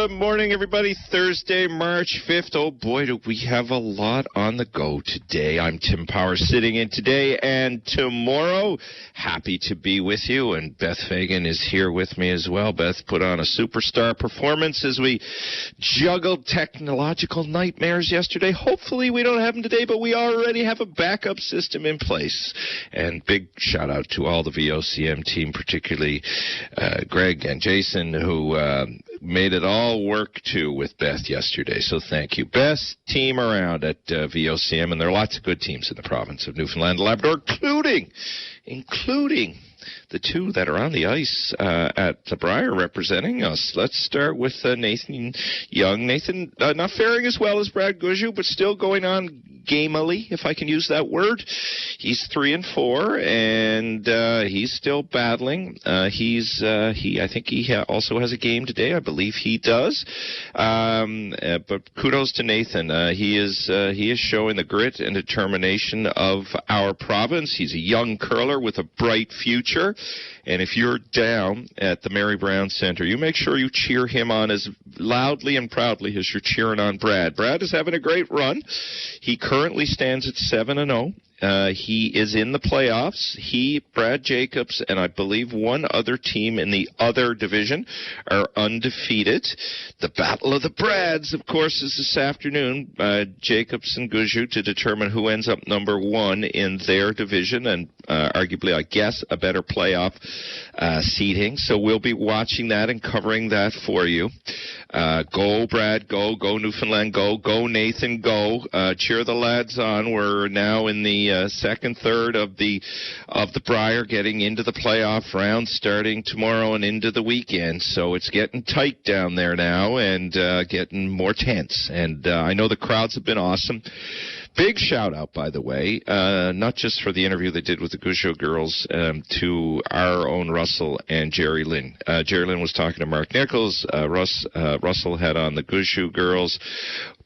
Good morning, everybody. Thursday, March 5th. Oh, boy, do we have a lot on the go today. I'm Tim Powers sitting in today and tomorrow. Happy to be with you, and Beth Fagan is here with me as well. Beth put on a superstar performance as we juggled technological nightmares yesterday. Hopefully we don't have them today, but we already have a backup system in place. And big shout-out to all the VOCM team, particularly Greg and Jason, who made it all work, too, with Beth yesterday. So thank you. Best team around at VOCM, and there are lots of good teams in the province of Newfoundland and Labrador, including the two that are on the ice at the Briar representing us. Let's start with Nathan Young. Nathan, not faring as well as Brad Gouju, but still going on gamely, if I can use that word. He's 3-4, and he's still battling. I think he also has a game today. I believe he does. But kudos to Nathan. He is showing the grit and determination of our province. He's a young curler with a bright future. And if you're down at the Mary Brown Center, you make sure you cheer him on as loudly and proudly as you're cheering on Brad. Brad is having a great run. He currently stands at 7-0. He is in the playoffs. He, Brad Jacobs, and I believe one other team in the other division are undefeated. The Battle of the Brads, of course, is this afternoon. Jacobs and Gouju to determine who ends up number one in their division, and arguably, I guess, a better playoff seeding. So we'll be watching that and covering that for you. Go, Brad, go Newfoundland, go Nathan, go. Cheer the lads on. We're now in the second third of the Briar, getting into the playoff round starting tomorrow and into the weekend. So it's getting tight down there now and getting more tense. And I know the crowds have been awesome. Big shout-out, by the way, not just for the interview they did with the Gouju girls, to our own Russell and Jerry Lynn. Jerry Lynn was talking to Mark Nichols. Russell had on the Gouju girls.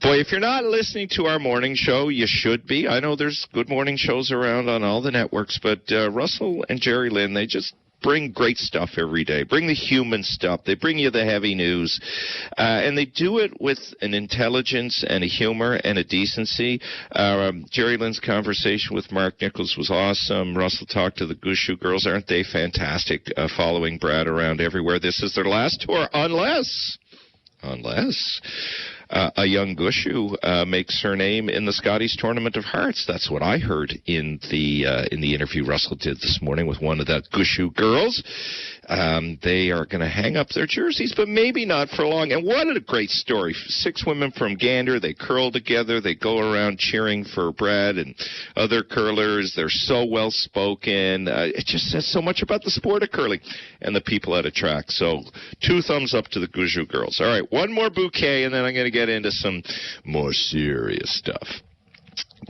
Boy, if you're not listening to our morning show, you should be. I know there's good morning shows around on all the networks, but Russell and Jerry Lynn, they just bring great stuff every day. Bring the human stuff. They bring you the heavy news. And they do it with an intelligence and a humor and a decency. Jerry Lynn's conversation with Mark Nichols was awesome. Russell talked to the Gouju girls. Aren't they fantastic, following Brad around everywhere? This is their last tour, unless a young Gouju makes her name in the Scotties Tournament of Hearts. That's what I heard in the interview Russell did this morning with one of the Gouju girls. They are going to hang up their jerseys, but maybe not for long. And what a great story. 6 women from Gander, they curl together, they go around cheering for Brad and other curlers. They're so well-spoken. It just says so much about the sport of curling and the people at a track. So 2 thumbs up to the Gouju girls. All right, one more bouquet, and then I'm going to get into some more serious stuff.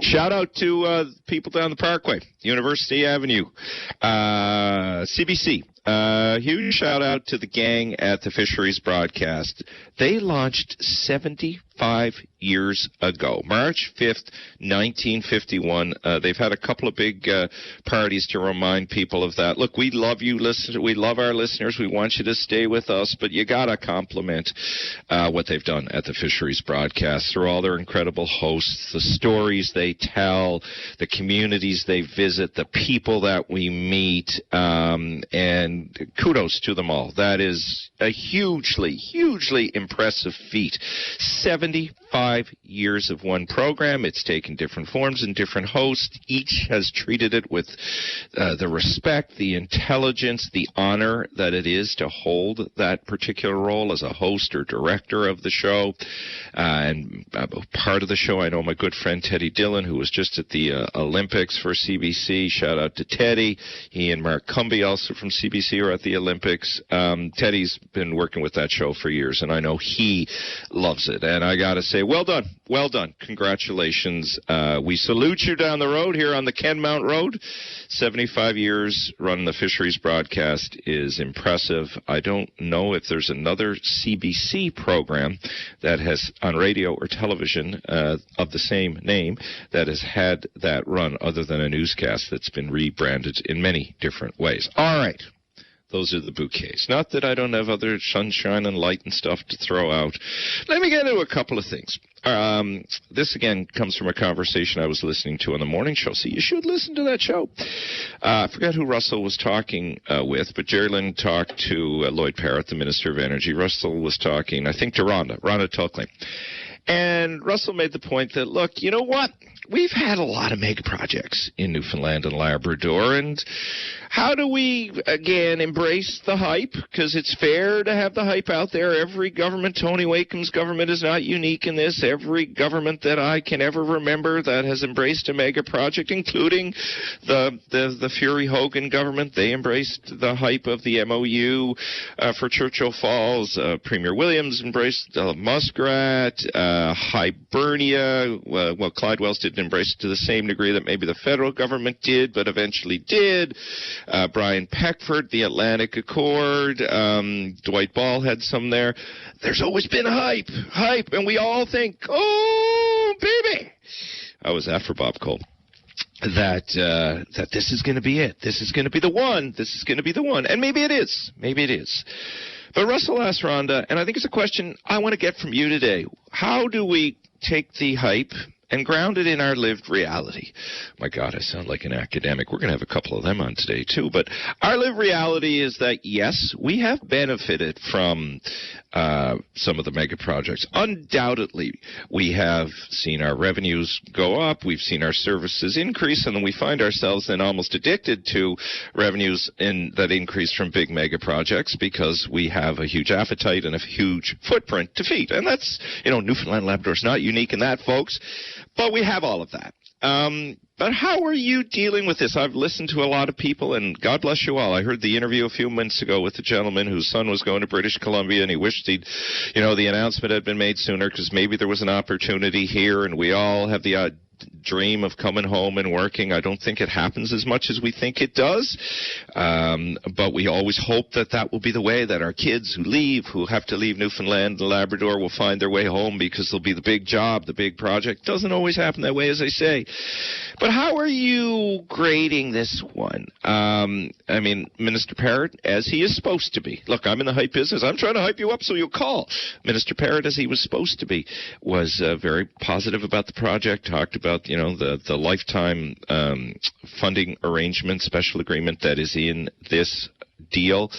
Shout out to people down the Parkway, University Avenue, CBC. Huge shout out to the gang at the Fisheries Broadcast. They launched 75 years ago, March 5th, 1951. They've had a couple of big parties to remind people of that. Look, we love you, listeners. We love our listeners. We want you to stay with us, but you got to compliment what they've done at the Fisheries Broadcast through all their incredible hosts, the stories they tell, the communities they visit, the people that we meet, and kudos to them all. That is a hugely, hugely impressive feat. 75 years of one program. It's taken different forms and different hosts. Each has treated it with the respect, the intelligence, the honor that it is to hold that particular role as a host or director of the show. And part of the show, I know my good friend Teddy Dillon, who was just at the Olympics for CBC. Shout out to Teddy. He and Mark Cumby, also from CBC, are at the Olympics. Teddy's been working with that show for years, and I know he loves it. And I got to say, well done. Well done. Congratulations. We salute you down the road here on the Kenmount Road. 75 years running the Fisheries Broadcast is impressive. I don't know if there's another CBC program that has, on radio or television, of the same name, that has had that run other than a newscast that's been rebranded in many different ways. All right. Those are the bouquets. Not that I don't have other sunshine and light and stuff to throw out. Let me get into a couple of things. This, again, comes from a conversation I was listening to on the morning show, so you should listen to that show. I forget who Russell was talking with, but Jerry Lynn talked to Lloyd Parrott, the Minister of Energy. Russell was talking, I think, to Rhonda Tulkley. And Russell made the point that, look, you know what? We've had a lot of mega projects in Newfoundland and Labrador, and how do we, again, embrace the hype? Because it's fair to have the hype out there. Every government, Tony Wakeham's government is not unique in this. Every government that I can ever remember that has embraced a mega project, including the Fury Hogan government, they embraced the hype of the MOU for Churchill Falls. Premier Williams embraced Muskrat, Hibernia. Well, Clyde Wells didn't embrace it to the same degree that maybe the federal government did, but eventually did. Brian Peckford, the Atlantic Accord, Dwight Ball had some there. There's always been hype, and we all think, oh, baby. I was after Bob Cole. That this is going to be it. This is going to be the one. This is going to be the one. And maybe it is. Maybe it is. But Russell asked Rhonda, and I think it's a question I want to get from you today. How do we take the hype and ground it in our lived reality? My God, I sound like an academic. We're going to have a couple of them on today, too. But our lived reality is that, yes, we have benefited from some of the mega projects. Undoubtedly, we have seen our revenues go up. We've seen our services increase, and then we find ourselves then almost addicted to revenues that increase from big mega projects because we have a huge appetite and a huge footprint to feed. And that's, Newfoundland Labrador's not unique in that, folks. But we have all of that. But how are you dealing with this? I've listened to a lot of people, and God bless you all. I heard the interview a few months ago with the gentleman whose son was going to British Columbia, and he wished the announcement had been made sooner because maybe there was an opportunity here, and we all have the dream of coming home and working. I don't think it happens as much as we think it does, but we always hope that will be the way, that our kids who have to leave Newfoundland and Labrador will find their way home because there'll be the big job, the big project. Doesn't always happen that way, as I say. But how are you grading this one? Minister Parrott, as he is supposed to be. Look, I'm in the hype business. I'm trying to hype you up so you'll call. Minister Parrott, as he was supposed to be, was very positive about the project, talked about the lifetime funding arrangement, special agreement that is in this deal,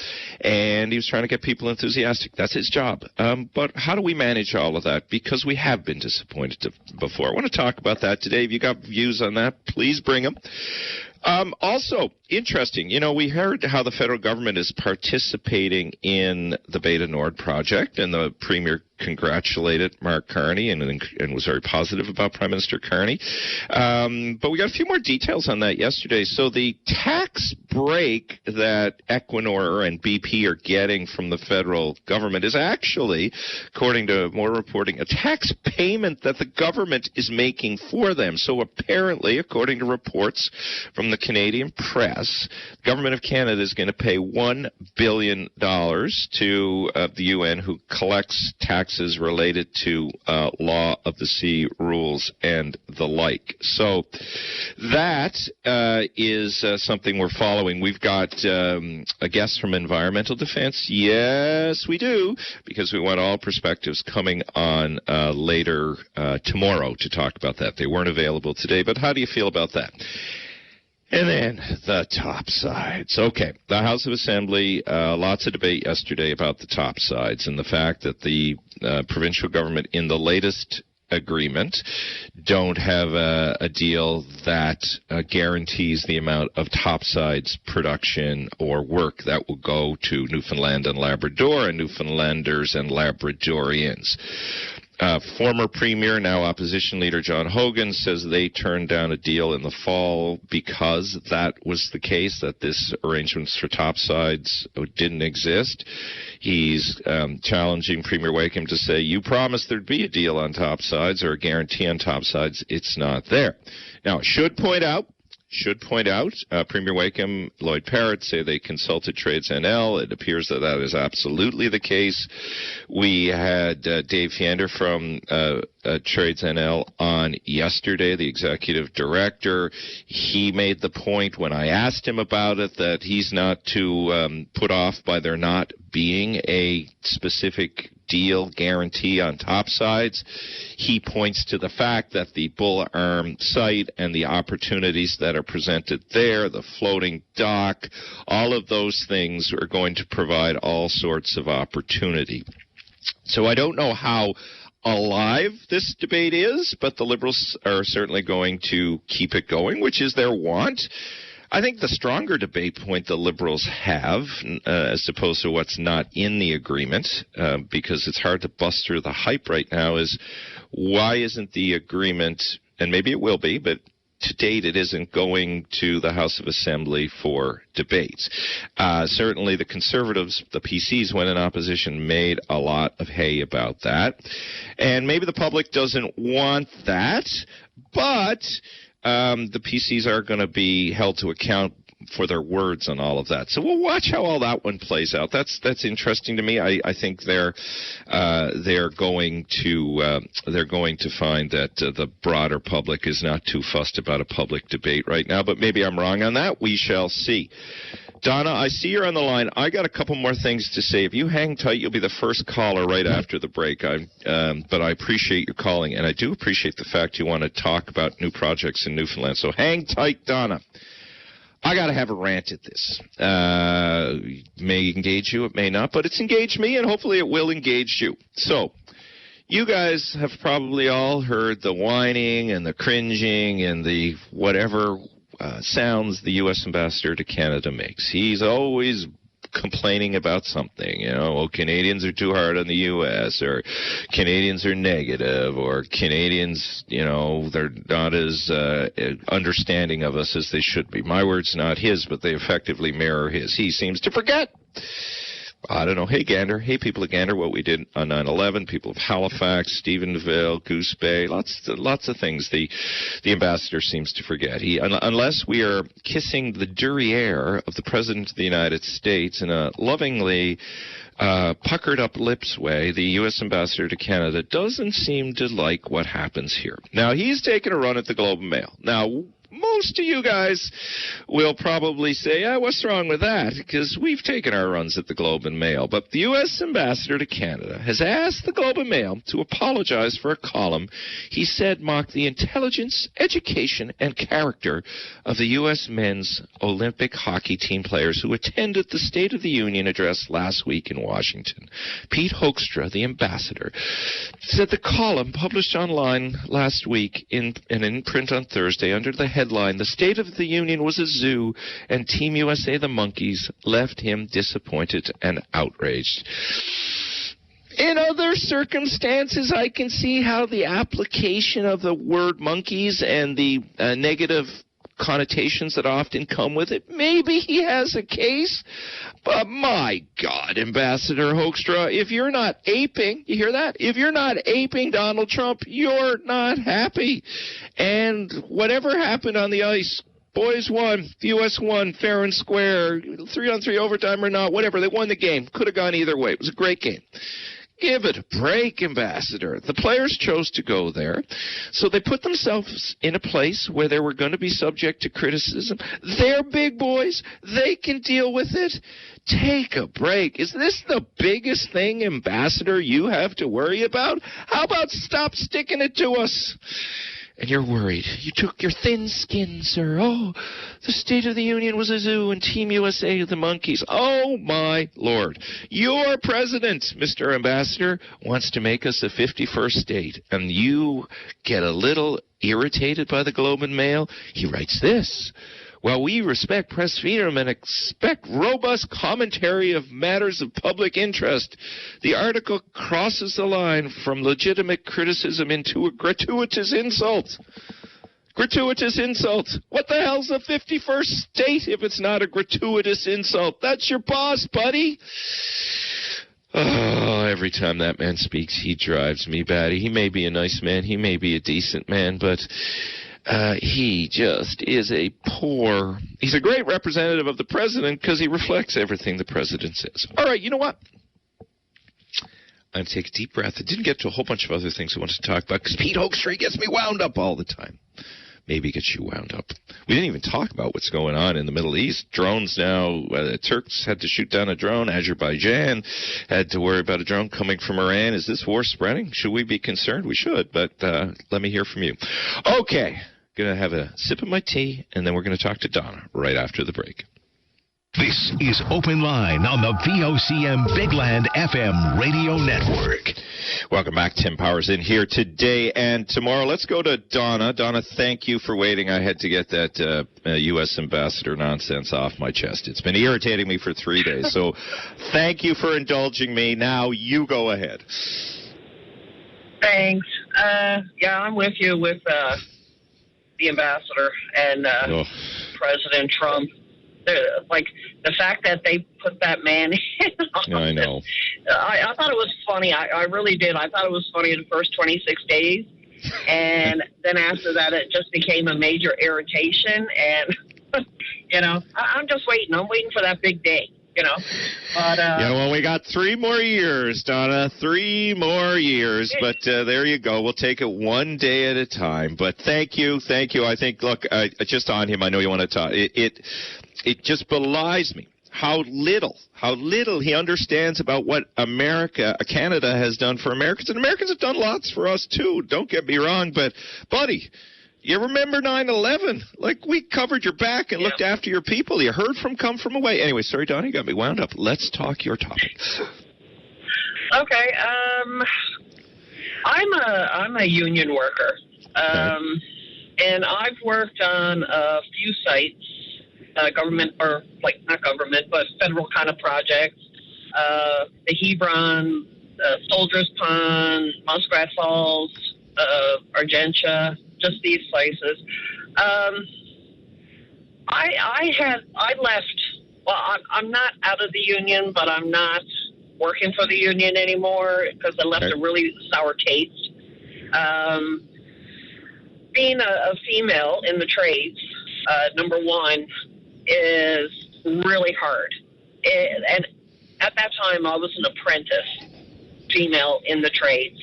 and he was trying to get people enthusiastic. That's his job. But how do we manage all of that? Because we have been disappointed before. I want to talk about that today. If you got views on that, please bring them. Also, interesting, we heard how the federal government is participating in the Beta Nord project, and the Premier congratulated Mark Carney and was very positive about Prime Minister Carney. But we got a few more details on that yesterday. So the tax break that Equinor and BP are getting from the federal government is actually, according to more reporting, a tax payment that the government is making for them. So apparently, according to reports from the Canadian press, the government of Canada is going to pay $1 billion to the UN, who collects taxes related to law of the sea rules and the like. So that is something we're following. We've got a guest from Environmental Defense. Yes, we do, because we want all perspectives coming on later tomorrow to talk about that. They weren't available today, but how do you feel about that? And then the topsides. Okay, the House of Assembly, lots of debate yesterday about the topsides and the fact that the provincial government in the latest agreement don't have a deal that guarantees the amount of topsides production or work that will go to Newfoundland and Labrador and Newfoundlanders and Labradorians. Former Premier, now Opposition Leader John Hogan, says they turned down a deal in the fall because that was the case, that this arrangements for topsides didn't exist. He's challenging Premier Wakeham to say, you promised there'd be a deal on topsides or a guarantee on topsides. It's not there. Now, I should point out should point out, Premier Wakeham, Lloyd Parrott say they consulted Trades NL. It appears that that is absolutely the case. We had Dave Fiander from Trades NL on yesterday, the executive director. He made the point when I asked him about it that he's not too put off by there not being a specific deal guarantee on topsides. He points to the fact that the Bull Arm site and the opportunities that are presented there, the floating dock, all of those things are going to provide all sorts of opportunity. So I don't know how alive this debate is, but the Liberals are certainly going to keep it going, which is their want. I think the stronger debate point the Liberals have, as opposed to what's not in the agreement, because it's hard to bust through the hype right now, is why isn't the agreement, and maybe it will be, but to date it isn't going to the House of Assembly for debates. Certainly the Conservatives, the PCs, when in opposition, made a lot of hay about that. And maybe the public doesn't want that, but the PCs are going to be held to account for their words on all of that. So we'll watch how all that one plays out. That's interesting to me. I think they're going to find that the broader public is not too fussed about a public debate right now, but maybe I'm wrong on that. We shall see. Donna, I see you're on the line. I got a couple more things to say. If you hang tight, you'll be the first caller right after the break. But I appreciate your calling, and I do appreciate the fact you want to talk about new projects in Newfoundland. So hang tight, Donna. I got to have a rant at this. It may engage you, it may not, but it's engaged me, and hopefully it will engage you. So you guys have probably all heard the whining and the cringing and the whatever sounds the U.S. ambassador to Canada makes. He's always complaining about something, Canadians are too hard on the U.S., or Canadians are negative, or Canadians, they're not as understanding of us as they should be. My words, not his, but they effectively mirror his. He seems to forget. I don't know. Hey, Gander. Hey, people of Gander, what we did on 9/11. People of Halifax, Stephenville, Goose Bay, lots of things the ambassador seems to forget. Unless we are kissing the derriere of the President of the United States in a lovingly puckered up lips way, the U.S. ambassador to Canada doesn't seem to like what happens here. Now, he's taken a run at the Globe and Mail. Now, most of you guys will probably say, what's wrong with that? Because we've taken our runs at the Globe and Mail. But the U.S. ambassador to Canada has asked the Globe and Mail to apologize for a column he said mocked the intelligence, education, and character of the U.S. men's Olympic hockey team players who attended the State of the Union address last week in Washington. Pete Hoekstra, the ambassador, said the column published online last week and in print on Thursday under the headline, "The State of the Union was a zoo and Team USA, the monkeys, left him disappointed and outraged." In other circumstances, I can see how the application of the word monkeys and the negative connotations that often come with it, maybe he has a case. But my God, Ambassador Hoekstra, if you're not aping, you hear that? If you're not aping Donald Trump, you're not happy. And whatever happened on the ice, boys won, the U.S. won, fair and square, 3-on-3 overtime or not, whatever, they won the game. Could have gone either way. It was a great game. Give it a break, Ambassador. The players chose to go there, so they put themselves in a place where they were going to be subject to criticism. They're big boys. They can deal with it. Take a break. Is this the biggest thing, Ambassador, you have to worry about? How about stop sticking it to us? And you're worried. You took your thin skin, sir. Oh, the State of the Union was a zoo and Team USA the monkeys. Oh, my Lord. Your president, Mr. Ambassador, wants to make us a 51st state. And you get a little irritated by the Globe and Mail? He writes this. While we respect press freedom and expect robust commentary of matters of public interest, the article crosses the line from legitimate criticism into a gratuitous insult. Gratuitous insult. What the hell's a 51st state if it's not a gratuitous insult? That's your boss, buddy. Oh, every time that man speaks, he drives me batty. He may be a nice man. He may be a decent man, but He just is he's a great representative of the president because he reflects everything the president says. All right, you know what? I'm going to take a deep breath. I didn't get to a whole bunch of other things I wanted to talk about because Pete Hoekstra gets me wound up all the time. Maybe gets you wound up. We didn't even talk about what's going on in the Middle East. Drones now, Turks had to shoot down a drone. Azerbaijan had to worry about a drone coming from Iran. Is this war spreading? Should we be concerned? We should, but let me hear from you. Okay, going to have a sip of my tea, and then we're going to talk to Donna right after the break. This is Open Line on the VOCM Big Land FM radio network. Welcome back. Tim Powers in here today and tomorrow. Let's go to Donna. Donna, thank you for waiting. I had to get that U.S. ambassador nonsense off my chest. It's been irritating me for 3 days. So thank you for indulging me. Now you go ahead. Thanks. Yeah, I'm with you with the ambassador and President Trump. Like the fact that they put that man in. I know. I thought it was funny. I really did. I thought it was funny the first 26 days. And then after that, it just became a major irritation. And, I'm just waiting. I'm waiting for that big day, But, well, we got 3 more years, Donna. 3 more years. But there you go. We'll take it one day at a time. But thank you. I think, look, just on him, I know you want to talk. It just belies me how little he understands about what Canada has done for Americans. And Americans have done lots for us, too. Don't get me wrong. But, buddy, you remember 9/11? Like, we covered your back and looked after your people. You heard come from away. Anyway, sorry, Donnie, you got me wound up. Let's talk your topic. Okay. I'm a union worker. And I've worked on a few sites. Government, or not government, but federal kind of projects. The Hebron, Soldiers Pond, Muskrat Falls, Argentia, just these places. I left. Well, I'm not out of the union, but I'm not working for the union anymore because I left a really sour taste. Being a female in the trades, number one, is really hard. And at that time, I was an apprentice female in the trades.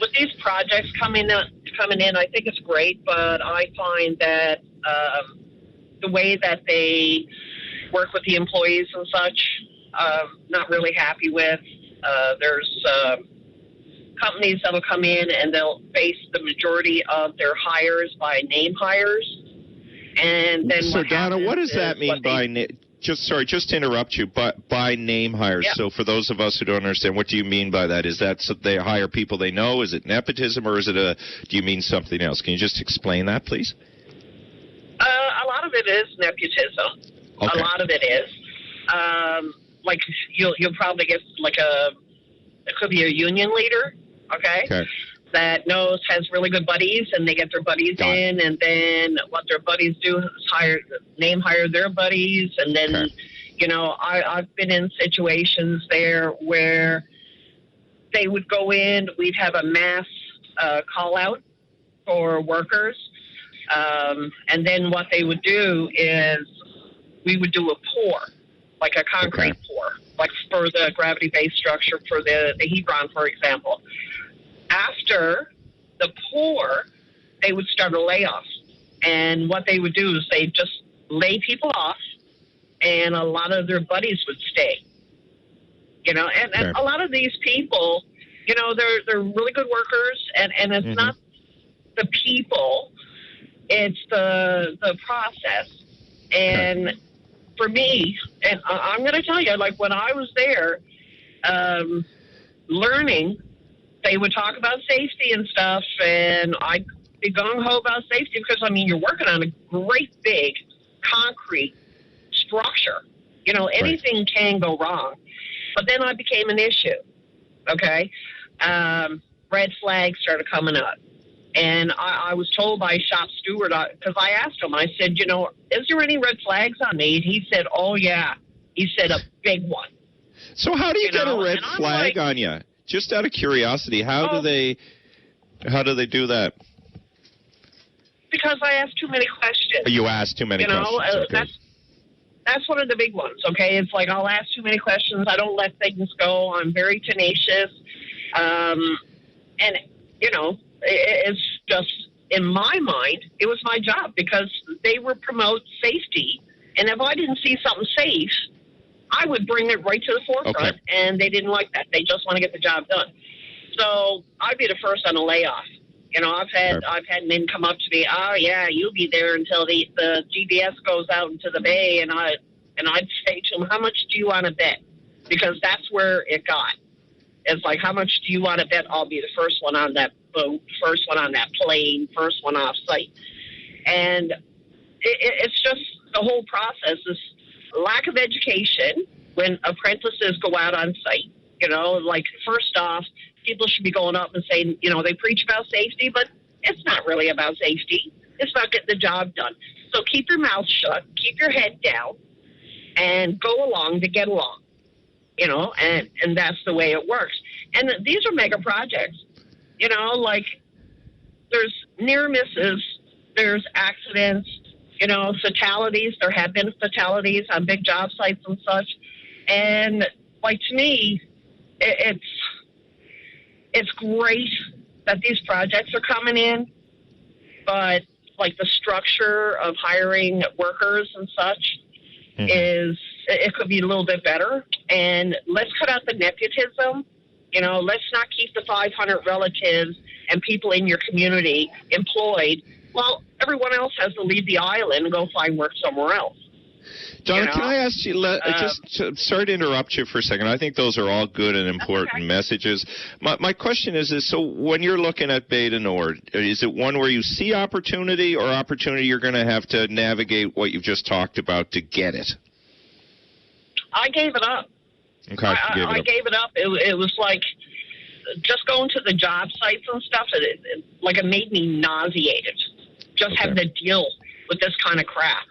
With these projects coming in, I think it's great, but I find that the way that they work with the employees and such, not really happy with. There's companies that will come in and they'll base the majority of their hires by name hires. And then so, Donna, what does that mean by just to interrupt you, but by name hires? Yep. So for those of us who don't understand, what do you mean by that? Is that so they hire people they know? Is it nepotism, or do you mean something else? Can you just explain that, please? A lot of it is nepotism. Okay. A lot of it is. You'll probably get it could be a union leader, okay? That has really good buddies, and they get their buddies in, and then what their buddies do is hire their buddies, and then, I've been in situations there where they would go in, we'd have a mass call out for workers, and then what they would do is we would do a pour, like a concrete pour, like for the gravity-based structure for the Hebron, for example. After the pour, they would start a layoff. And what they would do is they just lay people off, and a lot of their buddies would stay. And a lot of these people, they're really good workers, and it's not the people, it's the process. And for me, and I'm going to tell you, like when I was there learning, they would talk about safety and stuff, and I'd be gung-ho about safety because, you're working on a great big concrete structure. Anything can go wrong. But then I became an issue, okay? Red flags started coming up. And I was told by shop steward, because I asked him, I said, is there any red flags on me? And he said, oh, yeah. He said, a big one. So how do you get a red flag on you? Just out of curiosity, how do they do that? Because I ask too many questions. You ask too many questions. Okay. That's one of the big ones, okay? It's like I'll ask too many questions. I don't let things go. I'm very tenacious. And, you know, it's just, in my mind, it was my job because they would promote safety. And if I didn't see something safe, I would bring it right to the forefront. Okay. And they didn't like that. They just want to get the job done. So I'd be the first on a layoff. You know, I've had men come up to me. Oh yeah, you'll be there until the GBS goes out into the bay, and I'd say to them, how much do you want to bet? Because that's where it got. It's like, how much do you want to bet? I'll be the first one on that boat, first one on that plane, first one off site, and it's just the whole process is lack of education when apprentices go out on site. You know, like first off, people should be going up and saying, you know, they preach about safety, but it's not really about safety. It's about getting the job done. So keep your mouth shut, keep your head down, and go along to get along, you know, and that's the way it works. And these are mega projects, you know, like there's near misses, there's accidents, you know, fatalities. There have been fatalities on big job sites and such. And like to me, it's great that these projects are coming in, but like the structure of hiring workers and such it could be a little bit better. And let's cut out the nepotism. You know, let's not keep the 500 relatives and people in your community employed while everyone else has to leave the island and go find work somewhere else. Donna, can I ask you, sorry to interrupt you for a second. I think those are all good and important messages. My question is so when you're looking at Bay du Nord, is it one where you see opportunity or opportunity you're going to have to navigate what you've just talked about to get it? I gave it up. Okay, I gave it up. It was like just going to the job sites and stuff, it made me nauseated. Just having to deal with this kind of crap.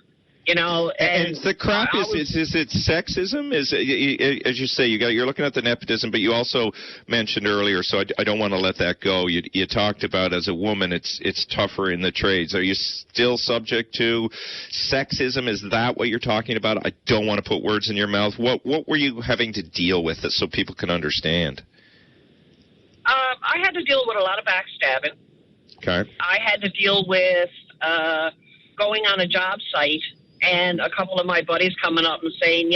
You know, and the crap is it sexism? Is it, as you say, you're looking at the nepotism, but you also mentioned earlier, so I don't want to let that go. You talked about as a woman, it's tougher in the trades. Are you still subject to sexism? Is that what you're talking about? I don't want to put words in your mouth. What were you having to deal with so people can understand? I had to deal with a lot of backstabbing. Okay. I had to deal with going on a job site and a couple of my buddies coming up and saying,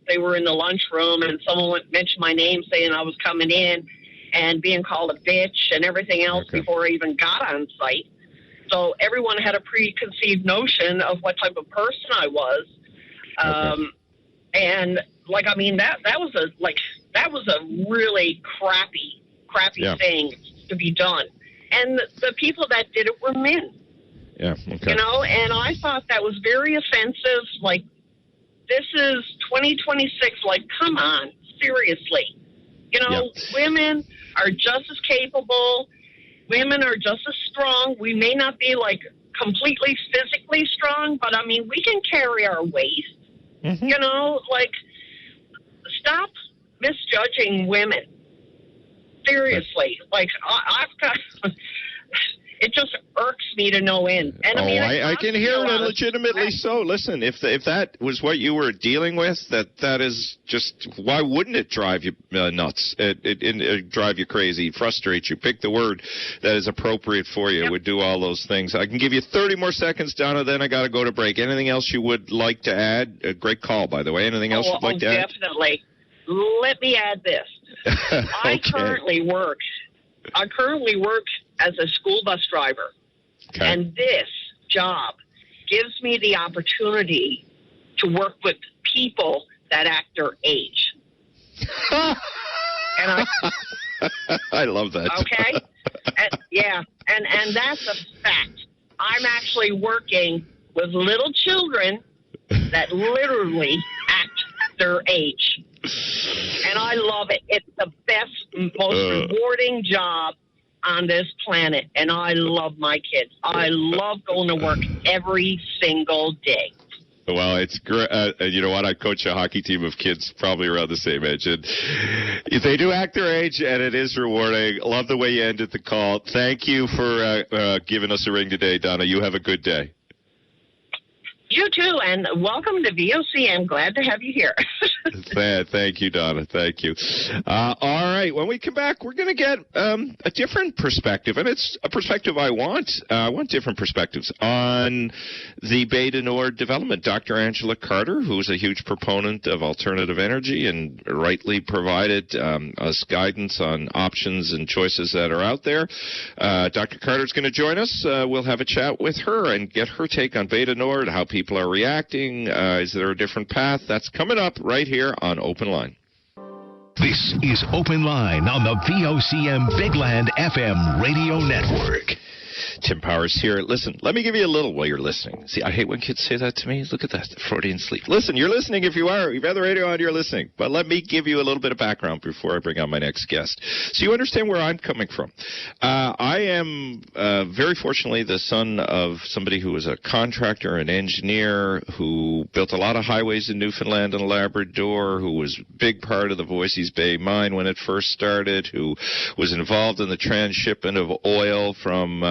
they were in the lunchroom and someone mentioned my name saying I was coming in and being called a bitch and everything else before I even got on site. So everyone had a preconceived notion of what type of person I was. And that was a really crappy thing to be done. And the people that did it were men. Yeah, okay. You know, and I thought that was very offensive. Like, this is 2026. Like, come on, seriously. You know, women are just as capable. Women are just as strong. We may not be, completely physically strong, but, we can carry our weight. Mm-hmm. You know, stop misjudging women. Seriously. I've got... It just irks me to no end. And I can hear it legitimately so. Listen, if that was what you were dealing with, that is just, why wouldn't it drive you nuts? It drive you crazy, frustrate you. Pick the word that is appropriate for you. It would do all those things. I can give you 30 more seconds, Donna, then I got to go to break. Anything else you would like to add? A great call, by the way. Anything else you'd like to add? Definitely. Let me add this. I currently work as a school bus driver, and this job gives me the opportunity to work with people that act their age. And I love that. Okay? And that's a fact. I'm actually working with little children that literally act their age. And I love it. It's the best, most rewarding job on this planet, and I love my kids. I love going to work every single day. Well, it's great. You know what? I coach a hockey team of kids probably around the same age. And they do act their age, and it is rewarding. Love the way you ended the call. Thank you for giving us a ring today, Donna. You have a good day. You too, and welcome to VOCM. Glad to have you here. Thank you, Donna. Thank you. All right. When we come back, we're going to get a different perspective, and it's a perspective I want. I want different perspectives on the Bay du Nord development. Dr. Angela Carter, who's a huge proponent of alternative energy and rightly provided us guidance on options and choices that are out there. Dr. Carter's going to join us. We'll have a chat with her and get her take on Bay du Nord, how people are reacting. Is there a different path? That's coming up right here on Open Line. This is Open Line on the VOCM Big Land FM radio network. Tim Powers here. Listen, let me give you a little while you're listening. See, I hate when kids say that to me. Look at that, Freudian sleep. Listen, you're listening if you are. You've had the radio on, you're listening. But let me give you a little bit of background before I bring on my next guest, so you understand where I'm coming from. I am very fortunately the son of somebody who was a contractor, an engineer, who built a lot of highways in Newfoundland and Labrador, who was a big part of the Voisey's Bay mine when it first started, who was involved in the transshipment of oil from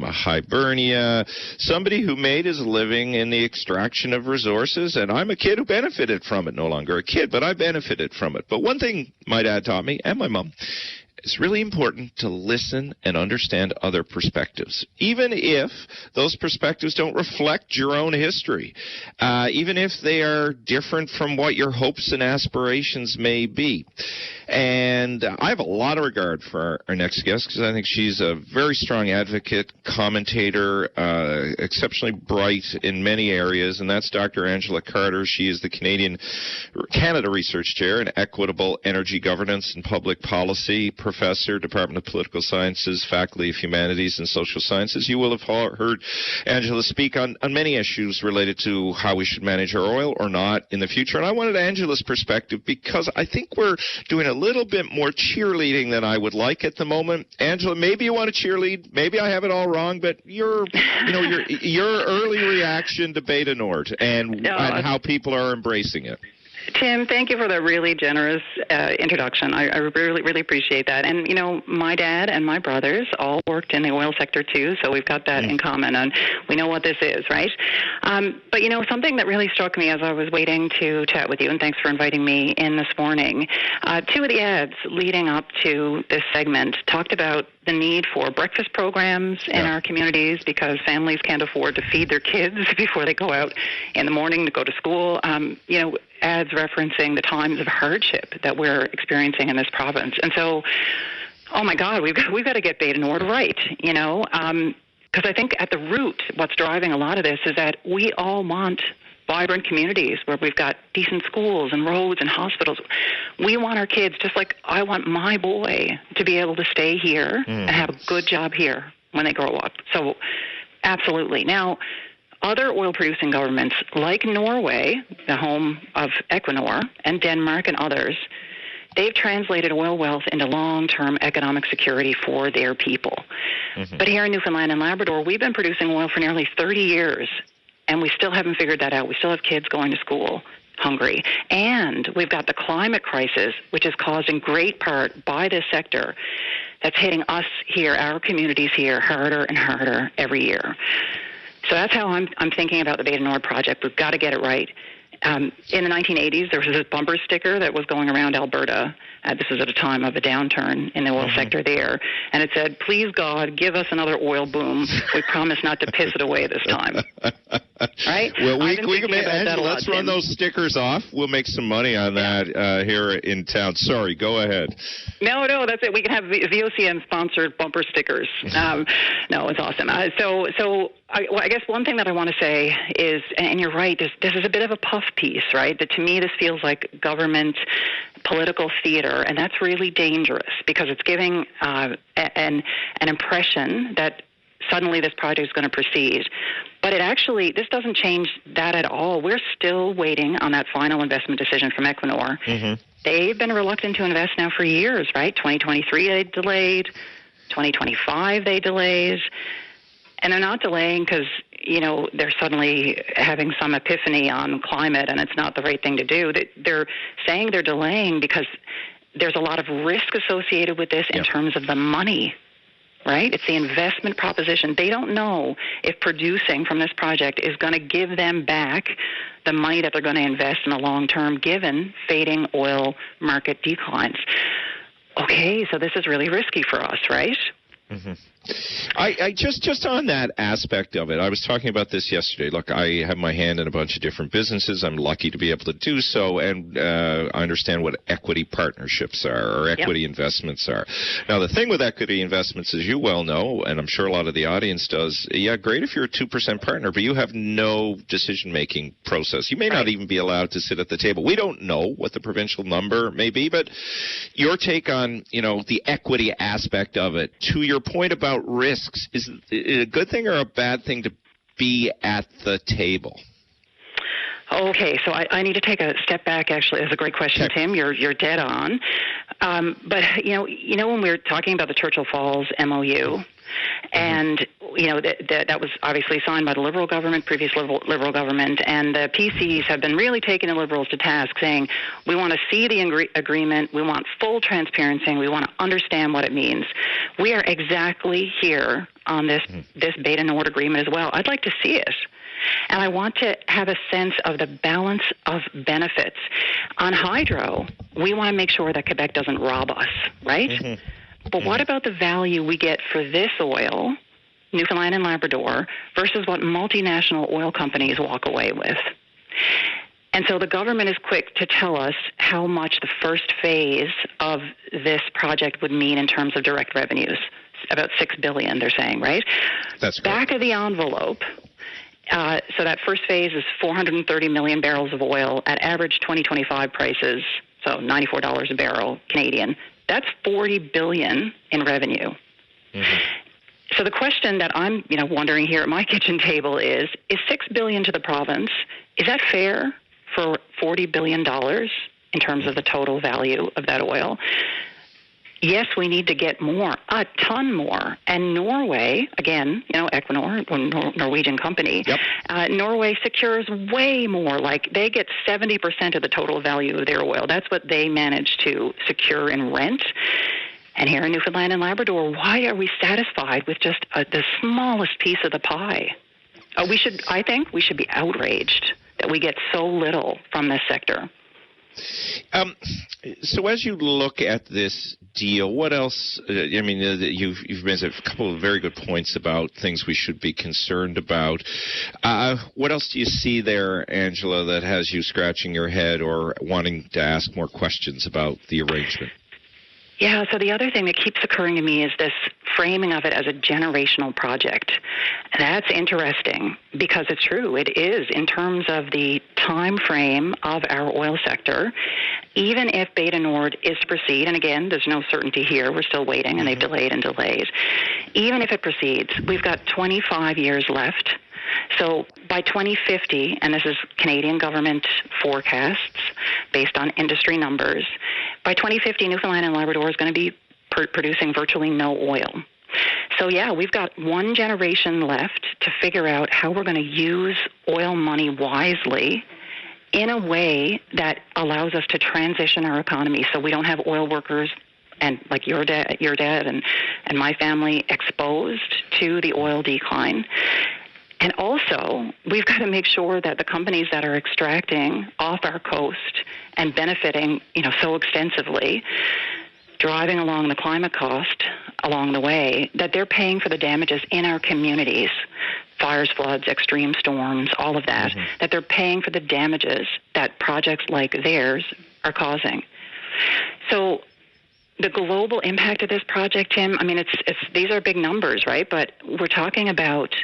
Hibernia, somebody who made his living in the extraction of resources, and I'm a kid who benefited from it. No longer a kid, but I benefited from it. But one thing my dad taught me, and my mom, it's really important to listen and understand other perspectives, even if those perspectives don't reflect your own history, even if they are different from what your hopes and aspirations may be. And I have a lot of regard for our next guest because I think she's a very strong advocate, commentator, exceptionally bright in many areas, and that's Dr. Angela Carter. She is the Canada Research Chair in Equitable Energy Governance and Public Policy, Professor, Department of Political Sciences, Faculty of Humanities and Social Sciences. You will have heard Angela speak on many issues related to how we should manage our oil or not in the future. And I wanted Angela's perspective because I think we're doing a little bit more cheerleading than I would like at the moment. Angela, maybe you want to cheerlead. Maybe I have it all wrong, but your early reaction to Bay du Nord and how people are embracing it. Tim, thank you for the really generous introduction. I really, really appreciate that. And, my dad and my brothers all worked in the oil sector, too, so we've got that in common, and we know what this is, right? But, something that really struck me as I was waiting to chat with you, and thanks for inviting me in this morning, two of the ads leading up to this segment talked about the need for breakfast programs in our communities because families can't afford to feed their kids before they go out in the morning to go to school. Ads referencing the times of hardship that we're experiencing in this province. And so, oh my God, we've got to get Bay du Nord right, because I think at the root, what's driving a lot of this is that we all want vibrant communities where we've got decent schools and roads and hospitals. We want our kids, just like I want my boy, to be able to stay here and have a good job here when they grow up. So, absolutely. Now, other oil-producing governments like Norway, the home of Equinor, and Denmark and others, they've translated oil wealth into long-term economic security for their people. But here in Newfoundland and Labrador, we've been producing oil for nearly 30 years, and we still haven't figured that out. We still have kids going to school hungry. And we've got the climate crisis, which is caused in great part by this sector, that's hitting us here, our communities here, harder and harder every year. So that's how I'm thinking about the Bay du Nord project. We've got to get it right. In the 1980s, there was this bumper sticker that was going around Alberta. This was at a time of a downturn in the oil sector there. And it said, "Please, God, give us another oil boom. We promise not to piss it away this time." Right? Well, let's run those stickers off. We'll make some money on that here in town. Sorry, go ahead. No, that's it. We can have VOCM-sponsored bumper stickers. No, it's awesome. I guess one thing that I want to say is, and you're right, this is a bit of a puff piece, right? That to me, this feels like government political theater, and that's really dangerous because it's giving an impression that suddenly this project is going to proceed. But this doesn't change that at all. We're still waiting on that final investment decision from Equinor. They've been reluctant to invest now for years, right? 2023 they delayed, 2025 they delayed. And they're not delaying because, they're suddenly having some epiphany on climate and it's not the right thing to do. They're saying they're delaying because there's a lot of risk associated with this in terms of the money, right? It's the investment proposition. They don't know if producing from this project is going to give them back the money that they're going to invest in the long term, given fading oil market declines. Okay, so this is really risky for us, right? Mm-hmm. I just on that aspect of it, I was talking about this yesterday. Look, I have my hand in a bunch of different businesses. I'm lucky to be able to do so, and I understand what equity partnerships are or equity investments are. Now, the thing with equity investments, as you well know, and I'm sure a lot of the audience does, great if you're a 2% partner, but you have no decision-making process. You may not even be allowed to sit at the table. We don't know what the provincial number may be, but your take on, the equity aspect of it, to your point about risks, is it a good thing or a bad thing to be at the table? Okay, so I need to take a step back. Actually, it's a great question, Tim. You're dead on. But when we're talking about the Churchill Falls MOU, and that was obviously signed by the Liberal government, previous Liberal government, and the PCs have been really taking the Liberals to task, saying we want to see the agreement, we want full transparency, and we want to understand what it means. We are exactly here on this Beta Nord agreement as well. I'd like to see it. And I want to have a sense of the balance of benefits. On hydro, we want to make sure that Quebec doesn't rob us, right? Mm-hmm. But what about the value we get for this oil, Newfoundland and Labrador, versus what multinational oil companies walk away with? And so the government is quick to tell us how much the first phase of this project would mean in terms of direct revenues. About $6 billion, they're saying, right? That's correct. Back of the envelope. So that first phase is 430 million barrels of oil at average 2025 prices, so $94 a barrel Canadian. That's $40 billion in revenue. Mm-hmm. So the question that I'm, wondering here at my kitchen table is $6 billion to the province, is that fair for $40 billion in terms of the total value of that oil? Yes, we need to get more, a ton more. And Norway, again, Equinor, Norwegian company, Norway secures way more. Like they get 70% of the total value of their oil. That's what they manage to secure in rent. And here in Newfoundland and Labrador, why are we satisfied with just the smallest piece of the pie? I think we should be outraged that we get so little from this sector. So as you look at this deal, what else? You've made a couple of very good points about things we should be concerned about. What else do you see there, Angela, that has you scratching your head or wanting to ask more questions about the arrangement? Yeah, so the other thing that keeps occurring to me is this framing of it as a generational project. That's interesting because it's true. It is in terms of the time frame of our oil sector. Even if Beta Nord is to proceed, and again, there's no certainty here. We're still waiting, and they've delayed and delayed. Even if it proceeds, we've got 25 years left. So by 2050, and this is Canadian government forecasts based on industry numbers, by 2050, Newfoundland and Labrador is going to be producing virtually no oil. So yeah, we've got one generation left to figure out how we're going to use oil money wisely in a way that allows us to transition our economy so we don't have oil workers and like your dad and my family exposed to the oil decline. And also, we've got to make sure that the companies that are extracting off our coast and benefiting, so extensively, driving along the climate cost along the way, that they're paying for the damages in our communities, fires, floods, extreme storms, all of that, that they're paying for the damages that projects like theirs are causing. So the global impact of this project, Tim, these are big numbers, right? But we're talking about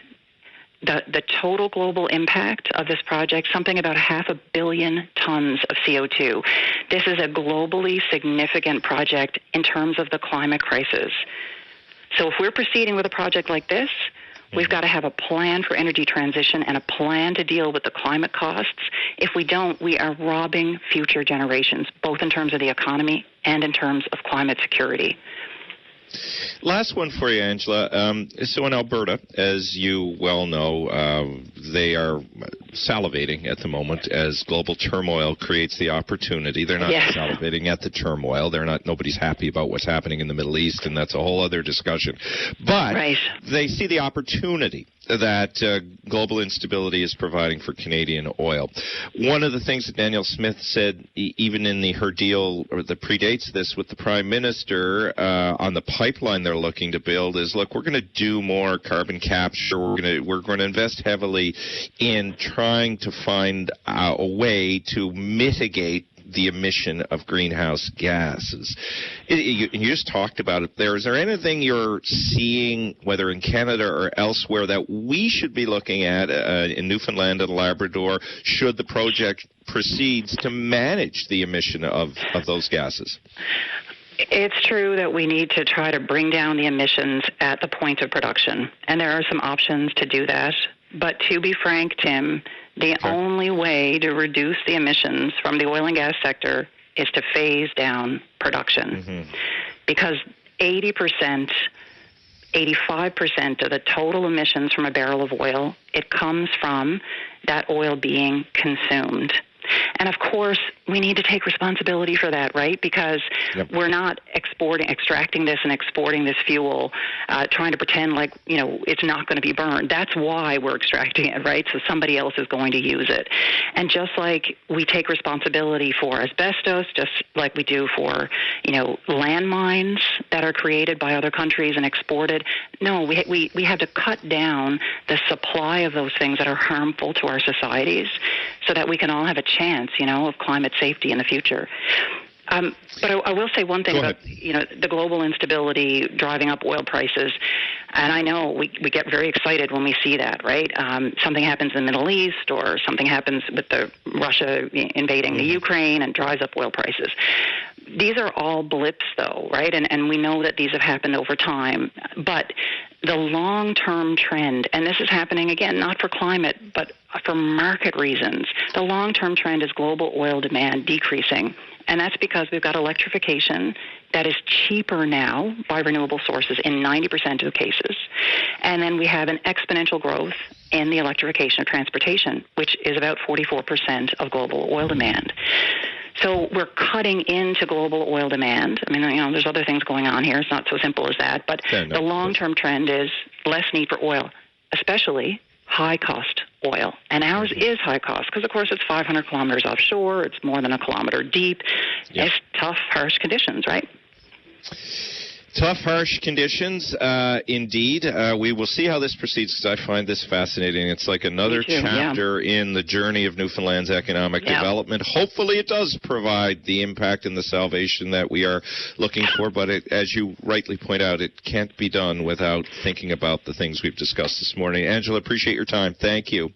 the total global impact of this project, something about 500 million tons of CO2. This is a globally significant project in terms of the climate crisis. So if we're proceeding with a project like this, we've got to have a plan for energy transition and a plan to deal with the climate costs. If we don't, we are robbing future generations, both in terms of the economy and in terms of climate security. Last one for you, Angela. So in Alberta, as you well know, they are salivating at the moment as global turmoil creates the opportunity. They're not salivating at the turmoil. Nobody's happy about what's happening in the Middle East, and that's a whole other discussion. But they see the opportunity that global instability is providing for Canadian oil. One of the things that Danielle Smith said, even in her deal that predates this with the Prime Minister on the pipeline they're looking to build, is, look, we're going to do more carbon capture. We're going to invest heavily in trying to find a way to mitigate the emission of greenhouse gases. You just talked about it there. Is there anything you're seeing, whether in Canada or elsewhere, that we should be looking at in Newfoundland and Labrador, should the project proceed, to manage the emission of those gases? It's true that we need to try to bring down the emissions at the point of production, and there are some options to do that. But to be frank, Tim, the only way to reduce the emissions from the oil and gas sector is to phase down production. Because 80%, 85% of the total emissions from a barrel of oil, it comes from that oil being consumed. And of course, we need to take responsibility for that, right? Because we're not extracting this and exporting this fuel, trying to pretend like, it's not going to be burned. That's why we're extracting it, right? So somebody else is going to use it. And just like we take responsibility for asbestos, just like we do for, landmines that are created by other countries and exported, no, we have to cut down the supply of those things that are harmful to our societies so that we can all have a chance, of climate safety in the future. But I will say one thing about, the global instability driving up oil prices. And I know we get very excited when we see that, right? Something happens in the Middle East, or something happens with Russia invading the Ukraine and drives up oil prices. These are all blips, though, right? And we know that these have happened over time. But the long-term trend, and this is happening, again, not for climate, but for market reasons, the long-term trend is global oil demand decreasing. And that's because we've got electrification that is cheaper now by renewable sources in 90% of the cases. And then we have an exponential growth in the electrification of transportation, which is about 44% of global oil demand. So we're cutting into global oil demand. I mean, there's other things going on here. It's not so simple as that. But the long-term trend is less need for oil, especially high-cost oil. And ours is high cost because, of course, it's 500 kilometers offshore. It's more than a kilometer deep. It's tough, harsh conditions, right? Tough, harsh conditions, indeed. We will see how this proceeds, because I find this fascinating. It's like another chapter in the journey of Newfoundland's economic development. Hopefully it does provide the impact and the salvation that we are looking for, but as you rightly point out, it can't be done without thinking about the things we've discussed this morning. Angela, appreciate your time. Thank you.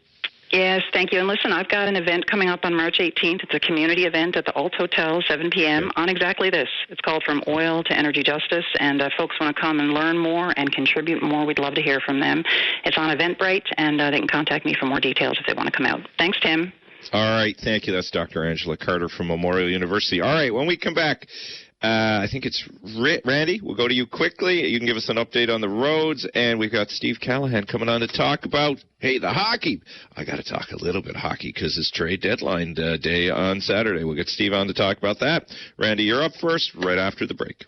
Yes, thank you. And listen, I've got an event coming up on March 18th. It's a community event at the Alt Hotel, 7 p.m. on exactly this. It's called From Oil to Energy Justice, and folks want to come and learn more and contribute more. We'd love to hear from them. It's on Eventbrite, and they can contact me for more details if they want to come out. Thanks, Tim. All right, thank you. That's Dr. Angela Carter from Memorial University. All right, when we come back, I think it's Randy. We'll go to you quickly. You can give us an update on the roads. And we've got Steve Callahan coming on to talk about, the hockey. I got to talk a little bit hockey because it's trade deadline day on Saturday. We'll get Steve on to talk about that. Randy, you're up first right after the break.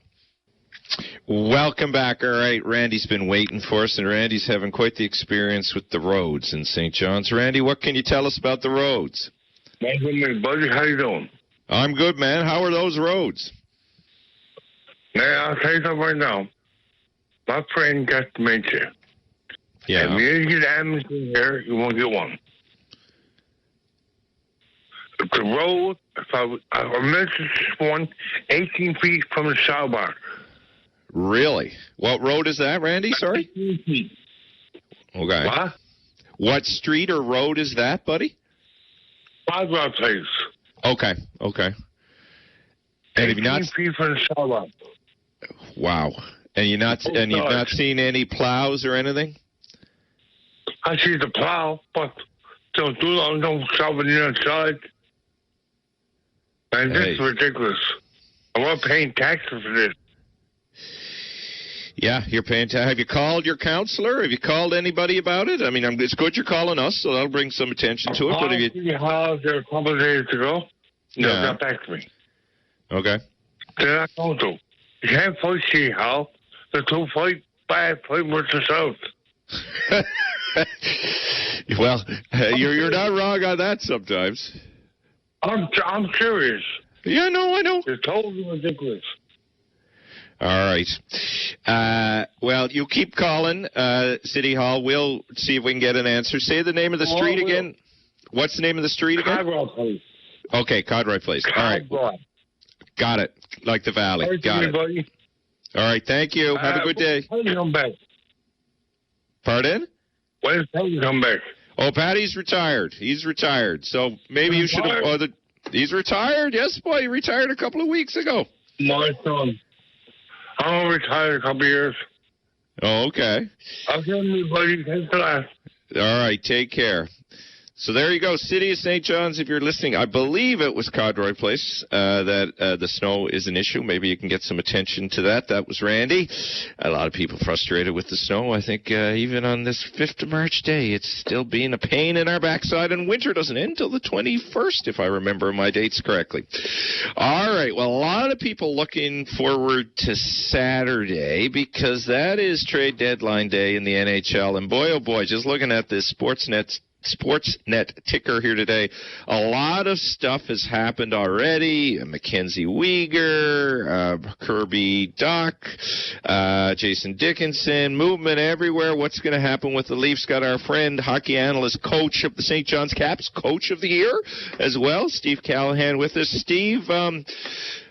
Welcome back. All right, Randy's been waiting for us, and Randy's having quite the experience with the roads in St. John's. Randy, what can you tell us about the roads? Welcome, buddy. How you doing? I'm good, man. How are those roads? Man, I'll tell you something right now. My friend got dementia. Yeah. If you didn't get an ambulance in here, you won't get one. The road, I missed this one 18 feet from the sidewalk. Really? What road is that, Randy? Sorry? 18 feet. Okay. What? What street or road is that, buddy? Sidewalk place. Okay. And have you not 18 feet from the sidewalk. Wow. And you've not seen any plows or anything? I see the plow, but don't do long, don't shove it inside. And this is ridiculous. I'm not paying taxes for this. Yeah, you're paying. Have you called your counselor? Have you called anybody about it? I mean, it's good you're calling us, so that'll bring some attention to it. But have you? There a couple of days ago. They got back to me. Okay. They're not going to. You can't fight City Hall. They're too fight with the South. Well, you're not wrong on that sometimes. I'm curious. Yeah, no, I know. They're totally ridiculous. All right. Well, you keep calling City Hall. We'll see if we can get an answer. Say the name of the street again. What's the name of the street again? Codroy Place. Okay, Codroy Place. All right. Got it. Like the valley. Right, got everybody. it. All right, thank you. Have a good day. When you come back? Pardon? When does you come back? Oh, Patty's retired. He's retired. So maybe you should have... he's retired? Yes, boy. He retired a couple of weeks ago. My son. I'm retired a couple of years. Oh, okay. I'll tell you, buddy. Thanks a lot. All right, take care. So there you go, City of St. John's, if you're listening. I believe it was Codroy Place that the snow is an issue. Maybe you can get some attention to that. That was Randy. A lot of people frustrated with the snow. I think even on this 5th of March day, it's still being a pain in our backside, and winter doesn't end until the 21st, if I remember my dates correctly. All right, well, a lot of people looking forward to Saturday because that is trade deadline day in the NHL, and boy, oh boy, just looking at this Sportsnet ticker here today. A lot of stuff has happened already. Mackenzie Weegar, Kirby Duck, Jason Dickinson, movement everywhere. What's going to happen with the Leafs? Got our friend, hockey analyst, coach of the St. John's Caps, coach of the year as well, Steve Callahan with us. Steve,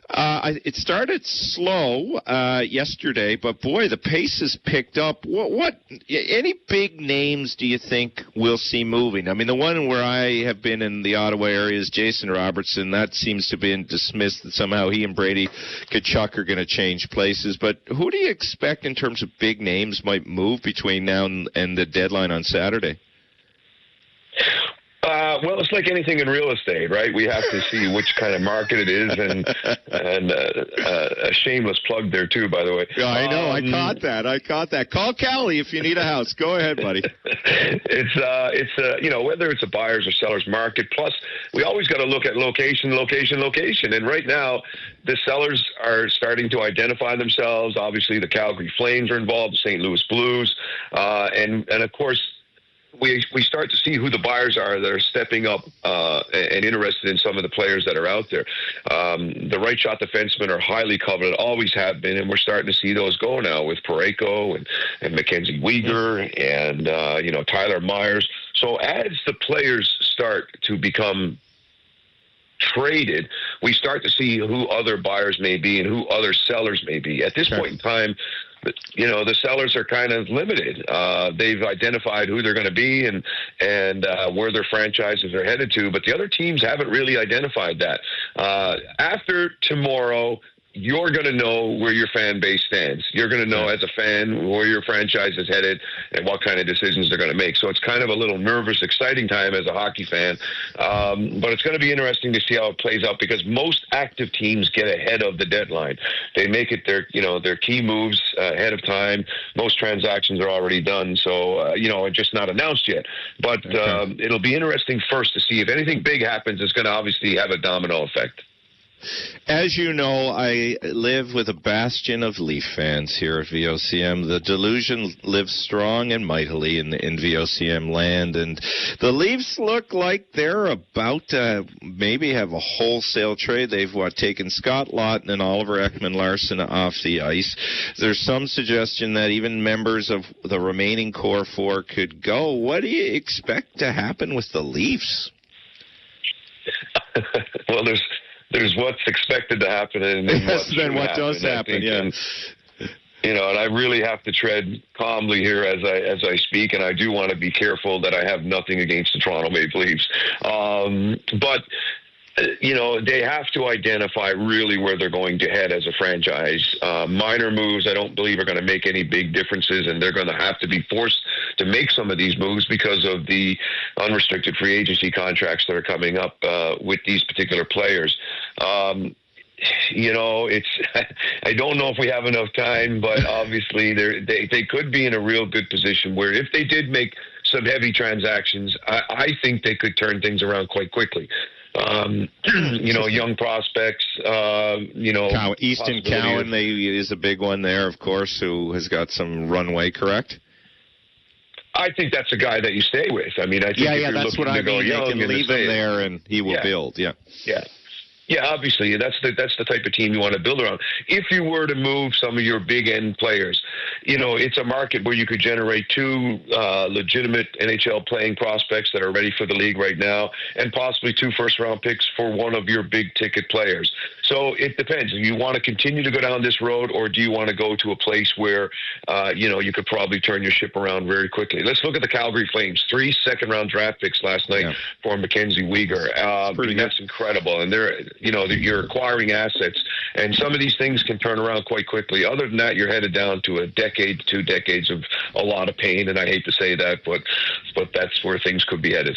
it started slow yesterday, but boy, the pace has picked up. What any big names do you think we'll see moving? I mean, the one where I have been in the Ottawa area is Jason Robertson. That seems to have been dismissed that somehow he and Brady Tkachuk are going to change places. But who do you expect in terms of big names might move between now and the deadline on Saturday? Well, it's like anything in real estate, right? We have to see which kind of market it is, and a shameless plug there too, by the way. Yeah, I know. I caught that. Call Callie if you need a house. Go ahead, buddy. It's whether it's a buyer's or seller's market. Plus, we always got to look at location. And right now, the sellers are starting to identify themselves. Obviously, the Calgary Flames are involved, the St. Louis Blues, and of course, we start to see who the buyers are that are stepping up and interested in some of the players that are out there. The right shot defensemen are highly coveted, always have been, and we're starting to see those go now with Parayko and Mackenzie Weegar and Tyler Myers. So as the players start to become traded, we start to see who other buyers may be and who other sellers may be. At this point in time, the sellers are kind of limited. They've identified who they're going to be and where their franchises are headed to, but the other teams haven't really identified that. After tomorrow, you're going to know where your fan base stands. You're going to know as a fan where your franchise is headed and what kind of decisions they're going to make. So it's kind of a little nervous, exciting time as a hockey fan. But it's going to be interesting to see how it plays out because most active teams get ahead of the deadline. They make it their key moves ahead of time. Most transactions are already done. So, just not announced yet. But it'll be interesting first to see if anything big happens. It's going to obviously have a domino effect. As you know, I live with a bastion of Leaf fans here at VOCM. The delusion lives strong and mightily in VOCM land, and the Leafs look like they're about to maybe have a wholesale trade. They've taken Scott Laughton and Oliver Ekman-Larsson off the ice. There's some suggestion that even members of the remaining core four could go. What do you expect to happen with the Leafs? Well, there's what's expected to happen and then what does happen. Yeah. And I really have to tread calmly here as I speak, and I do want to be careful that I have nothing against the Toronto Maple Leafs. But they have to identify really where they're going to head as a franchise. Minor moves, I don't believe, are going to make any big differences, and they're going to have to be forced to make some of these moves because of the unrestricted free agency contracts that are coming up with these particular players. it's. I don't know if we have enough time, but obviously they could be in a real good position where if they did make some heavy transactions, I think they could turn things around quite quickly. Young prospects. Easton Cowan is a big one there, of course, who has got some runway. Correct. I think that's a guy that you stay with. I mean, I think if you're that's looking what I to go mean. young, they can leave him there, and he will build. Yeah. Yeah, obviously, that's the type of team you want to build around. If you were to move some of your big end players, it's a market where you could generate two legitimate NHL playing prospects that are ready for the league right now, and possibly 2 first-round picks for one of your big-ticket players. So it depends. Do you want to continue to go down this road, or do you want to go to a place where, you could probably turn your ship around very quickly? Let's look at the Calgary Flames. 3 second-round draft picks last night for Mackenzie Weegar. That's incredible. And you're acquiring assets, and some of these things can turn around quite quickly. Other than that, you're headed down to a decade, 2 decades of a lot of pain, and I hate to say that, but that's where things could be headed.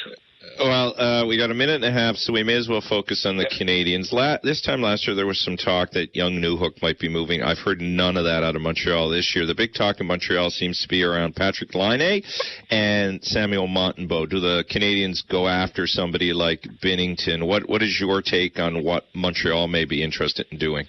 Well, we got a minute and a half, so we may as well focus on the Canadians. This time last year, there was some talk that young Newhook might be moving. I've heard none of that out of Montreal this year. The big talk in Montreal seems to be around Patrick Laine and Samuel Montembeault. Do the Canadians go after somebody like Binnington? What is your take on what Montreal may be interested in doing?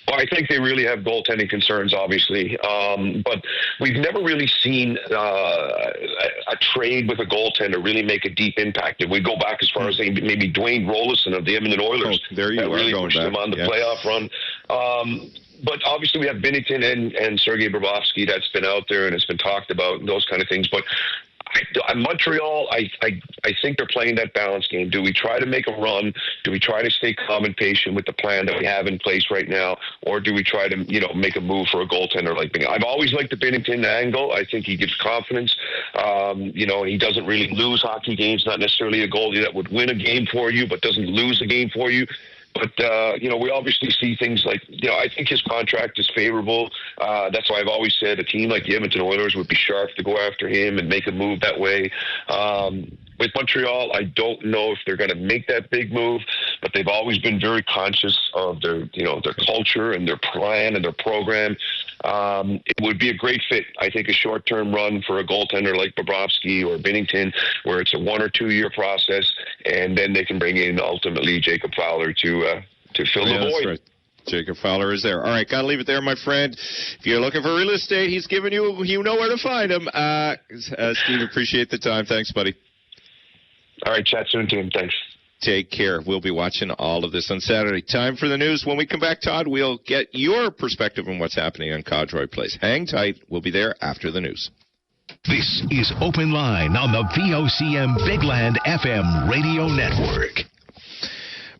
Well, I think they really have goaltending concerns, obviously, but we've never really seen a trade with a goaltender really make a deep impact. If we go back as far as maybe Dwayne Rollison of the Edmonton Oilers, there you are, really going pushed back. them on the playoff run. But obviously we have Binnington and Sergei Bobrovsky that's been out there and it's been talked about and those kind of things. But Montreal, I think they're playing that balance game. Do we try to make a run? Do we try to stay calm and patient with the plan that we have in place right now? Or do we try to, make a move for a goaltender like Binnington? I've always liked the Binnington angle. I think he gives confidence. He doesn't really lose hockey games, not necessarily a goalie that would win a game for you, but doesn't lose a game for you. But, we obviously see things like, I think his contract is favorable. That's why I've always said a team like the Edmonton Oilers would be sharp to go after him and make a move that way. With Montreal, I don't know if they're going to make that big move, but they've always been very conscious of their culture and their plan and their program. It would be a great fit. I think a short-term run for a goaltender like Bobrovsky or Binnington, where it's a 1 or 2 year process, and then they can bring in ultimately Jacob Fowler to fill the void. Right. Jacob Fowler is there. All right, got to leave it there, my friend. If you're looking for real estate, he's giving you know where to find him. Steve, appreciate the time. Thanks, buddy. All right, chat soon, Tim. Thanks. Take care. We'll be watching all of this on Saturday. Time for the news. When we come back, Todd, we'll get your perspective on what's happening on Codroy Place. Hang tight. We'll be there after the news. This is Open Line on the VOCM Bigland FM radio network.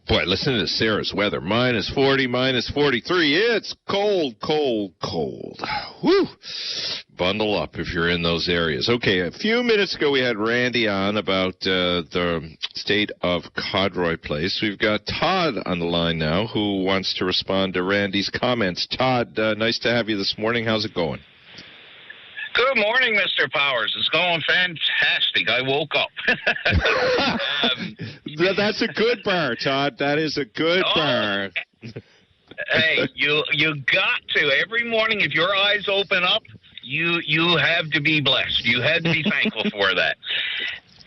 Boy, listen to Sarah's weather. Minus 40, minus 43. It's cold, cold, cold. Whew. Bundle up if you're in those areas. Okay, a few minutes ago we had Randy on about the state of Codroy Place. We've got Todd on the line now who wants to respond to Randy's comments. Todd, nice to have you this morning. How's it going? Good morning, Mr. Powers. It's going fantastic. I woke up. That's a good bar, Todd. That is a good bar. Hey, you got to. Every morning, if your eyes open up, you have to be blessed. You had to be thankful for that.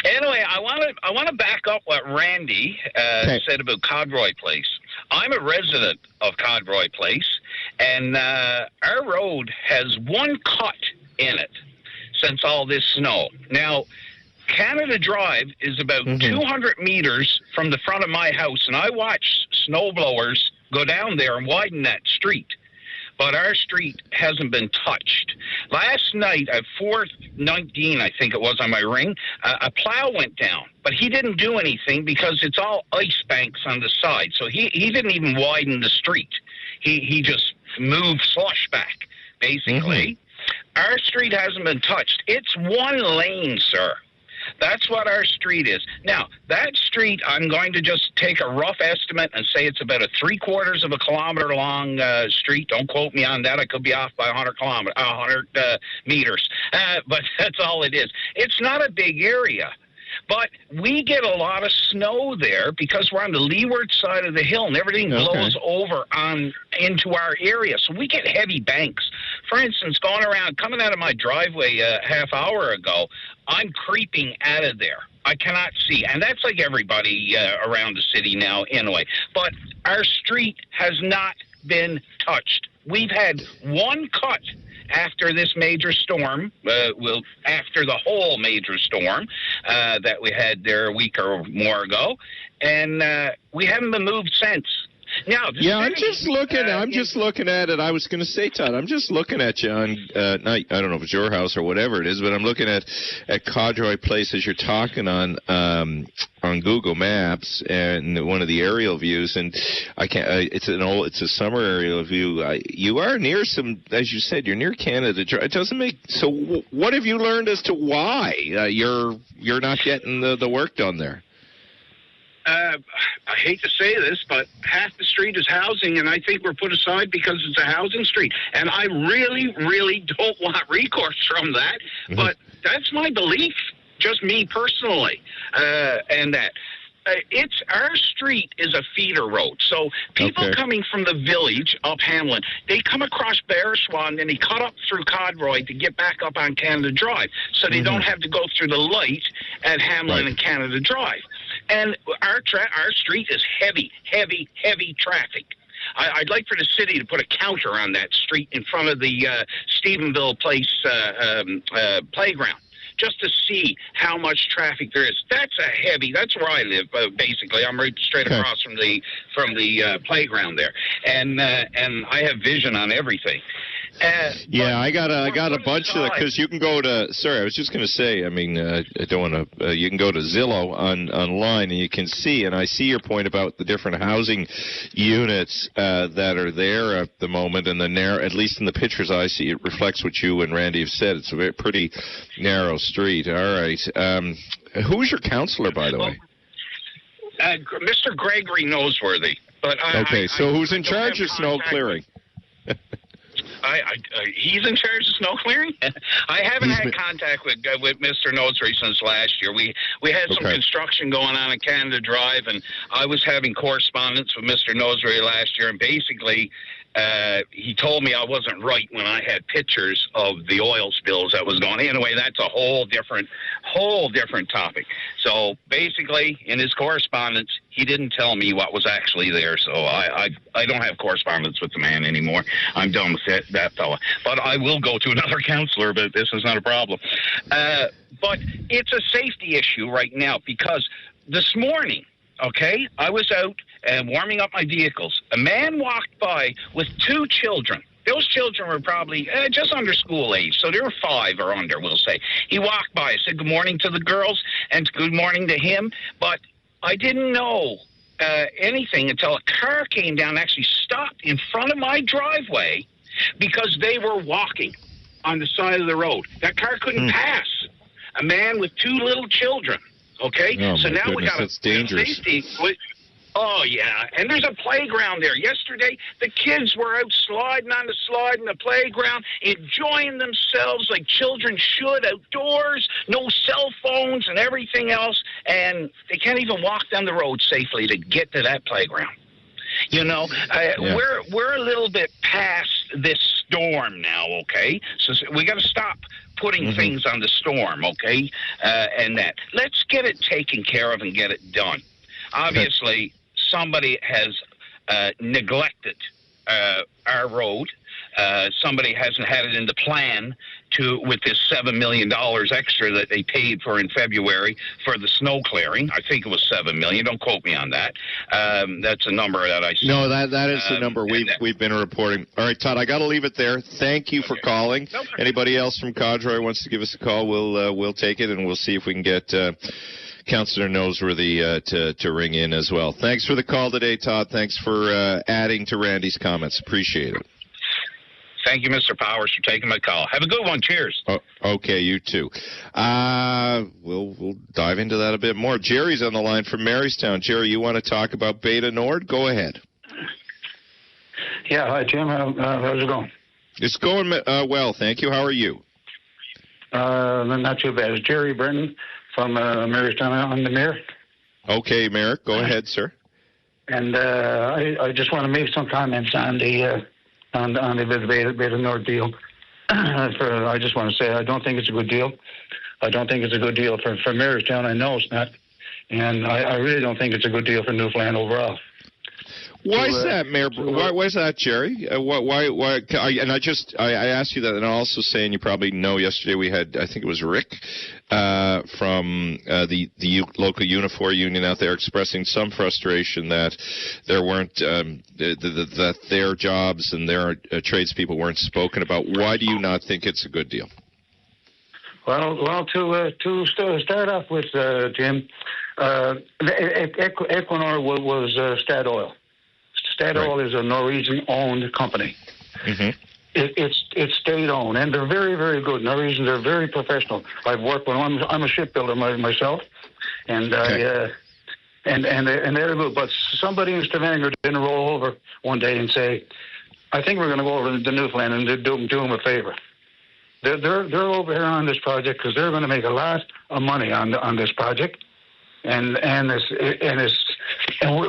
Anyway, I want to back up what Randy said about Codroy Place. I'm a resident of Codroy Place, and our road has one cut in it since all this snow. Now, Canada Drive is about 200 meters from the front of my house, and I watch snow blowers go down there and widen that street. But our street hasn't been touched. Last night at 4:19, I think it was on my ring, a plow went down. But he didn't do anything because it's all ice banks on the side. So he didn't even widen the street. He just moved slush back, basically. Our street hasn't been touched. It's one lane, sir. That's what our street is. Now, that street, I'm going to just take a rough estimate and say it's about a 3/4 of a kilometer long street. Don't quote me on that. I could be off by 100 meters. But that's all it is. It's not a big area. But we get a lot of snow there because we're on the leeward side of the hill, and everything blows over into our area. So we get heavy banks. For instance, coming out of my driveway a half hour ago, I'm creeping out of there. I cannot see. And that's like everybody around the city now anyway. But our street has not been touched. We've had one cut after this major storm, after the whole major storm that we had there a week or more ago, and we haven't been moved since. Now, I'm just looking at it. I was going to say, Todd, I'm just looking at you on, I don't know if it's your house or whatever it is, but I'm looking at Codroy Place as you're talking on Google Maps and one of the aerial views, and I can't. It's a summer aerial view. You are near some, as you said, you're near Canada. It doesn't make. So, what have you learned as to why you're not getting the work done there? I hate to say this, but half the street is housing, and I think we're put aside because it's a housing street. And I really, really don't want recourse from that, but that's my belief, just me personally, and that. Our street is a feeder road. So people coming from the village up Hamlin, they come across Bear Swan, and they cut up through Codroy to get back up on Canada Drive. So they don't have to go through the light at Hamlin and Canada Drive. And our street is heavy, heavy, heavy traffic. I'd like for the city to put a counter on that street in front of the Stephenville Place playground, just to see how much traffic there is. That's where I live, basically. I'm right straight across from the playground there, and I have vision on everything. I got a bunch of, because you can go to. Sorry, I was just going to say. I mean, I don't want to. You can go to Zillow online, and you can see. And I see your point about the different housing units that are there at the moment, and at least in the pictures I see, it reflects what you and Randy have said. It's a pretty narrow street. All right. Who's your counselor, by the way? Mr. Gregory Noseworthy. But so who's in charge of snow clearing? He's in charge of snow clearing. I haven't had contact with Mr. Noseworthy since last year. We had some construction going on at Canada Drive, and I was having correspondence with Mr. Noseworthy last year, and basically he told me I wasn't right when I had pictures of the oil spills that was going. Anyway, that's a whole different topic. So basically, in his correspondence, he didn't tell me what was actually there. So I don't have correspondence with the man anymore. I'm done with that fella. But I will go to another counselor, but this is not a problem. But it's a safety issue right now because this morning, I was out and warming up my vehicles. A man walked by with two children. Those children were probably just under school age, so they were 5 or under, we'll say. He walked by. I said good morning to the girls and good morning to him, but I didn't know anything until a car came down and actually stopped in front of my driveway because they were walking on the side of the road. That car couldn't pass. A man with 2 little children. So now we got that's dangerous. Safety. Oh, yeah. And there's a playground there. Yesterday, the kids were out sliding on the slide in the playground, enjoying themselves like children should, outdoors, no cell phones and everything else, and they can't even walk down the road safely to get to that playground. We're a little bit past this storm now, So we got to stop putting things on the storm, and that. Let's get it taken care of and get it done. Obviously, somebody has neglected our road. Somebody hasn't had it in the plan with this $7 million extra that they paid for in February for the snow clearing. I think it was $7 million. Don't quote me on that. That's a number that I see. No, that is the number we've been reporting. All right, Todd, I got to leave it there. Thank you for calling. No, anybody else from Codroy wants to give us a call, we'll take it, and we'll see if we can get Councillor Noseworthy to ring in as well. Thanks for the call today, Todd. Thanks for adding to Randy's comments. Appreciate it. Thank you, Mr. Powers, for taking my call. Have a good one. Cheers. Okay, you too. We'll dive into that a bit more. Jerry's on the line from Marystown. Jerry, you want to talk about Beta Nord? Go ahead. Yeah, hi, Jim. How's it going? It's going well, thank you. How are you? Not too bad. It's Jerry Brennan, from Marystown on the Mayor. Okay, Merrick, go ahead, sir. And I just want to make some comments on the Beta North deal. I just want to say I don't think it's a good deal. I don't think it's a good deal for Marystown. I know it's not. And I really don't think it's a good deal for Newfoundland overall. Why is that, Mayor? Why is that, Jerry? Why? And I asked you that, and I'm also saying you probably know. Yesterday we had, I think it was Rick from the local Unifor union out there expressing some frustration that there weren't that their jobs and their tradespeople weren't spoken about. Why do you not think it's a good deal? Well, to start off with, Jim, Equinor was Statoil. Statoil is a Norwegian-owned company. Mm-hmm. It's state-owned, and they're very, very good. Norwegians are very professional. I've worked with them. I'm a shipbuilder myself, and and they're good. But somebody in Stavanger didn't roll over one day and say, "I think we're going to go over to Newfoundland and do them a favor." They're over here on this project because they're going to make a lot of money on this project, and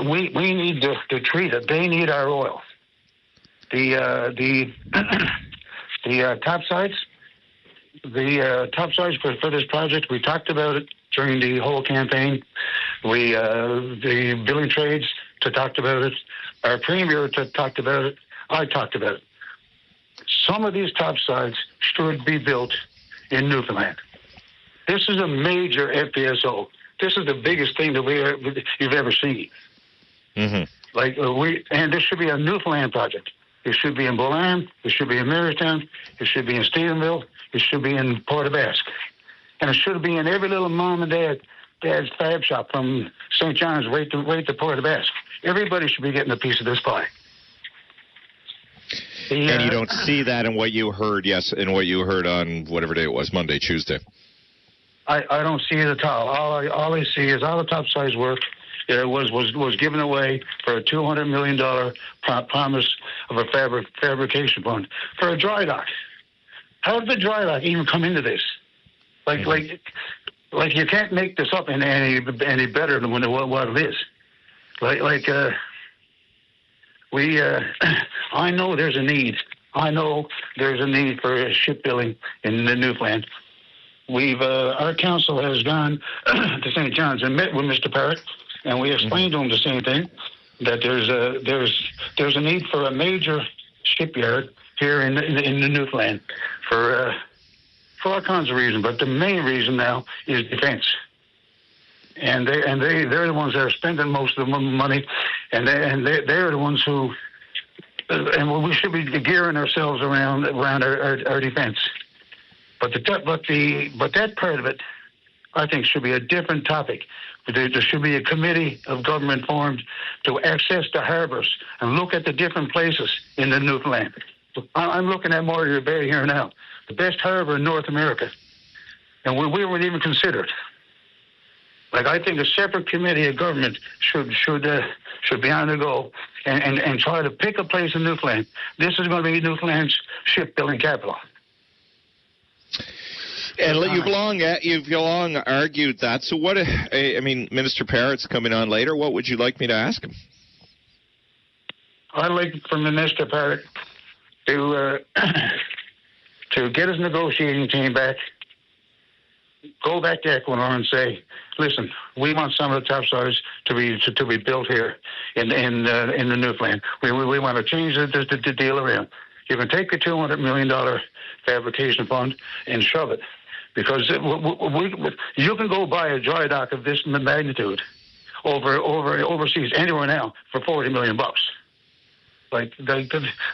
we need to treat it. They need our oil. The topsides, for this project, we talked about it during the whole campaign. The building trades talked about it. Our premier talked about it. I talked about it. Some of these topsides should be built in Newfoundland. This is a major FPSO. This is the biggest thing that you've ever seen. Mm-hmm. And this should be a Newfoundland project. It should be in Bolan. It should be in Marystown. It should be in Stephenville. It should be in Port aux Basques. And it should be in every little mom and dad's fab shop from St. John's right to Port aux Basques. Everybody should be getting a piece of this pie. And you don't see that in what you heard, in what you heard on whatever day it was, Monday, Tuesday. I don't see it at all. All I see is all the topsides work. It was given away for a $200 million promise of a fabrication fund for a dry dock. How did the dry dock even come into this? Like you can't make this up any better than what it is. I know there's a need. I know there's a need for shipbuilding in the Newfoundland. Our council has gone to St. John's and met with Mr. Parrott, and we explained to him the same thing, that there's a need for a major shipyard here in the Newfoundland for all kinds of reasons, but the main reason now is defense. And they're the ones that are spending most of the money, and they're the ones who, and we should be gearing ourselves around our defense. But that part of it, I think, should be a different topic. There should be a committee of government formed to access the harbors and look at the different places in the Newfoundland. I'm looking at Moreton Bay here now, the best harbor in North America, and we weren't even considered. I think a separate committee of government should be on the go and try to pick a place in Newfoundland. This is going to be Newfoundland's shipbuilding capital. And you've long argued that. So what? I mean, Minister Parrott's coming on later. What would you like me to ask him? I'd like for Minister Parrott to get his negotiating team back. Go back to Equinor and say, listen, we want some of the topsides to be built here in the Newfoundland. We want to change the deal around. You can take the $200 million fabrication fund and shove it, because you can go buy a dry dock of this magnitude overseas anywhere now for $40 million.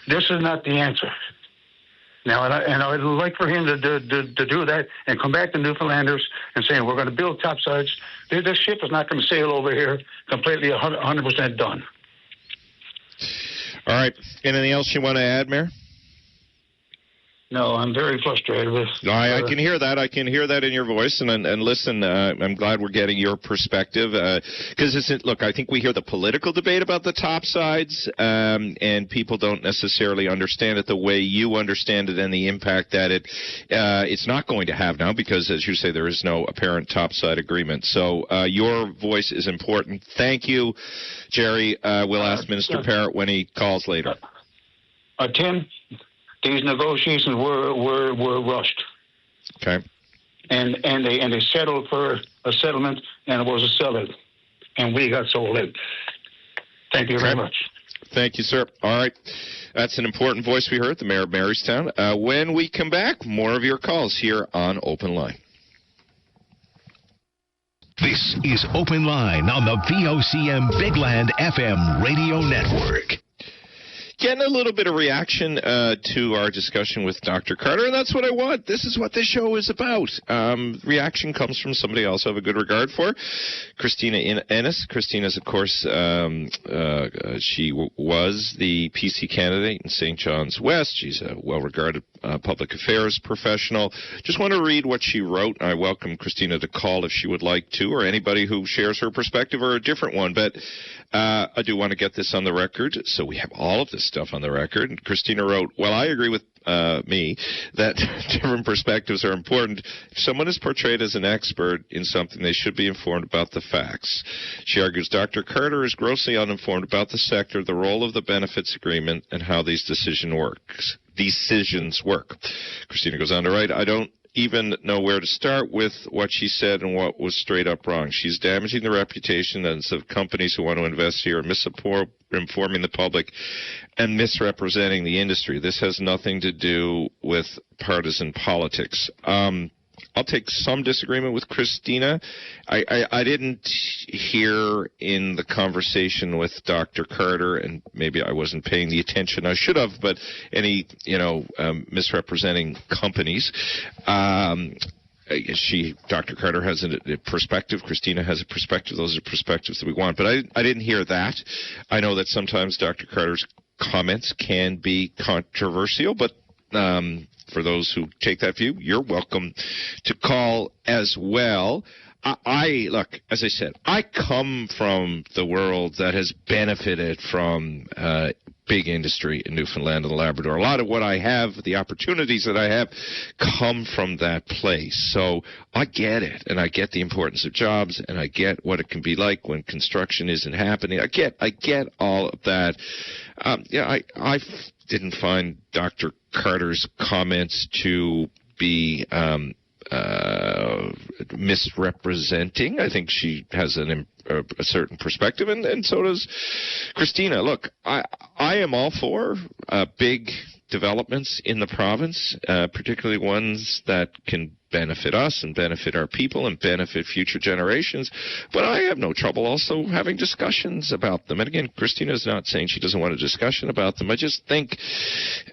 This is not the answer. Now, and I'd like for him to do that and come back to Newfoundlanders and say, we're going to build topsides. This ship is not going to sail over here completely 100% done. All right. Anything else you want to add, Mayor? No, I'm very frustrated with. I can hear that. I can hear that in your voice. And listen, I'm glad we're getting your perspective because look, I think we hear the political debate about the top sides, and people don't necessarily understand it the way you understand it and the impact that it's not going to have now because, as you say, there is no apparent top side agreement. So your voice is important. Thank you, Jerry. We'll ask Minister Parrott when he calls later. Tim. These negotiations were rushed. Okay. And they settled for a settlement, and it was a sell-in, and we got sold in. Thank you very much. Thank you, sir. All right. That's an important voice we heard, the Mayor of Marystown. When we come back, more of your calls here on Open Line. This is Open Line on the VOCM Big Land FM radio network. Getting a little bit of reaction to our discussion with Dr. Carter, and that's what I want. This is what this show is about. Reaction comes from somebody else I have a good regard for, Christina Ennis. Christina's, of course, she was the PC candidate in St. John's West. She's a well-regarded public affairs professional. Just want to read what she wrote. I welcome Christina to call if she would like to, or anybody who shares her perspective or a different one. But I do want to get this on the record, so we have all of this stuff on the record. And Christina wrote, well, I agree with me that different perspectives are important. If someone is portrayed as an expert in something, they should be informed about the facts. She argues Dr. Carter is grossly uninformed about the sector, the role of the benefits agreement, and how these decisions work. Christina goes on to write, I don't even know where to start with what she said and what was straight up wrong. She's damaging the reputation of companies who want to invest here, misinforming the public, and misrepresenting the industry. This has nothing to do with partisan politics. I'll take some disagreement with Christina. I didn't hear in the conversation with Dr. Carter, and maybe I wasn't paying the attention I should have, but any, misrepresenting companies. Dr. Carter has a perspective. Christina has a perspective. Those are perspectives that we want. But I didn't hear that. I know that sometimes Dr. Carter's comments can be controversial, but for those who take that view, you're welcome to call as well. Look, as I said, I come from the world that has benefited from big industry in Newfoundland and Labrador. A lot of what I have, the opportunities that I have, come from that place. So I get it, and I get the importance of jobs, and I get what it can be like when construction isn't happening. I get all of that. I didn't find Dr. Carter's comments to be misrepresenting. I think she has a certain perspective, and so does Christina. Look, I am all for big developments in the province, particularly ones that can benefit us and benefit our people and benefit future generations. But I have no trouble also having discussions about them. And again, Christina's not saying she doesn't want a discussion about them. I just think,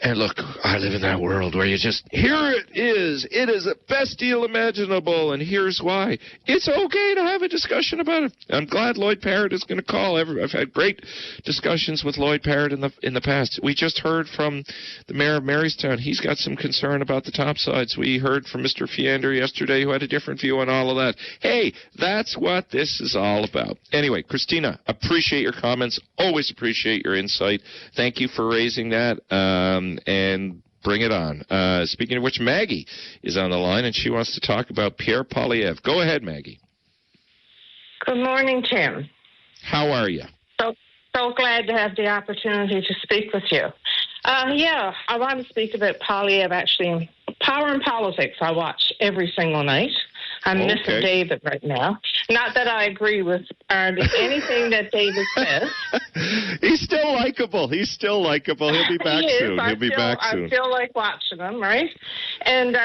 and look, I live in that world where you just, here it is the best deal imaginable, and here's why. It's okay to have a discussion about it. I'm glad Lloyd Parrott is going to call. I've had great discussions with Lloyd Parrott in the past. We just heard from the Mayor of Marystown. He's got some concern about the topsides. We heard from Mr. Fiander yesterday who had a different view on all of that. Hey, that's what this is all about. Anyway, Christina, appreciate your comments. Always appreciate your insight. Thank you for raising that, and bring it on. Speaking of which, Maggie is on the line, and she wants to talk about Pierre Poilievre. Go ahead, Maggie. Good morning, Tim. How are you? So glad to have the opportunity to speak with you. I want to speak about Poilievre, actually. Power and Politics I watch every single night. I'm missing David right now. Not that I agree with anything that David says. He's still likable. He'll be back soon. I still like watching him, right? And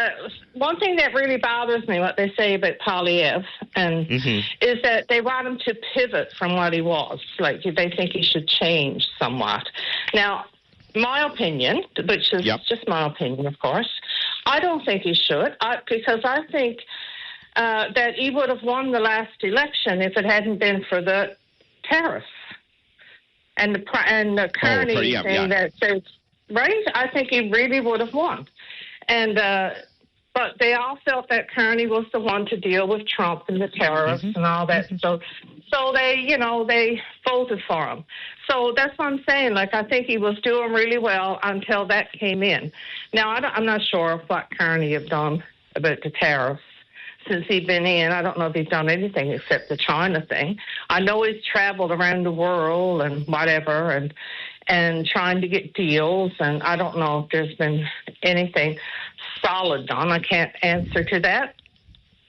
one thing that really bothers me, what they say about Poilievre, is that they want him to pivot from what he was. Like, they think he should change somewhat. Now, my opinion, which is just my opinion, of course, I don't think he should, because I think that he would have won the last election if it hadn't been for the tariffs and the Carney thing that says, right? I think he really would have won. And but they all felt that Kearney was the one to deal with Trump and the terrorists and all that. So they, they voted for him. So that's what I'm saying. Like, I think he was doing really well until that came in. Now, I'm not sure what Kearney have done about the tariffs since he's been in. I don't know if he's done anything except the China thing. I know he's traveled around the world and whatever and trying to get deals, and I don't know if there's been anything solid done. I can't answer to that.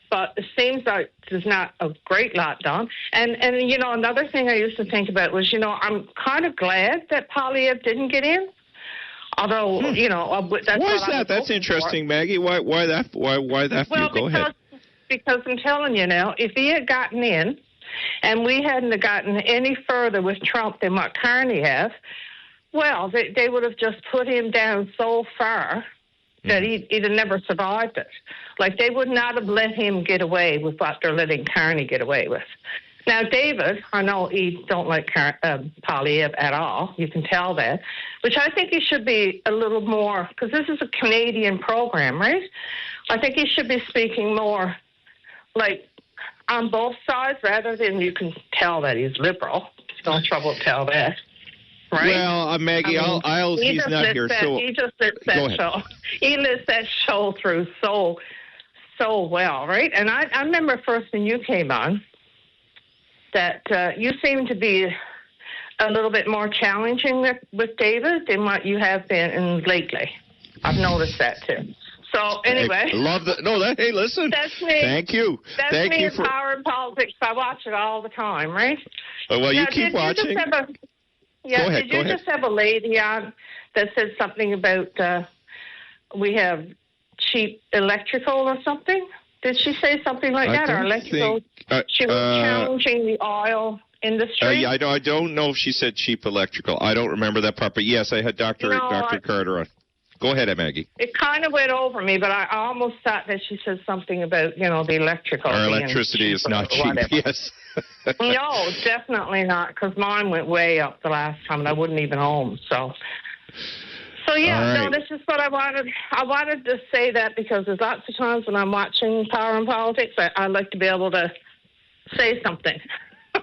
But it seems like there's not a great lot done. And another thing I used to think about was, I'm kind of glad that Polyev didn't get in. Although, that's why is that? That's interesting, for. Maggie. Why that? Why that? Well, Go ahead. Because I'm telling you now, if he had gotten in, and we hadn't gotten any further with Trump than what Kearney have, well, they would have just put him down so far that he'd have never survived it. Like, they would not have let him get away with what they're letting Kearney get away with. Now, David, I know he don't like Polyev at all. You can tell that. Which I think he should be a little more, because this is a Canadian program, right? I think he should be speaking more, like, on both sides, rather than you can tell that he's liberal. It's no trouble to tell that. Right? Well, Maggie, he's not here, so he just lets that show. He lets that show through so well, right? And I remember first when you came on that you seemed to be a little bit more challenging with David than what you have been lately. I've noticed that too. So anyway, love that. No, hey, listen. That's me. Thank you. That's Thank me you in Power and Politics. I watch it all the time, right? Well, you keep watching. Go ahead, just have a lady on that said something about we have cheap electrical or something? Did she say something like that? Or electrical? She was challenging the oil industry. I don't know if she said cheap electrical. I don't remember that part. But yes, I had Dr. Carter on. Go ahead, Maggie. It kind of went over me, but I almost thought that she said something about, the electrical. Our electricity is not cheap, yes. No, definitely not, because mine went way up the last time, and I wasn't even home. So yeah, right. No, this is what I wanted. I wanted to say that because there's lots of times when I'm watching Power and Politics, I like to be able to say something.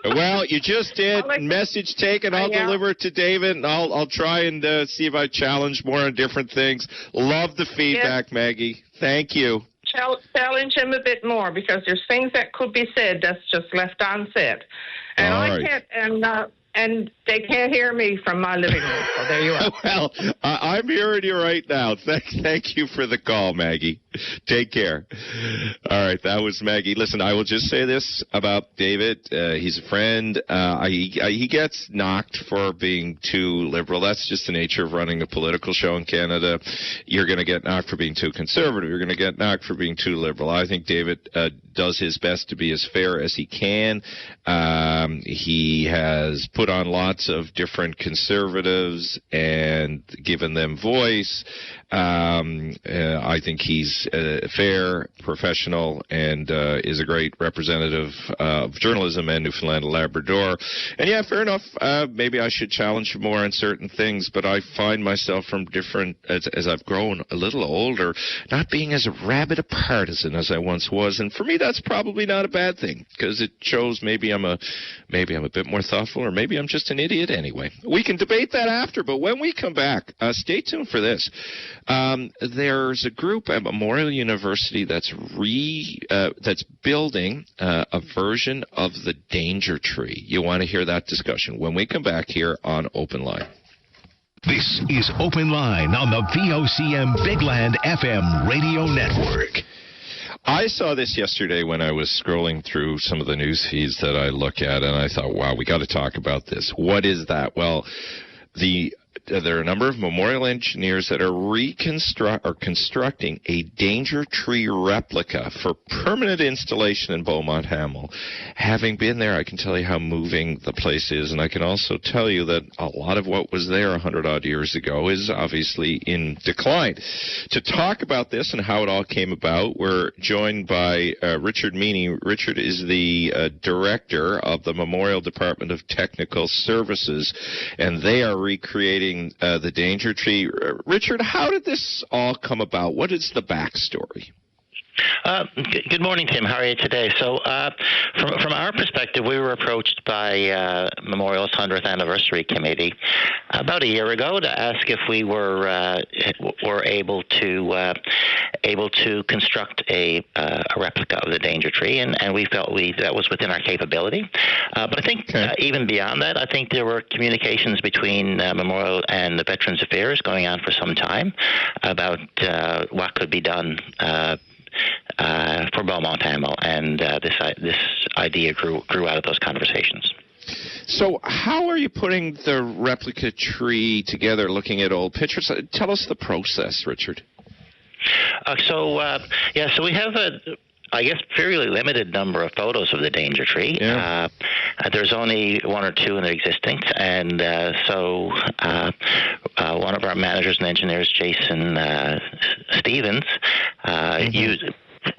Well, you just did. Message taken. I'll deliver it to David, and I'll try and see if I challenge more on different things. Love the feedback, Maggie. Thank you. Challenge him a bit more, because there's things that could be said that's just left unsaid. And can't, and they can't hear me from my living room, so there you are. Well, I'm hearing you right now. Thank you for the call, Maggie. Take care. All right, that was Maggie. Listen, I will just say this about David. He's a friend. He gets knocked for being too liberal. That's just the nature of running a political show in Canada. You're going to get knocked for being too conservative. You're going to get knocked for being too liberal. I think David does his best to be as fair as he can. He has put on lots of different conservatives and given them voice. I think he's fair, professional, and is a great representative of journalism and Newfoundland and Labrador. And yeah, fair enough. Maybe I should challenge more on certain things, but I find myself from different, as I've grown a little older, not being as rabid a partisan as I once was. And for me, that's probably not a bad thing, because it shows maybe I'm a bit more thoughtful, or maybe I'm just an idiot anyway. We can debate that after, but when we come back, stay tuned for this. There's a group at Memorial University that's building a version of the danger tree. You want to hear that discussion when we come back here on Open Line. This is Open Line on the VOCM Bigland FM radio network. I saw this yesterday when I was scrolling through some of the news feeds that I look at, and I thought, wow, we got to talk about this. What is that? Well, there are a number of memorial engineers that are constructing a danger tree replica for permanent installation in Beaumont Hamel. Having been there, I can tell you how moving the place is, and I can also tell you that a lot of what was there 100-odd years ago is obviously in decline. To talk about this and how it all came about, we're joined by Richard Meany. Richard is the director of the Memorial Department of Technical Services, and they are recreating creating the Danger Tree. Richard, how did this all come about? What is the backstory? Good morning, Tim. How are you today? So, from our perspective, we were approached by Memorial's 100th Anniversary Committee about a year ago to ask if we were able to construct a replica of the Danger Tree, and we felt that was within our capability. But I think even beyond that, I think there were communications between Memorial and the Veterans Affairs going on for some time about what could be done for Beaumont Hamel, and this idea grew out of those conversations. So how are you putting the replica tree together, looking at old pictures? Tell us the process, Richard. So we have I guess, fairly limited number of photos of the Danger Tree. Yeah. There's only one or two in existence, and so one of our managers and engineers, Jason Stevens,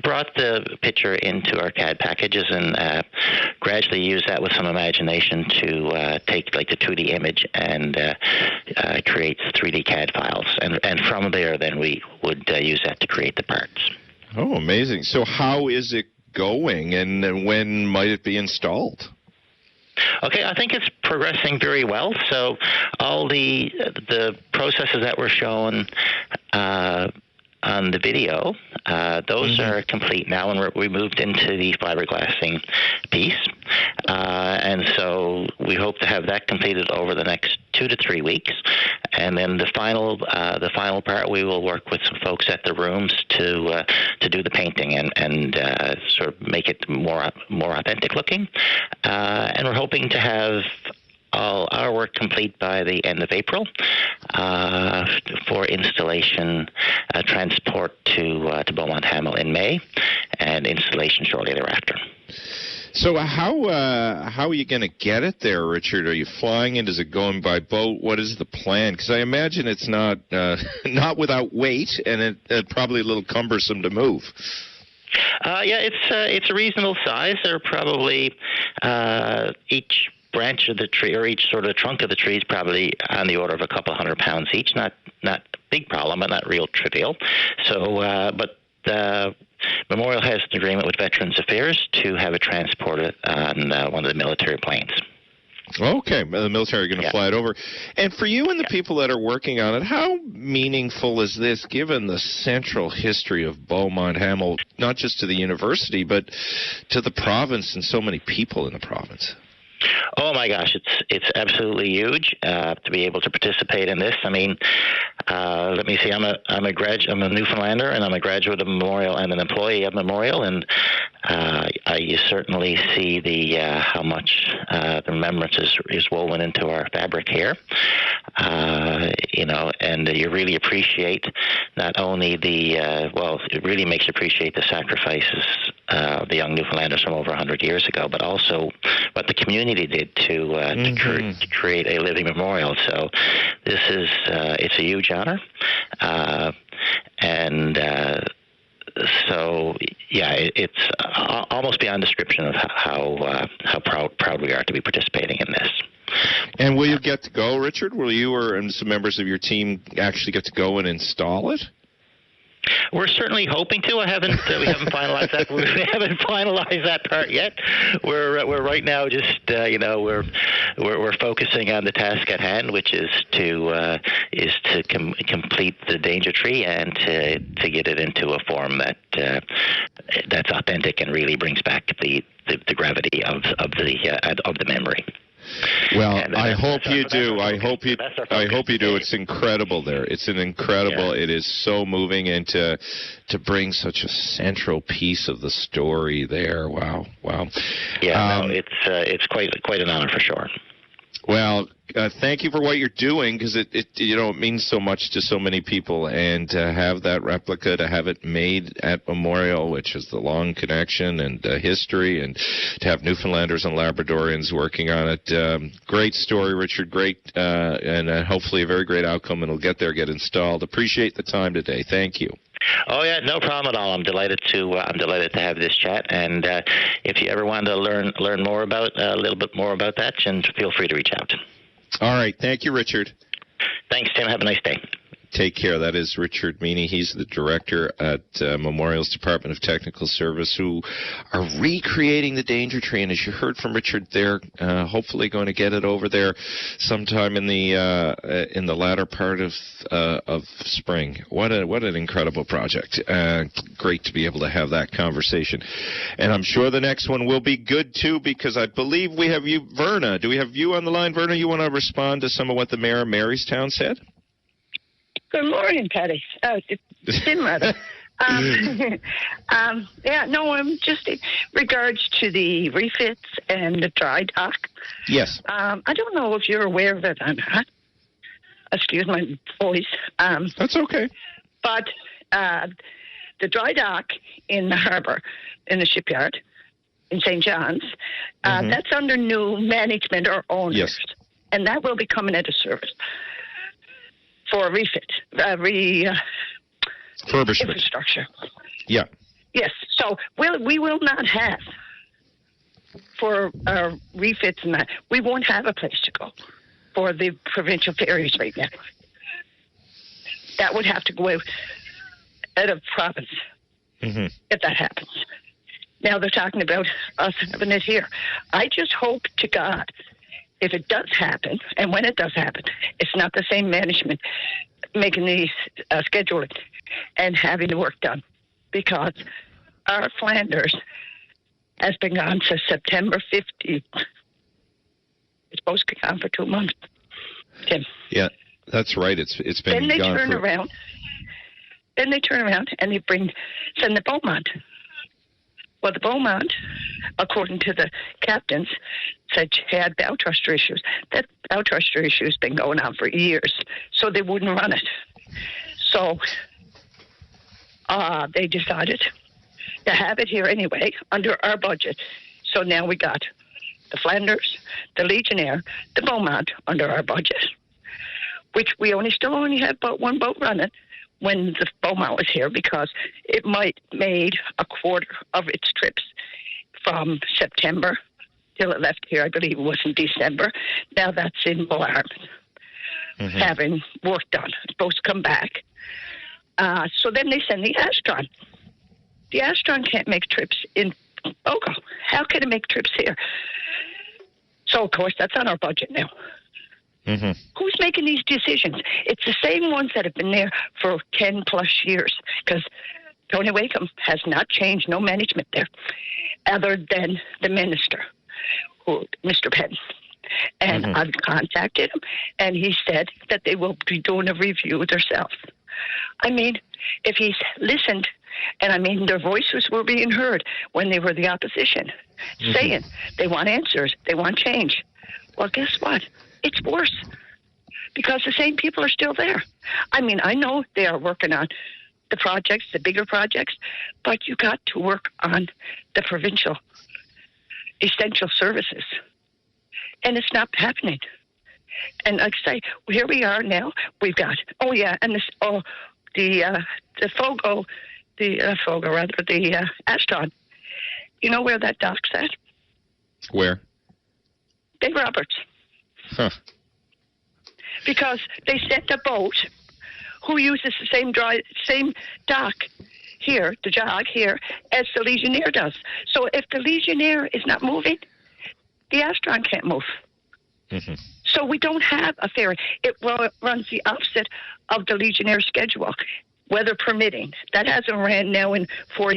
brought the picture into our CAD packages and gradually used that with some imagination to take like the 2D image and create 3D CAD files. And from there, then we would use that to create the parts. Oh, amazing. So how is it going, and when might it be installed? Okay, I think it's progressing very well. So all the processes that were shown on the video, those are complete now, and we moved into the fiberglassing piece. And so we hope to have that completed over the next 2 to 3 weeks. And then the final part, we will work with some folks at the rooms to do the painting and sort of make it more authentic looking. And we're hoping to have all our work complete by the end of April for installation, transport to Beaumont Hamel in May, and installation shortly thereafter. So how are you going to get it there, Richard? Are you flying it? Is it going by boat? What is the plan? Because I imagine it's not without weight, and it probably a little cumbersome to move. It's a reasonable size. They're probably each branch of the tree, or each sort of trunk of the tree, is probably on the order of a couple 100 pounds each. Not a big problem, but not real trivial. So, but Memorial has an agreement with Veterans Affairs to have it transported on one of the military planes. Okay, the military are going to fly it over. And for you and the people that are working on it, how meaningful is this, given the central history of Beaumont Hamel, not just to the university, but to the province and so many people in the province? Oh my gosh, it's absolutely huge to be able to participate in this. I mean, let me see. I'm a Newfoundlander, and I'm a graduate of Memorial and an employee of Memorial, and you certainly see the how much the remembrance is woven into our fabric here. And you really appreciate not only it really makes you appreciate the sacrifices of the young Newfoundlanders from over 100 years ago, but also what the community did to create a living memorial. So this is it's a huge honor, so it's almost beyond description of how proud we are to be participating in this. And will you get to go, Richard? Will you and some members of your team actually get to go and install it? We're certainly hoping to. We haven't finalized that. We haven't finalized that part yet. We're right now just we're focusing on the task at hand, which is to complete the Danger Tree and to get it into a form that's authentic and really brings back the gravity of the memory. Well, I hope you do. I hope you do. It's incredible there. It's an incredible. Yeah. It is so moving, and to bring such a central piece of the story there. Wow. Yeah, it's quite an honor for sure. Well, thank you for what you're doing, because it means so much to so many people, and to have that replica, to have it made at Memorial, which is the long connection and history, and to have Newfoundlanders and Labradorians working on it. Great story, Richard. Great, and hopefully a very great outcome, and it'll get installed. Appreciate the time today. Thank you. Oh yeah, no problem at all. I'm delighted to have this chat, and if you ever want to learn more about a little bit more about that, then feel free to reach out. All right, thank you, Richard. Thanks, Tim. Have a nice day. Take care. That is Richard Meany. He's the director at Memorial's Department of Technical Service, who are recreating the danger tree. And as you heard from Richard, they're hopefully going to get it over there sometime in the latter part of spring. What an incredible project! Great to be able to have that conversation. And I'm sure the next one will be good too, because I believe we have you, Verna. Do we have you on the line, Verna? You want to respond to some of what the mayor of Marystown said? Good morning, Patty. Tim, rather. Just in regards to the refits and the dry dock. Yes. I don't know if you're aware of it or not. Excuse my voice. That's okay. But the dry dock in the harbour, in the shipyard, in St. John's, that's under new management or owners. Yes. And that will be coming into service for a refit, refurbishment infrastructure. Yeah. Yes. So we will not have, for our refits and that, we won't have a place to go for the provincial ferries right now. That would have to go out of province if that happens. Now they're talking about us having it here. I just hope to God, if it does happen, and when it does happen, it's not the same management making the scheduling and having the work done, because our Flanders has been gone since September 15th. It's supposed to be gone for 2 months, Tim. Yeah, that's right. It's been then they gone turn for... around. Then they turn around and they send the Beaumont. Well, the Beaumont, according to the captains, said she had bow thruster issues. That bow thruster issue has been going on for years, so they wouldn't run it. So they decided to have it here anyway, under our budget. So now we got the Flanders, the Legionnaire, the Beaumont under our budget, which we still only have but one boat running when the Beaumont was here, because it made a quarter of its trips from September till it left here. I believe it was in December. Now that's in Ballarm, having work done. It's supposed to come back. So then they send the Astron. The Astron can't make trips in Ogo. How can it make trips here? So, of course, that's on our budget now. Who's making these decisions? It's the same ones that have been there for 10 plus years, because Tony Wakeham has not changed, no management there, other than the minister, Mr. Penn. And I've contacted him, and he said that they will be doing a review themselves. I mean, if he's listened, and I mean, their voices were being heard when they were the opposition, saying they want answers, they want change. Well, guess what? It's worse, because the same people are still there. I mean, I know they are working on the projects, the bigger projects, but you got to work on the provincial essential services. And it's not happening. And like I say, here we are now. We've got, the Ashton. You know where that dock's at? Where? Big Roberts. Huh. Because they sent a boat who uses the same dock here, the jog here, as the Legionnaire does. So if the Legionnaire is not moving, the Astron can't move. So we don't have a ferry. It runs the opposite of the Legionnaire schedule, weather permitting. That hasn't ran now in 4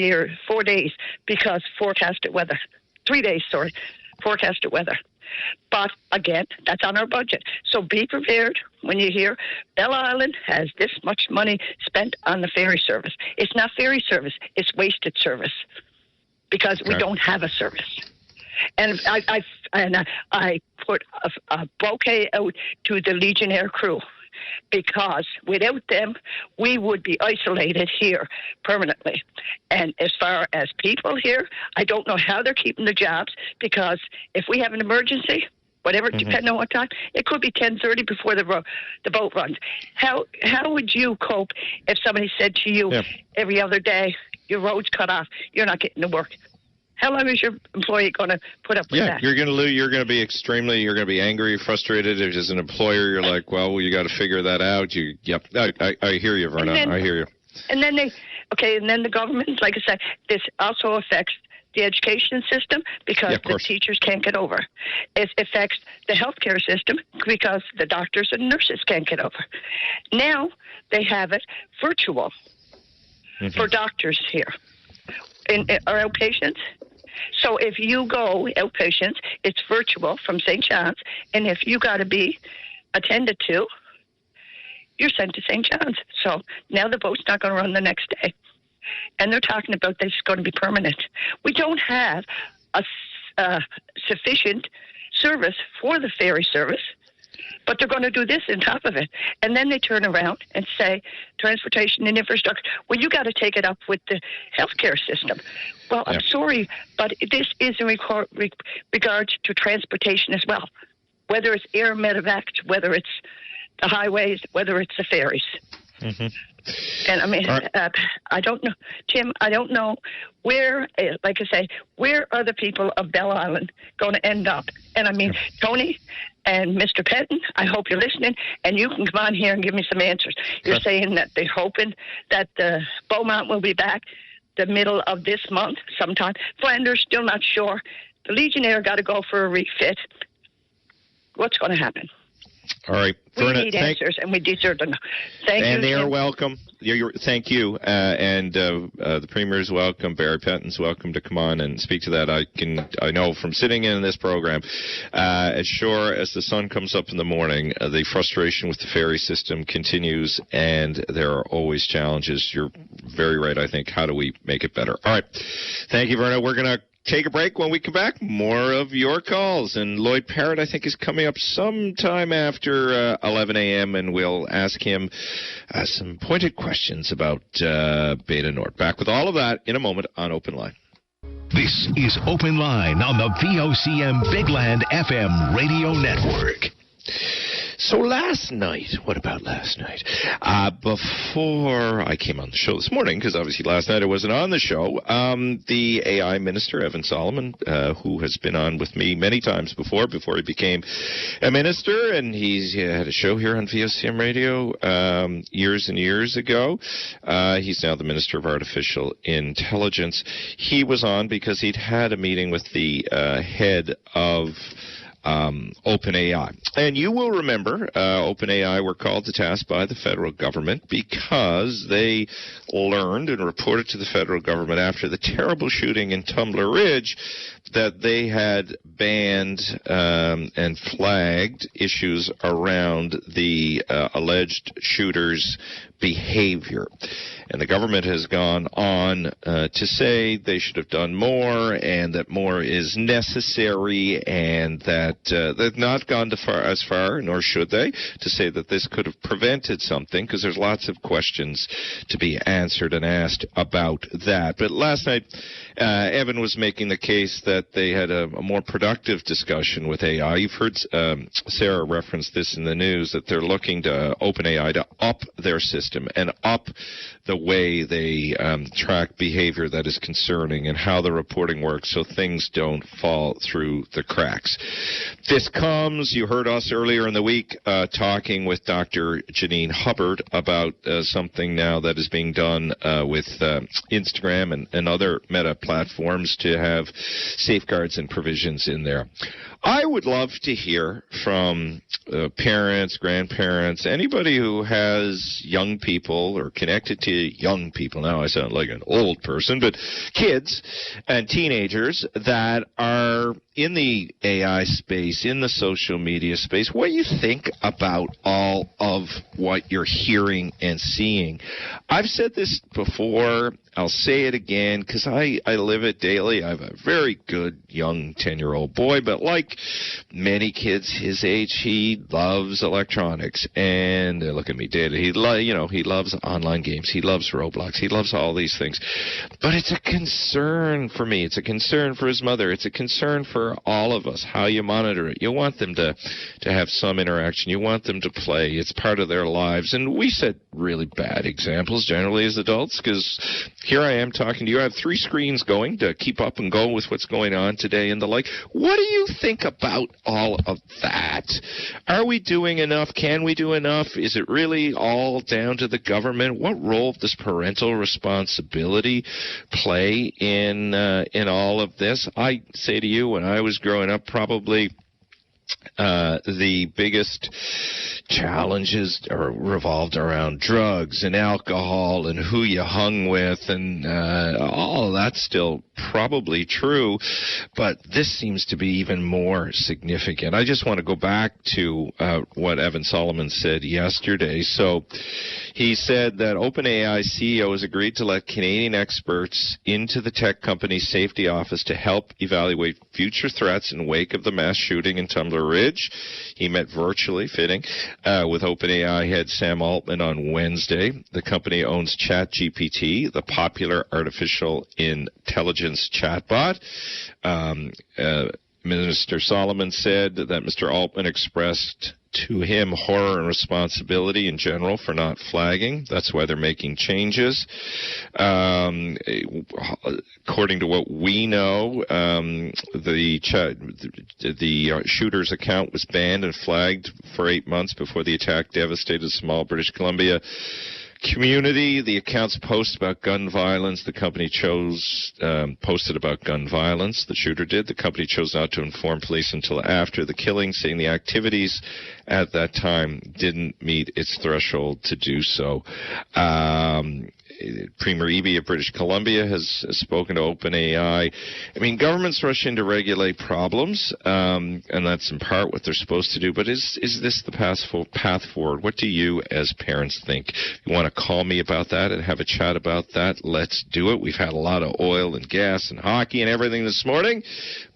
days, because forecasted weather. 3 days, sorry, forecasted weather. But again, that's on our budget. So be prepared when you hear Belle Island has this much money spent on the ferry service. It's not ferry service, it's wasted service, because we don't have a service. And I put a bouquet out to the Legionnaire crew, because without them, we would be isolated here permanently. And as far as people here, I don't know how they're keeping the jobs, because if we have an emergency, whatever, depending on what time, it could be 10:30 before the boat runs. How would you cope if somebody said to you every other day, your road's cut off, you're not getting to work? How long is your employee going to put up with that? You're going to you're going to be you're going to be angry, frustrated. If as an employer, you're like, well, you got to figure that out. I hear you, Verna. I hear you. And then the government, like I said, this also affects the education system because the teachers can't get over. It affects the healthcare system because the doctors and nurses can't get over. Now they have it virtual for doctors here in our outpatients. So if you go outpatients, it's virtual from St. John's, and if you got to be attended to, you're sent to St. John's. So now the vote's not going to run the next day. And they're talking about this is going to be permanent. We don't have a sufficient service for the ferry service, but they're going to do this on top of it. And then they turn around and say, transportation and infrastructure, well, you got to take it up with the healthcare system. Well, I'm sorry, but this is in regards to transportation as well, whether it's air medevac, whether it's the highways, whether it's the ferries. And I mean, I don't know, Tim, I don't know where, like I say, where are the people of Bell Island going to end up? And I mean, Tony and Mr. Penton, I hope you're listening, and you can come on here and give me some answers. You're saying that they're hoping that the Beaumont will be back the middle of this month sometime. Flanders, still not sure. The Legionnaire got to go for a refit. What's going to happen? All right. We need answers, and we deserve them. Thank you. And they are welcome. Thank you. And the Premier is welcome. Barry Penton's welcome to come on and speak to that. I know from sitting in this program, as sure as the sun comes up in the morning, the frustration with the ferry system continues, and there are always challenges. You're very right, I think. How do we make it better? All right. Thank you, Verna. We're going to take a break. When we come back, more of your calls. And Lloyd Parrott, I think, is coming up sometime after 11 a.m., and we'll ask him some pointed questions about Beta Nord. Back with all of that in a moment on Open Line. This is Open Line on the VOCM Big Land FM radio network. So last night, what about last night? Before I came on the show this morning, because obviously last night I wasn't on the show, the AI minister, Evan Solomon, who has been on with me many times before he became a minister, and he's had a show here on VOCM Radio years and years ago. He's now the Minister of Artificial Intelligence. He was on because he'd had a meeting with the head of OpenAI. And you will remember OpenAI were called to task by the federal government because they learned and reported to the federal government after the terrible shooting in Tumbler Ridge that they had banned and flagged issues around the alleged shooter's behavior. And the government has gone on to say they should have done more and that more is necessary, and that they've not gone as far, nor should they, to say that this could have prevented something, because there's lots of questions to be answered and asked about that. But last night, Evan was making the case that they had a more productive discussion with AI. You've heard Sarah reference this in the news, that they're looking to OpenAI to up their system and up the way they track behavior that is concerning and how the reporting works so things don't fall through the cracks. This comes, you heard us earlier in the week talking with Dr. Janine Hubbard about something now that is being done with Instagram and other meta platforms to have safeguards and provisions in there. I would love to hear from parents, grandparents, anybody who has young people or connected to young people. Now I sound like an old person, but kids and teenagers that are in the AI space, in the social media space. What do you think about all of what you're hearing and seeing? I've said this before. I'll say it again because I live it daily. I have a very good young 10-year-old boy, but like many kids his age, he loves electronics. And look at me, Dad. He loves online games. He loves Roblox. He loves all these things. But it's a concern for me. It's a concern for his mother. It's a concern for for all of us, how you monitor it. You want them to have some interaction. You want them to play. It's part of their lives. And we set really bad examples generally as adults, because here I am talking to you. I have 3 screens going to keep up and go with what's going on today and the like. What do you think about all of that? Are we doing enough? Can we do enough? Is it really all down to the government? What role does parental responsibility play in all of this? I say to you, when I was growing up, probably the biggest challenges revolved around drugs and alcohol and who you hung with, and all of that's still probably true, but this seems to be even more significant. I just want to go back to what Evan Solomon said yesterday. So he said that OpenAI CEO has agreed to let Canadian experts into the tech company's safety office to help evaluate future threats in wake of the mass shooting in Tumbler Ridge. He met virtually, fitting, with OpenAI head Sam Altman on Wednesday. The company owns ChatGPT, the popular artificial intelligence chatbot. Minister Solomon said that Mr. Altman expressed to him horror and responsibility in general for not flagging. That's why they're making changes. According to what we know, the shooter's account was banned and flagged for 8 months before the attack devastated a small British Columbia community. The accounts post about gun violence. The company posted about gun violence. The shooter did. The company chose not to inform police until after the killing, saying the activities at that time didn't meet its threshold to do so. Premier Eby of British Columbia has spoken to OpenAI. I mean, governments rush in to regulate problems, and that's in part what they're supposed to do, but is this the path forward? What do you as parents think? You want to call me about that and have a chat about that? Let's do it. We've had a lot of oil and gas and hockey and everything this morning,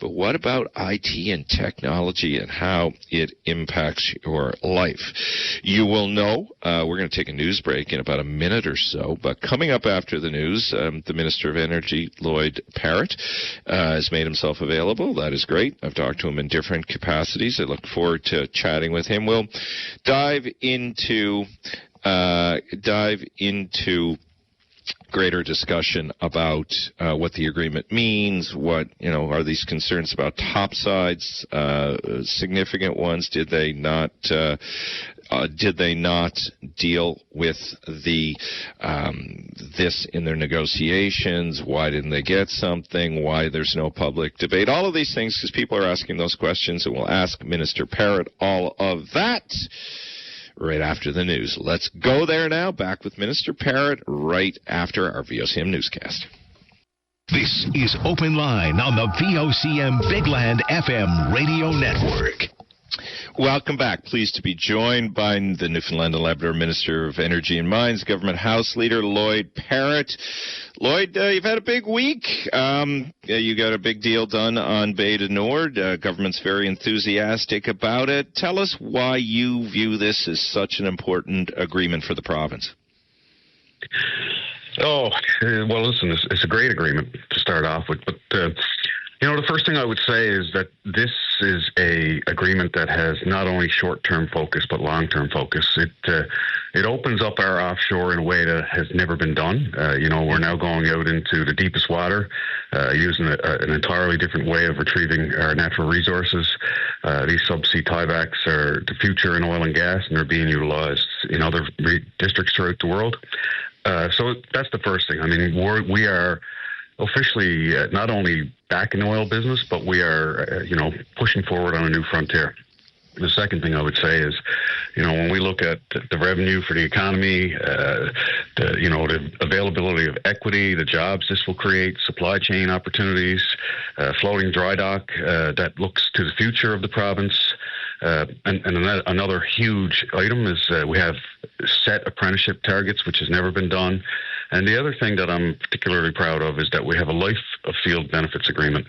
but what about IT and technology and how it impacts your life? You will know. We're going to take a news break in about a minute or so, but coming up after the news, the Minister of Energy, Lloyd Parrott, has made himself available. That is great. I've talked to him in different capacities. I look forward to chatting with him. We'll dive into greater discussion about what the agreement means. What are these concerns about topsides? Significant ones. Did they not deal with this in their negotiations? Why didn't they get something? Why there's no public debate? All of these things, because people are asking those questions, and we'll ask Minister Parrott all of that right after the news. Let's go there now. Back with Minister Parrott right after our VOCM newscast. This is Open Line on the VOCM Bigland FM radio network. Welcome back. Pleased to be joined by the Newfoundland and Labrador Minister of Energy and Mines, Government House Leader Lloyd Parrott. Lloyd, you've had a big week. You got a big deal done on Bay du Nord. Government's very enthusiastic about it. Tell us why you view this as such an important agreement for the province. Well, listen, it's a great agreement to start off with, but the first thing I would say is that this is a agreement that has not only short-term focus but long-term focus. It opens up our offshore in a way that has never been done. We're now going out into the deepest water, using an entirely different way of retrieving our natural resources. These subsea tiebacks are the future in oil and gas, and they're being utilized in other districts throughout the world. So that's the first thing. I mean, we are officially not only back in the oil business, but we are, pushing forward on a new frontier. The second thing I would say is, when we look at the revenue for the economy, the availability of equity, the jobs this will create, supply chain opportunities, floating dry dock that looks to the future of the province. And another huge item is we have set apprenticeship targets, which has never been done. And the other thing that I'm particularly proud of is that we have a life of field benefits agreement,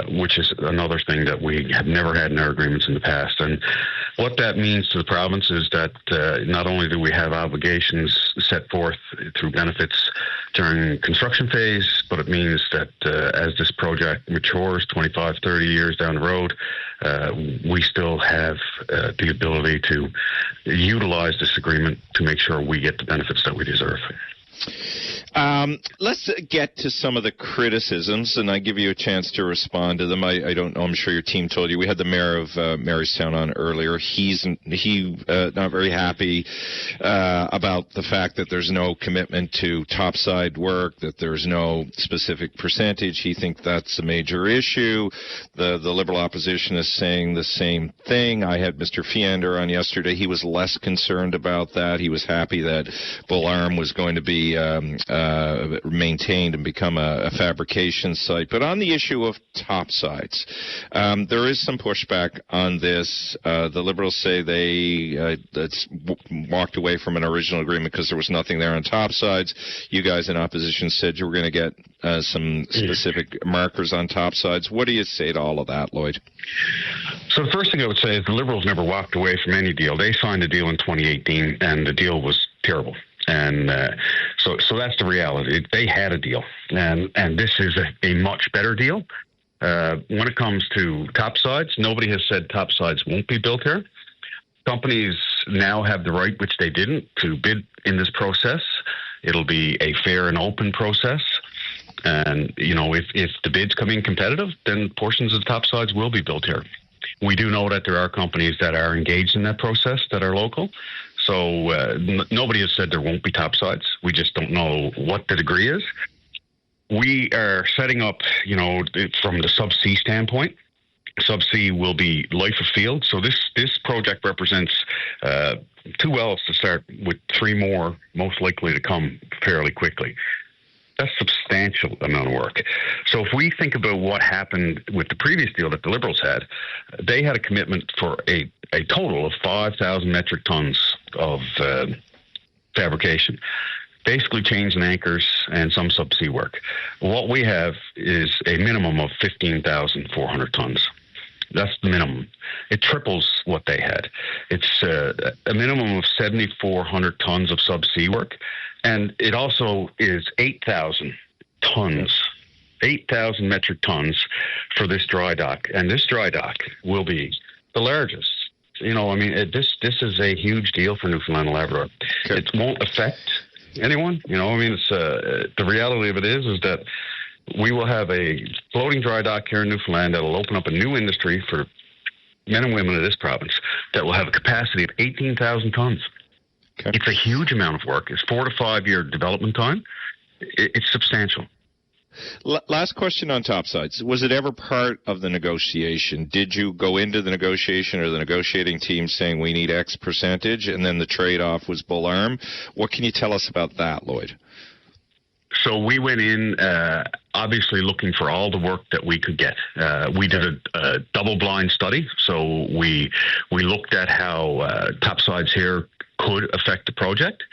which is another thing that we have never had in our agreements in the past. And What that means to the province is that not only do we have obligations set forth through benefits during construction phase, but it means that as this project matures 25, 30 years down the road, we still have the ability to utilize this agreement to make sure we get the benefits that we deserve. Let's get to some of the criticisms, and I give you a chance to respond to them. I don't know. I'm sure your team told you. We had the mayor of Marystown on earlier. He's not very happy about the fact that there's no commitment to topside work, that there's no specific percentage. He thinks that's a major issue. The Liberal opposition is saying the same thing. I had Mr. Fiander on yesterday. He was less concerned about that. He was happy that Bull Arm was going to be maintained and become a fabrication site. But on the issue of topsides, there is some pushback on this. The Liberals say they walked away from an original agreement because there was nothing there on topsides. You guys in opposition said you were going to get some specific markers on topsides. What do you say to all of that, Lloyd? So the first thing I would say is the Liberals never walked away from any deal. They signed a deal in 2018, and the deal was terrible. And so that's the reality. They had a deal, and this is a much better deal. When it comes to topsides, nobody has said topsides won't be built here. Companies now have the right, which they didn't, to bid in this process. It'll be a fair and open process. And, if the bids come in competitive, then portions of the topsides will be built here. We do know that there are companies that are engaged in that process that are local. So nobody has said there won't be topsides. We just don't know what the degree is. We are setting up, from the subsea standpoint. Subsea will be life of field. So this project represents 2 wells to start with, 3 more most likely to come fairly quickly. That's a substantial amount of work. So if we think about what happened with the previous deal that the Liberals had, they had a commitment for a total of 5,000 metric tons of fabrication, basically chains and anchors and some subsea work. What we have is a minimum of 15,400 tons. That's the minimum. It triples what they had. It's a minimum of 7,400 tons of subsea work. And it also is 8,000 tons, 8,000 metric tons for this dry dock. And this dry dock will be the largest. This is a huge deal for Newfoundland and Labrador. Okay. It won't affect anyone. It's the reality of it is that we will have a floating dry dock here in Newfoundland that will open up a new industry for men and women of this province that will have a capacity of 18,000 tons. Okay. It's a huge amount of work. It's 4 to 5 year development time. It's substantial. Last question on topsides. Was it ever part of the negotiation? Did you go into the negotiation or the negotiating team saying we need X percentage and then the trade-off was Bull Arm? What can you tell us about that, Lloyd? So we went in obviously looking for all the work that we could get. We did a double-blind study. So we looked at how topsides here could affect the project,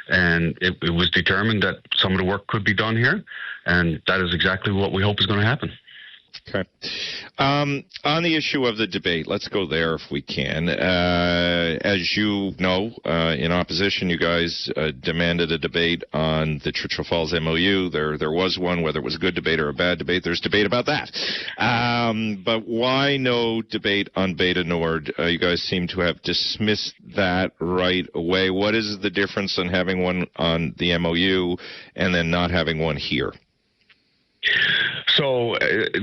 and it was determined that some of the work could be done here, and that is exactly what we hope is going to happen. Okay. On the issue of the debate, let's go there if we can. As you know, in opposition, you guys demanded a debate on the Churchill Falls MOU. There was one, whether it was a good debate or a bad debate. There's debate about that. But why no debate on Beta Nord? You guys seem to have dismissed that right away. What is the difference in having one on the MOU and then not having one here? So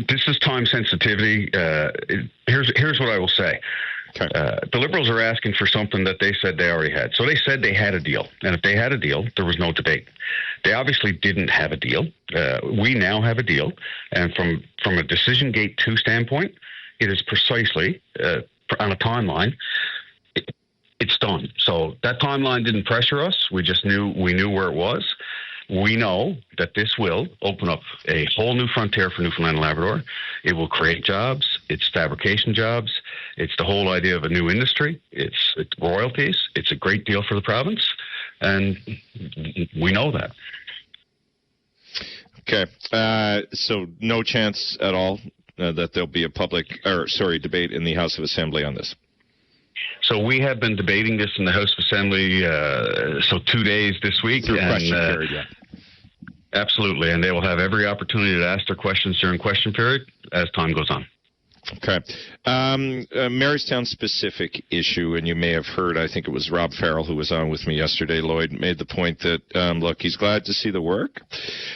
this is time sensitivity. Here's what I will say. Okay. The Liberals are asking for something that they said they already had. So they said they had a deal. And if they had a deal, there was no debate. They obviously didn't have a deal. We now have a deal. And from a decision gate 2 standpoint, it is precisely on a timeline. It's done. So that timeline didn't pressure us. We knew where it was. We know that this will open up a whole new frontier for Newfoundland and Labrador. It will create jobs. It's fabrication jobs. It's the whole idea of a new industry. It's royalties. It's a great deal for the province, and we know that. Okay. So no chance at all that there'll be a debate in the House of Assembly on this? So we have been debating this in the House of Assembly, 2 days this week. Through question period, yeah. Absolutely, and they will have every opportunity to ask their questions during question period as time goes on. Okay. Marystown specific issue, and you may have heard, I think it was Rob Farrell who was on with me yesterday. Lloyd made the point that, look, he's glad to see the work,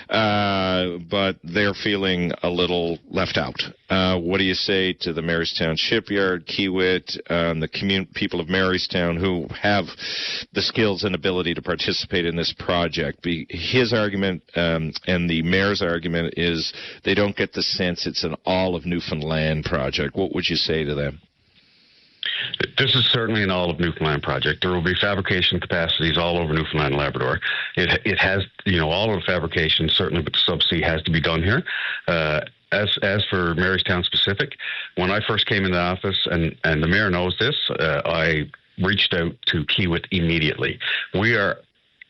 but they're feeling a little left out. What do you say to the Marystown Shipyard, Kiewit, the people of Marystown who have the skills and ability to participate in this project? His argument and the mayor's argument is they don't get the sense it's an all of Newfoundland project. What would you say to them? This is certainly an all of Newfoundland project. There will be fabrication capacities all over Newfoundland and Labrador. It has, all of the fabrication, certainly, but the subsea has to be done here. As for Marystown specific, when I first came into office, and the mayor knows this, I reached out to Kiewit immediately. We are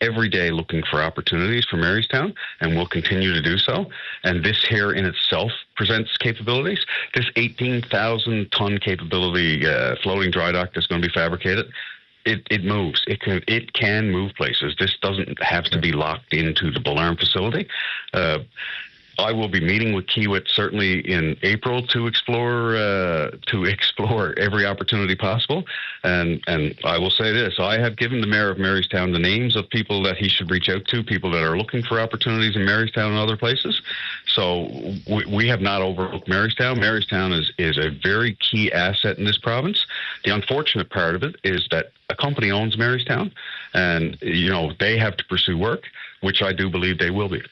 every day looking for opportunities for Marystown, and we'll continue to do so. And this here in itself presents capabilities. This 18,000-ton capability floating dry dock that's going to be fabricated, it moves. It can move places. This doesn't have to be locked into the Bellarme facility. I will be meeting with Kiewit certainly in April to explore every opportunity possible. And I will say this: I have given the mayor of Marystown the names of people that he should reach out to, people that are looking for opportunities in Marystown and other places. So we have not overlooked Marystown. Marystown is a very key asset in this province. The unfortunate part of it is that a company owns Marystown, and they have to pursue work, which I do believe they will be.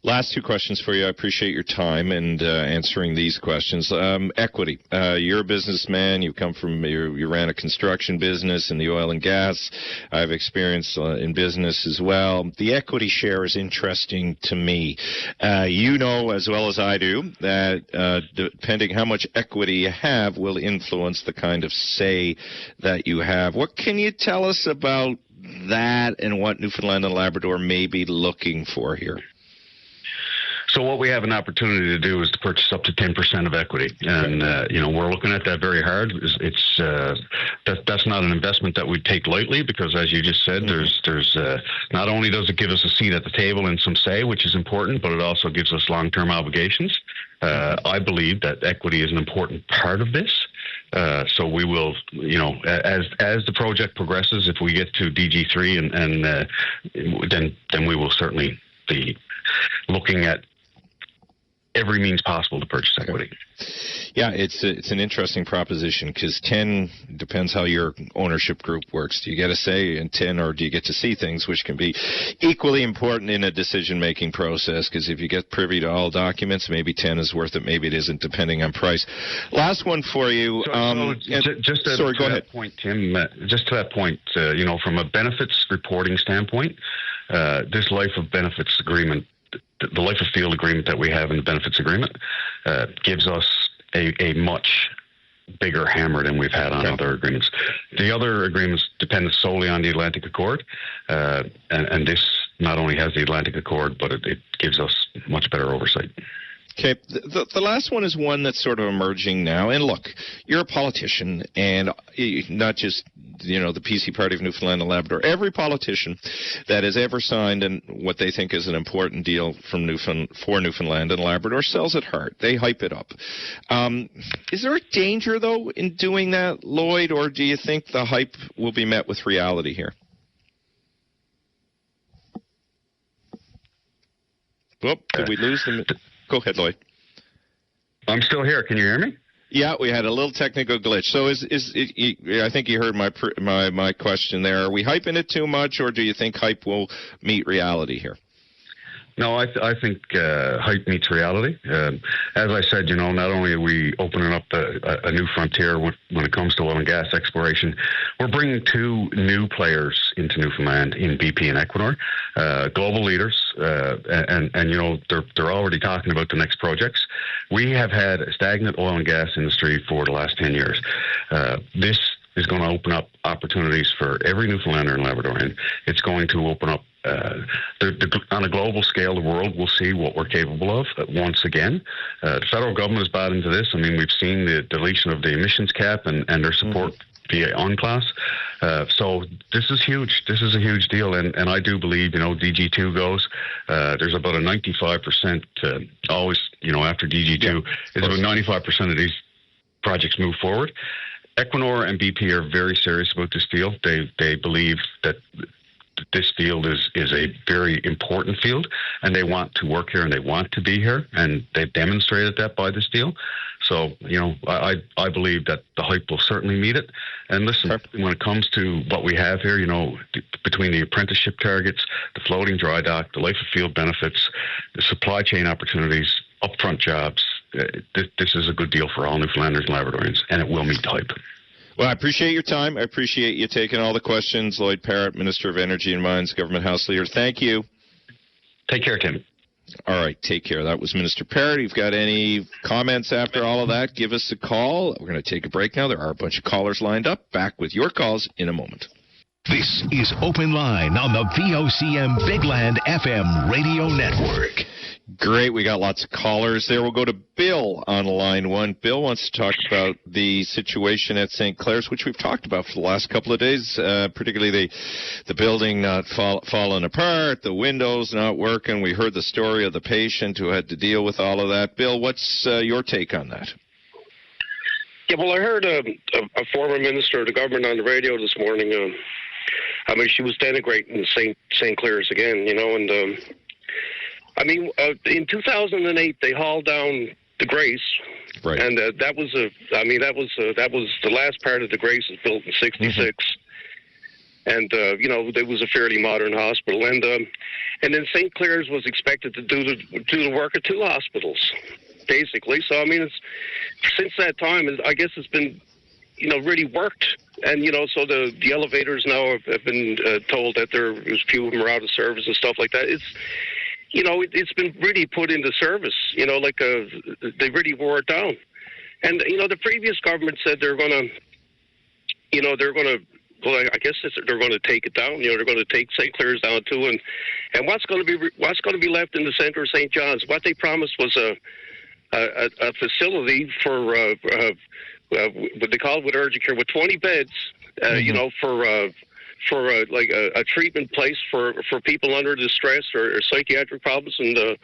Last two questions for you. I appreciate your time and answering these questions. Equity. You're a businessman. You come from, you ran a construction business in the oil and gas. I have experience in business as well. The equity share is interesting to me. You know as well as I do that depending how much equity you have will influence the kind of say that you have. What can you tell us about that and what Newfoundland and Labrador may be looking for here? So what we have an opportunity to do is to purchase up to 10% of equity, and we're looking at that very hard. That's not an investment that we take lightly, because as you just said, there's not only does it give us a seat at the table and some say, which is important, but it also gives us long-term obligations. I believe that equity is an important part of this. So we will, as the project progresses, if we get to DG3, then we will certainly be looking at every means possible to purchase equity. Yeah, it's an interesting proposition, because 10 depends how your ownership group works. Do you get a say in 10, or do you get to see things, which can be equally important in a decision-making process? Because if you get privy to all documents, maybe 10 is worth it, maybe it isn't, depending on price. Last one for you. Go ahead. Point, Tim. Just to that point, from a benefits reporting standpoint, this life of benefits agreement, the life of field agreement that we have in the benefits agreement, gives us a much bigger hammer than we've had on other agreements. The other agreements depend solely on the Atlantic Accord, and this not only has the Atlantic Accord, but it gives us much better oversight. Okay, the last one is one that's sort of emerging now. And look, you're a politician, and not just, the PC Party of Newfoundland and Labrador. Every politician that has ever signed what they think is an important deal for Newfoundland and Labrador sells it hard. They hype it up. Is there a danger, though, in doing that, Lloyd, or do you think the hype will be met with reality here? Whoop, did we lose them? Go ahead, Lloyd. I'm still here. Can you hear me? Yeah, we had a little technical glitch. So I think you heard my question there. Are we hyping it too much, or do you think hype will meet reality here? No, I think hype meets reality. As I said, not only are we opening up a new frontier when it comes to oil and gas exploration, we're bringing two new players into Newfoundland in BP and Equinor, global leaders, and they're already talking about the next projects. We have had a stagnant oil and gas industry for the last 10 years. This is going to open up opportunities for every Newfoundlander and Labradorian. It's going to open up on a global scale, the world will see what we're capable of once again. The federal government has bought into this. I mean, we've seen the deletion of the emissions cap and their support VA class. So this is huge. This is a huge deal, and I do believe, DG2 goes. There's about a 95% always, after DG2, it's about 95% of these projects move forward. Equinor and BP are very serious about this deal. They believe that this field is a very important field, and they want to work here and they want to be here, and they've demonstrated that by this deal. So, I believe that the hype will certainly meet it. And listen, when it comes to what we have here, between the apprenticeship targets, the floating dry dock, the life of field benefits, the supply chain opportunities, upfront jobs, this is a good deal for all Newfoundlanders and Labradorians, and it will meet the hype. Well, I appreciate your time. I appreciate you taking all the questions. Lloyd Parrott, Minister of Energy and Mines, Government House Leader. Thank you. Take care, Tim. All right, take care. That was Minister Parrott. If you've got any comments after all of that, give us a call. We're going to take a break now. There are a bunch of callers lined up. Back with your calls in a moment. This is Open Line on the VOCM Bigland FM radio network. Great. We got lots of callers there. We'll go to Bill on line one. Bill wants to talk about the situation at St. Clair's, which we've talked about for the last couple of days, particularly the building not falling apart, the windows not working. We heard the story of the patient who had to deal with all of that. Bill, what's your take on that? Yeah, well, I heard a former minister of the government on the radio this morning. She was denigrating St. Clair's again, and in 2008 they hauled down the Grace, right? And that was the last part of the Grace was built in '66, and it was a fairly modern hospital, and then St. Clair's was expected to do the work of two hospitals, basically. So since that time, I guess it's been really worked. And, so the elevators now have been told that there's few of them are out of service and stuff like that. It's been really put into service, they really wore it down. And, the previous government said they're going to, they're going to take it down. They're going to take St. Clair's down too. And what's going to be left in the center of St. John's? What they promised was a facility for what they call it with urgent care with 20 beds, for a treatment place for people under distress or psychiatric problems and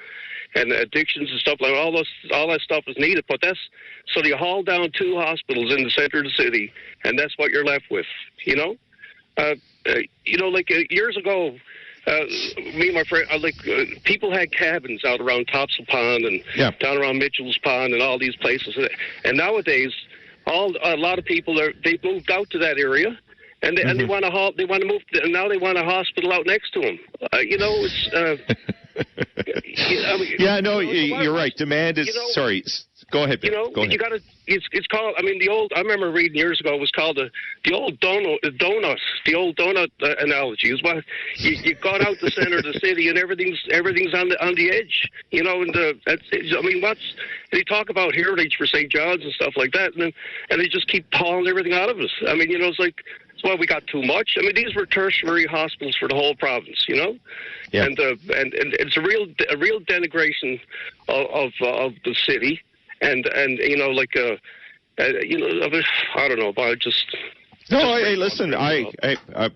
addictions and stuff like that. All that stuff is needed, but so you haul down two hospitals in the center of the city, and that's what you're left with. Years ago. Me and my friend, people had cabins out around Topsail Pond and down around Mitchell's Pond and all these places. And nowadays, a lot of people they've moved out to that area, and they want to move. And now they want a hospital out next to them. You're right. Demand is sorry. Go ahead, Bill. Go ahead. You got to. It's called. The old. I remember reading years ago. It was called the old donut. The old donut analogy is what you got out the center of the city and everything's on the edge. And they talk about heritage for St. John's and stuff like that, and they just keep hauling everything out of us. It's like. Well, we got too much. These were tertiary hospitals for the whole province, Yeah. And it's a real denigration of the city, and I don't know, but No, hey, listen, I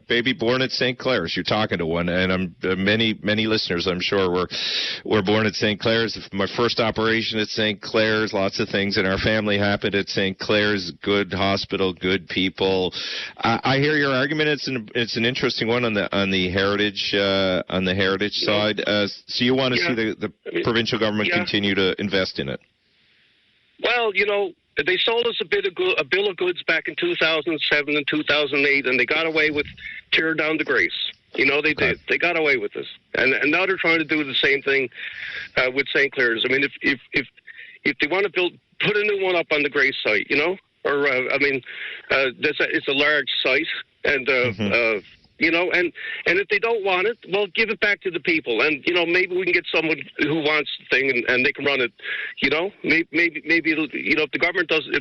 baby born at St. Clair's. You're talking to one, and many listeners, I'm sure, were born at St. Clair's. My first operation at St. Clair's. Lots of things in our family happened at St. Clair's. Good hospital, good people. I hear your argument. It's an interesting one on the heritage side. So you want to see the provincial government continue to invest in it? Well, they sold us a bill of goods back in 2007 and 2008, and they got away with tearing down the Grace. They did. They got away with this, and now they're trying to do the same thing with St. Clair's. If they want to put a new one up on the Grace site, it's a large site, and and if they don't want it, well, give it back to the people, and maybe we can get someone who wants the thing, and they can run it. Maybe it'll, if the government doesn't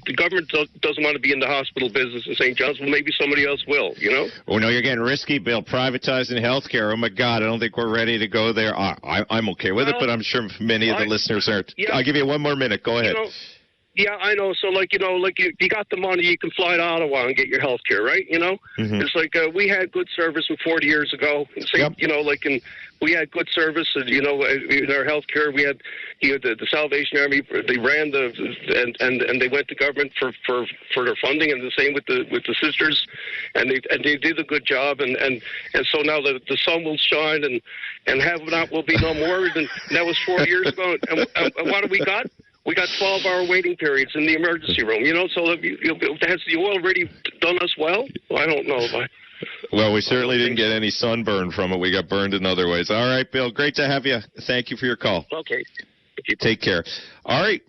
want to be in the hospital business in St. John's, well, maybe somebody else will. Oh no, you're getting risky, Bill. Privatizing healthcare. Oh my God, I don't think we're ready to go there. I'm okay with it, but I'm sure many of the listeners aren't. I'll give you one more minute. Go ahead. Yeah, I know. So, like, you got the money, you can fly to Ottawa and get your health care, right? It's like we had good service 40 years ago. And we had good service, and in our health care, we had the Salvation Army. They ran and they went to government for their funding, and the same with the sisters, and they did a good job, and so now the sun will shine, and heaven will be no more. And that was 4 years ago. And what do we got? We got 12-hour waiting periods in the emergency room, so has the oil really done us well? I don't know. Well, we certainly didn't get any sunburn from it. We got burned in other ways. All right, Bill, great to have you. Thank you for your call. Okay. Take care. All right,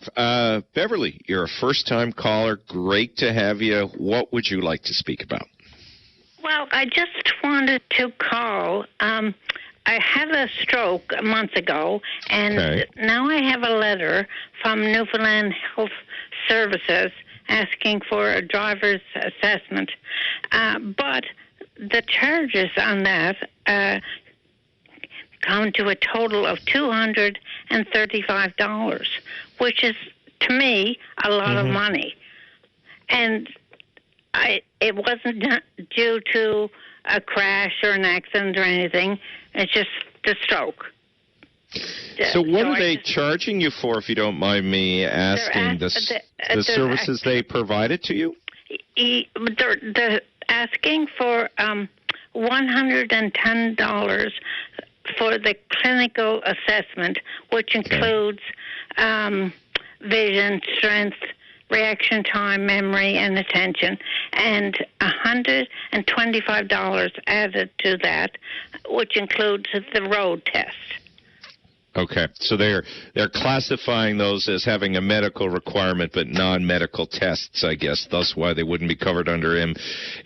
Beverly, you're a first-time caller. Great to have you. What would you like to speak about? Well, I just wanted to call. I had a stroke a month ago, and now I have a letter from Newfoundland Health Services asking for a driver's assessment. But the charges on that come to a total of $235, which is, to me, a lot of money. And it wasn't due to a crash or an accident or anything. It's just the stroke. So what are they charging you for, if you don't mind me asking? The services they provided to you? They're asking for $110 for the clinical assessment, which includes vision, strength, reaction time, memory, and attention, and $125 added to that, which includes the road test. Okay, so they're classifying those as having a medical requirement but non-medical tests, I guess. Thus why they wouldn't be covered under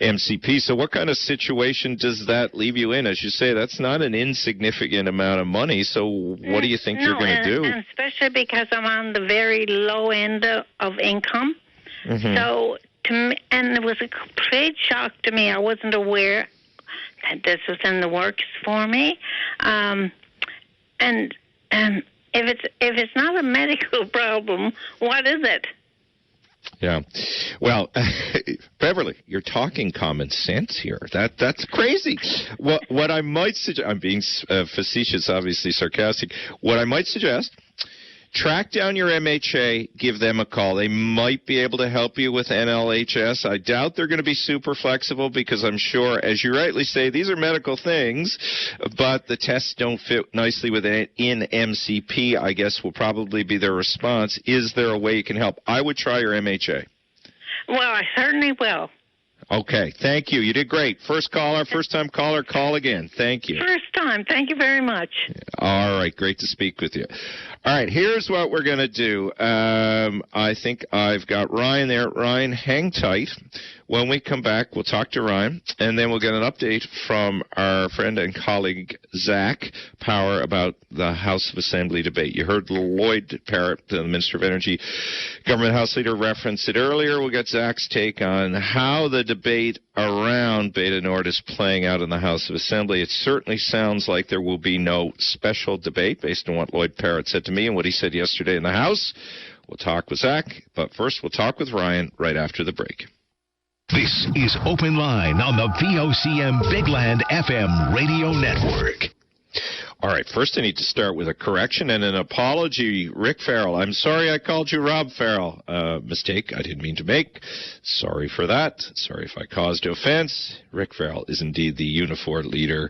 MCP. So what kind of situation does that leave you in? As you say, that's not an insignificant amount of money, so what do you think you're going to do? And especially because I'm on the very low end of income. So, to me, and it was a complete shock to me. I wasn't aware that this was in the works for me. And if it's not a medical problem, what is it? Yeah. Well, Beverly, you're talking common sense here. That's crazy. What I might suggest, I'm being facetious, obviously sarcastic. What I might suggest, track down your MHA, give them a call. They might be able to help you with NLHS. I doubt they're going to be super flexible because I'm sure, as you rightly say, these are medical things, but the tests don't fit nicely within MCP, I guess will probably be their response. Is there a way you can help? I would try your MHA. Well, I certainly will. Okay, thank you. You did great. First-time caller, call again. Thank you. First time. Thank you very much. All right, great to speak with you. All right, here's what we're going to do. I think I've got Ryan there. Ryan, hang tight. When we come back, we'll talk to Ryan, and then we'll get an update from our friend and colleague Zach Power about the House of Assembly debate. You heard Lloyd Parrott, the Minister of Energy, Government House Leader, reference it earlier. We'll get Zach's take on how the debate around Beta Nord is playing out in the House of Assembly. It certainly sounds like there will be no special debate based on what Lloyd Parrott said to me and what he said yesterday in the House. We'll talk with Zach, but first we'll talk with Ryan right after the break. This is Open Line on the VOCM Bigland FM radio network. All right, first I need to start with a correction and an apology. Rick Farrell, I'm sorry I called you Rob Farrell. Mistake I didn't mean to make. Sorry for that. Sorry if I caused offense. Rick Farrell is indeed the Unifor leader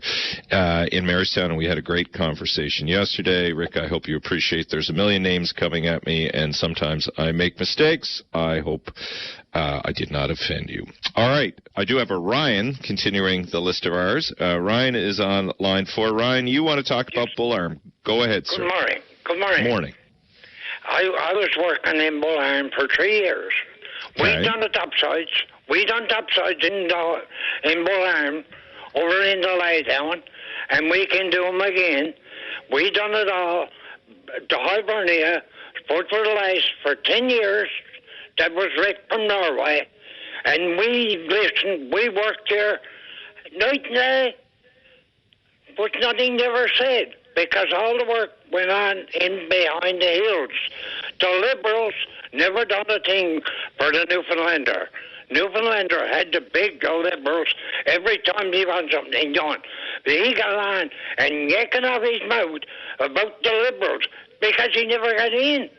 in Marystown, and we had a great conversation yesterday. Rick, I hope you appreciate there's a million names coming at me, and sometimes I make mistakes. I hope I did not offend you. All right, I do have a Ryan continuing the list of ours. Ryan is on line 4. Ryan, you want to talk about Bull Arm. Go ahead, sir. Good morning. Good morning. Morning. I was working in Bull Arm for 3 years. Okay. We done the topsides. We done topsides in Bull Arm over in the laydown, and we can do them again. We done it all. The Hibernia, put for the last for 10 years. That was Rick from Norway. And we worked there night and day, but nothing ever said, because all the work went on in behind the hills. The Liberals never done a thing for the Newfoundlander. Newfoundlander had to beg the Liberals every time he wanted something done. But he got on and yakking off his mouth about the Liberals because he never got in.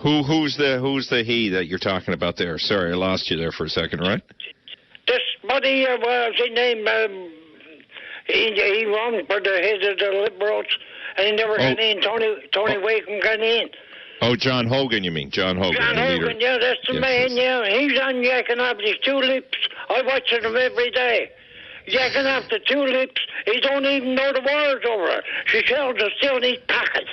Who's the he that you're talking about there? Sorry, I lost you there for a second, right? This buddy, what's his name? He ran for the head of the Liberals, and he never got in. Tony Wakeham got in. Oh, John Hogan, you mean? John Hogan, John the leader. Hogan, yeah, that's the man, yeah. He's on yakking off his tulips. I watch him every day. Yakking off the tulips. He don't even know the war's over. She sells it still in his pocket.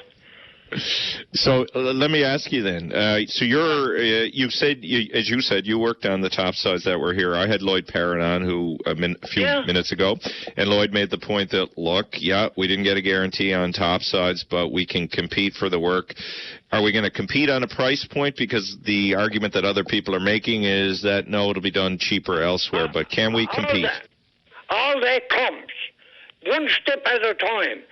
So let me ask you then. So you said, as you said, you worked on the topsides that were here. I had Lloyd Parrott on, who a few minutes ago, and Lloyd made the point that, look, we didn't get a guarantee on topsides, but we can compete for the work. Are we going to compete on a price point? Because the argument that other people are making is that, no, it'll be done cheaper elsewhere. But can we compete? All that comes one step at a time.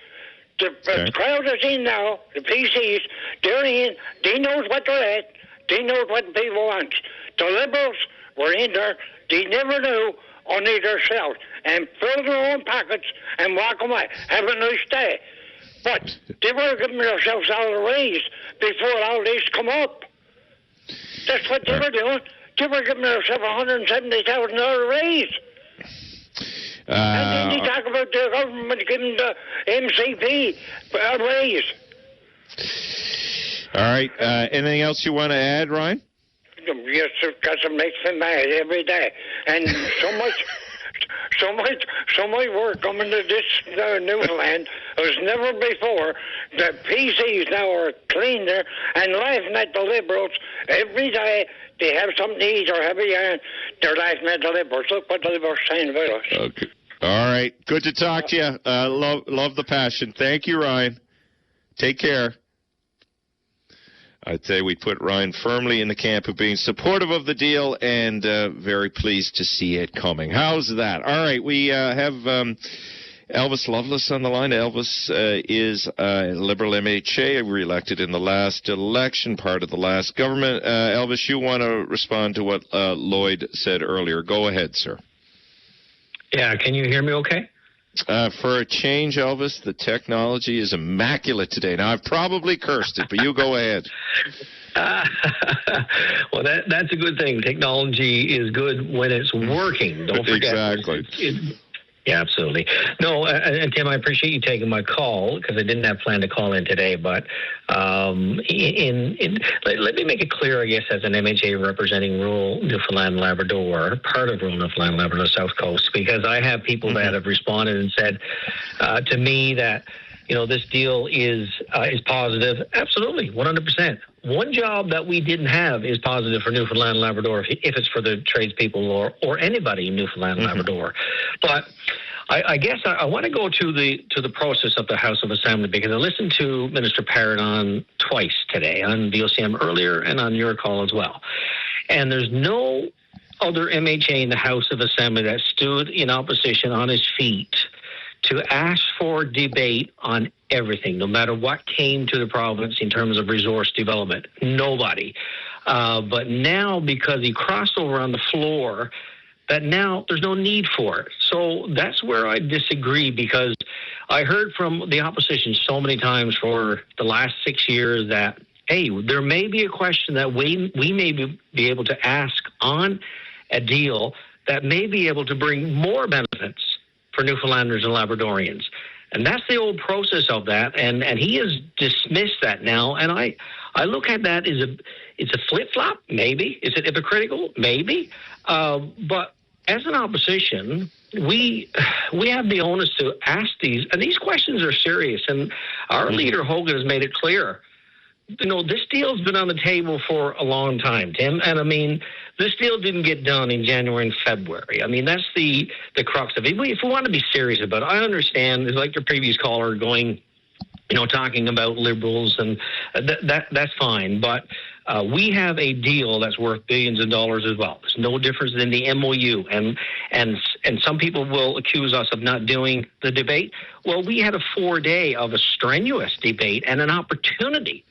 The crowd is in now, the PCs, they're in, they knows what they're at, they knows what the people want. The Liberals were in there, they never knew, only themselves, and fill their own pockets and walk away. Have a nice day. But they were giving themselves all a raise before all this come up. That's what they were doing. They were giving themselves $170,000 raise. And then they talk about the government giving the MCP a raise. All right. Anything else you want to add, Ryan? Yes, because it makes me mad every day. And so much work coming to this Newfoundland as never before. The PCs now are cleaner and laughing at the Liberals every day. They have something to eat or have a yarn. They're laughing at the Liberals. Look what the Liberals are saying about us. Okay. All right. Good to talk to you. Love the passion. Thank you, Ryan. Take care. I'd say we put Ryan firmly in the camp of being supportive of the deal and very pleased to see it coming. How's that? All right. We have Elvis Lovelace on the line. Elvis is a Liberal MHA, re-elected in the last election, part of the last government. Elvis, you want to respond to what Lloyd said earlier. Go ahead, sir. Yeah, can you hear me okay? For a change, Elvis, the technology is immaculate today. Now, I've probably cursed it, but you go ahead. Well, that's a good thing. Technology is good when it's working. Don't forget. Exactly. Yeah, absolutely. No, and Tim, I appreciate you taking my call because I didn't have planned to call in today. But let me make it clear, I guess, as an MHA representing rural Newfoundland and Labrador, part of rural Newfoundland and Labrador South Coast, because I have people that have responded and said to me that, this deal is positive. Absolutely, 100%. One job that we didn't have is positive for Newfoundland and Labrador if it's for the tradespeople or anybody in Newfoundland and Labrador. But I guess I want to go to the process of the House of Assembly because I listened to Minister Parrott on twice today, on VOCM earlier and on your call as well. And there's no other MHA in the House of Assembly that stood in opposition on his feet to ask for debate on everything, no matter what came to the province in terms of resource development. Nobody. But now, because he crossed over on the floor, that now there's no need for it. So that's where I disagree, because I heard from the opposition so many times for the last 6 years that, hey, there may be a question that we may be able to ask on a deal that may be able to bring more benefits for Newfoundlanders and Labradorians. And that's the old process of that, and he has dismissed that now. And I look at that as it's a flip-flop, maybe. Is it hypocritical? Maybe. But as an opposition, we have the onus to ask these, and these questions are serious. And our leader, Hogan, has made it clear. This deal's been on the table for a long time, Tim. And, I mean, this deal didn't get done in January and February. I mean, that's the crux of it. If we want to be serious about it, I understand, it's like your previous caller going, talking about Liberals, and that's fine. But we have a deal that's worth billions of dollars as well. There's no difference than the MOU. And some people will accuse us of not doing the debate. Well, we had a 4-day of a strenuous debate and an opportunity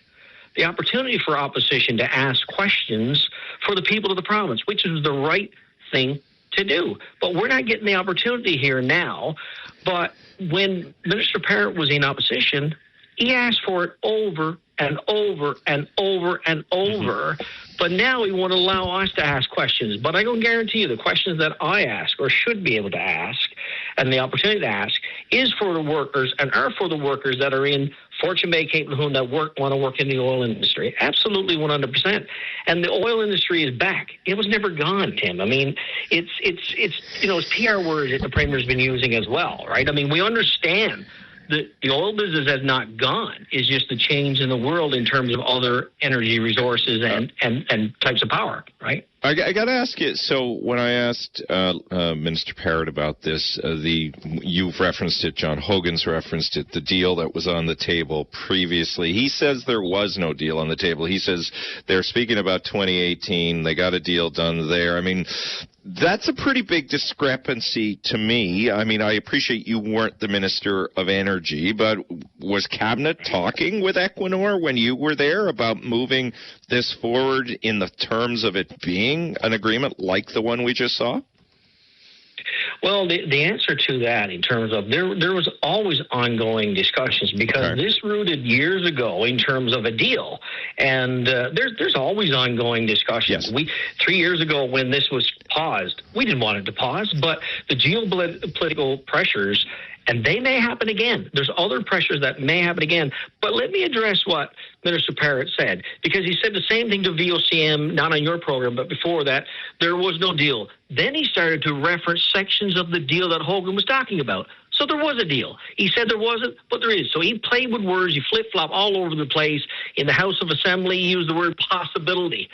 the opportunity for opposition to ask questions for the people of the province, which is the right thing to do. But we're not getting the opportunity here now. But when Minister Parrott was in opposition, he asked for it over and over and over and over. But now he won't allow us to ask questions. But I can guarantee you the questions that I ask or should be able to ask and the opportunity to ask is for the workers and are for the workers that are in Fortune Bay, Cape Lahune that want to work in the oil industry. Absolutely 100%. And the oil industry is back. It was never gone, Tim. I mean, it's PR words that the Premier's been using as well, right? I mean, we understand the oil business has not gone. It's just the change in the world in terms of other energy resources and types of power, right? I got to ask you, so when I asked Minister Parrott about this, you've referenced it, John Hogan's referenced it, the deal that was on the table previously. He says there was no deal on the table. He says they're speaking about 2018. They got a deal done there. I mean, that's a pretty big discrepancy to me. I mean, I appreciate you weren't the Minister of Energy, but was Cabinet talking with Equinor when you were there about moving this forward in the terms of it being an agreement like the one we just saw? Well, the answer to that in terms of there was always ongoing discussions because this rooted years ago in terms of a deal. And there's always ongoing discussions. Yes. 3 years ago when this was paused, we didn't want it to pause, but the geopolitical pressures, and they may happen again. There's other pressures that may happen again. But let me address what Minister Parrott said, because he said the same thing to VOCM, not on your program, but before that, there was no deal. Then he started to reference sections of the deal that Hogan was talking about. So there was a deal. He said there wasn't, but there is. So he played with words. He flip-flop all over the place. In the House of Assembly, he used the word possibility.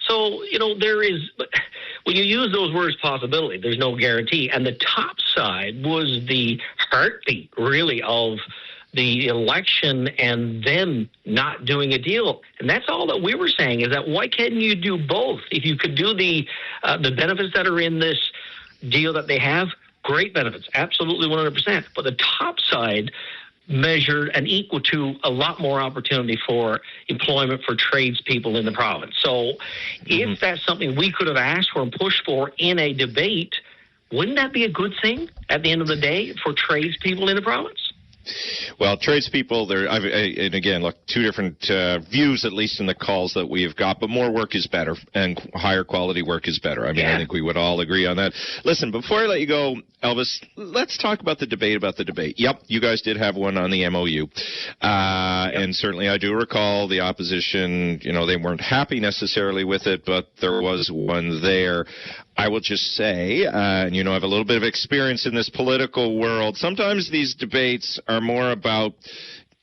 So, there is, when you use those words possibility, there's no guarantee. And the top side was the heartbeat, really, of the election and them not doing a deal. And that's all that we were saying, is that why can't you do both? If you could do the benefits that are in this deal that they have, great benefits, absolutely 100%. But the top side measured and equal to a lot more opportunity for employment for tradespeople in the province. So if that's something we could have asked for and pushed for in a debate, wouldn't that be a good thing at the end of the day for tradespeople in the province? Well, tradespeople, and again, look, two different views, at least in the calls that we have got, but more work is better, and higher quality work is better. I mean, I think we would all agree on that. Listen, before I let you go, Elvis, let's talk about the debate. Yep, you guys did have one on the MOU, and certainly I do recall the opposition, they weren't happy necessarily with it, but there was one there. I will just say, and I have a little bit of experience in this political world, sometimes these debates are more about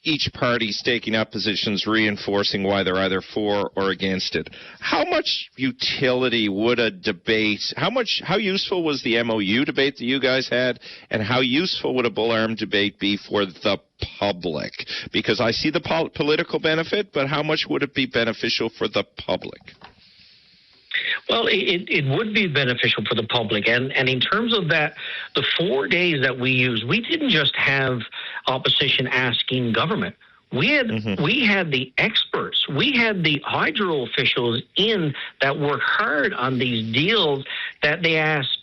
each party staking up positions, reinforcing why they're either for or against it. How much utility would a debate, how useful was the MOU debate that you guys had, and how useful would a bull-arm debate be for the public? Because I see the political benefit, but how much would it be beneficial for the public? Well, it would be beneficial for the public. And in terms of that, the 4 days that we used, we didn't just have opposition asking government. We had the experts. We had the hydro officials in that work hard on these deals that they asked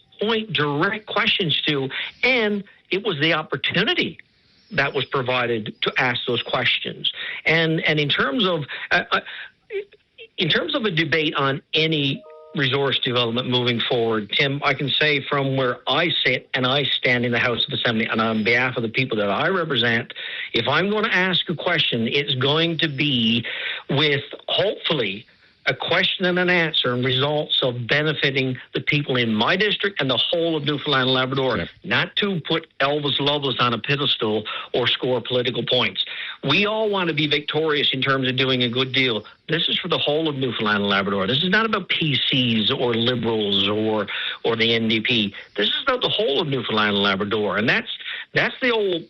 direct questions to. And it was the opportunity that was provided to ask those questions. And in terms of a debate on any resource development moving forward, Tim, I can say from where I sit and I stand in the House of Assembly and on behalf of the people that I represent, if I'm going to ask a question, it's going to be with hopefully a question and an answer and results of benefiting the people in my district and the whole of Newfoundland and Labrador, not to put Elvis Loveless on a pedestal or score political points. We all want to be victorious in terms of doing a good deal. This is for the whole of Newfoundland and Labrador. This is not about PCs or Liberals or the NDP. This is about the whole of Newfoundland and Labrador. And that's the old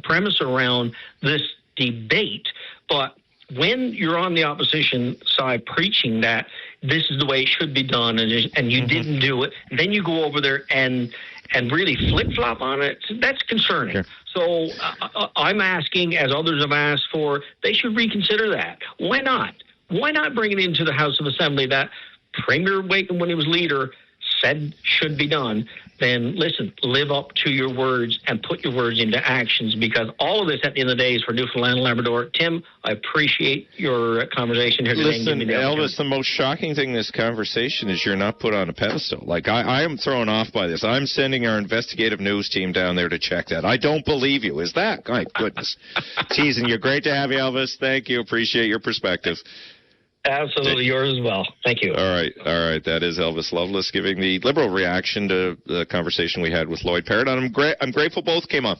premise around this debate. But when you're on the opposition side preaching that this is the way it should be done and you didn't do it, then you go over there and really flip-flop on it, that's concerning. So I'm asking, as others have asked for, they should reconsider that. Why not? Why not bring it into the House of Assembly that Premier Wakem, when he was leader, said should be done? Then listen, live up to your words and put your words into actions, because all of this at the end of the day is for Newfoundland and Labrador. Tim, I appreciate your conversation here today. Listen, Elvis, the most shocking thing in this conversation is you're not put on a pedestal. Like, I am thrown off by this. I'm sending our investigative news team down there to check that. I don't believe you. Is that? My goodness. Teasing you. Great to have you, Elvis. Thank you. Appreciate your perspective. Absolutely, yours as well. Thank you. All right. That is Elvis Lovelace giving the Liberal reaction to the conversation we had with Lloyd Parrott. And I'm grateful both came on,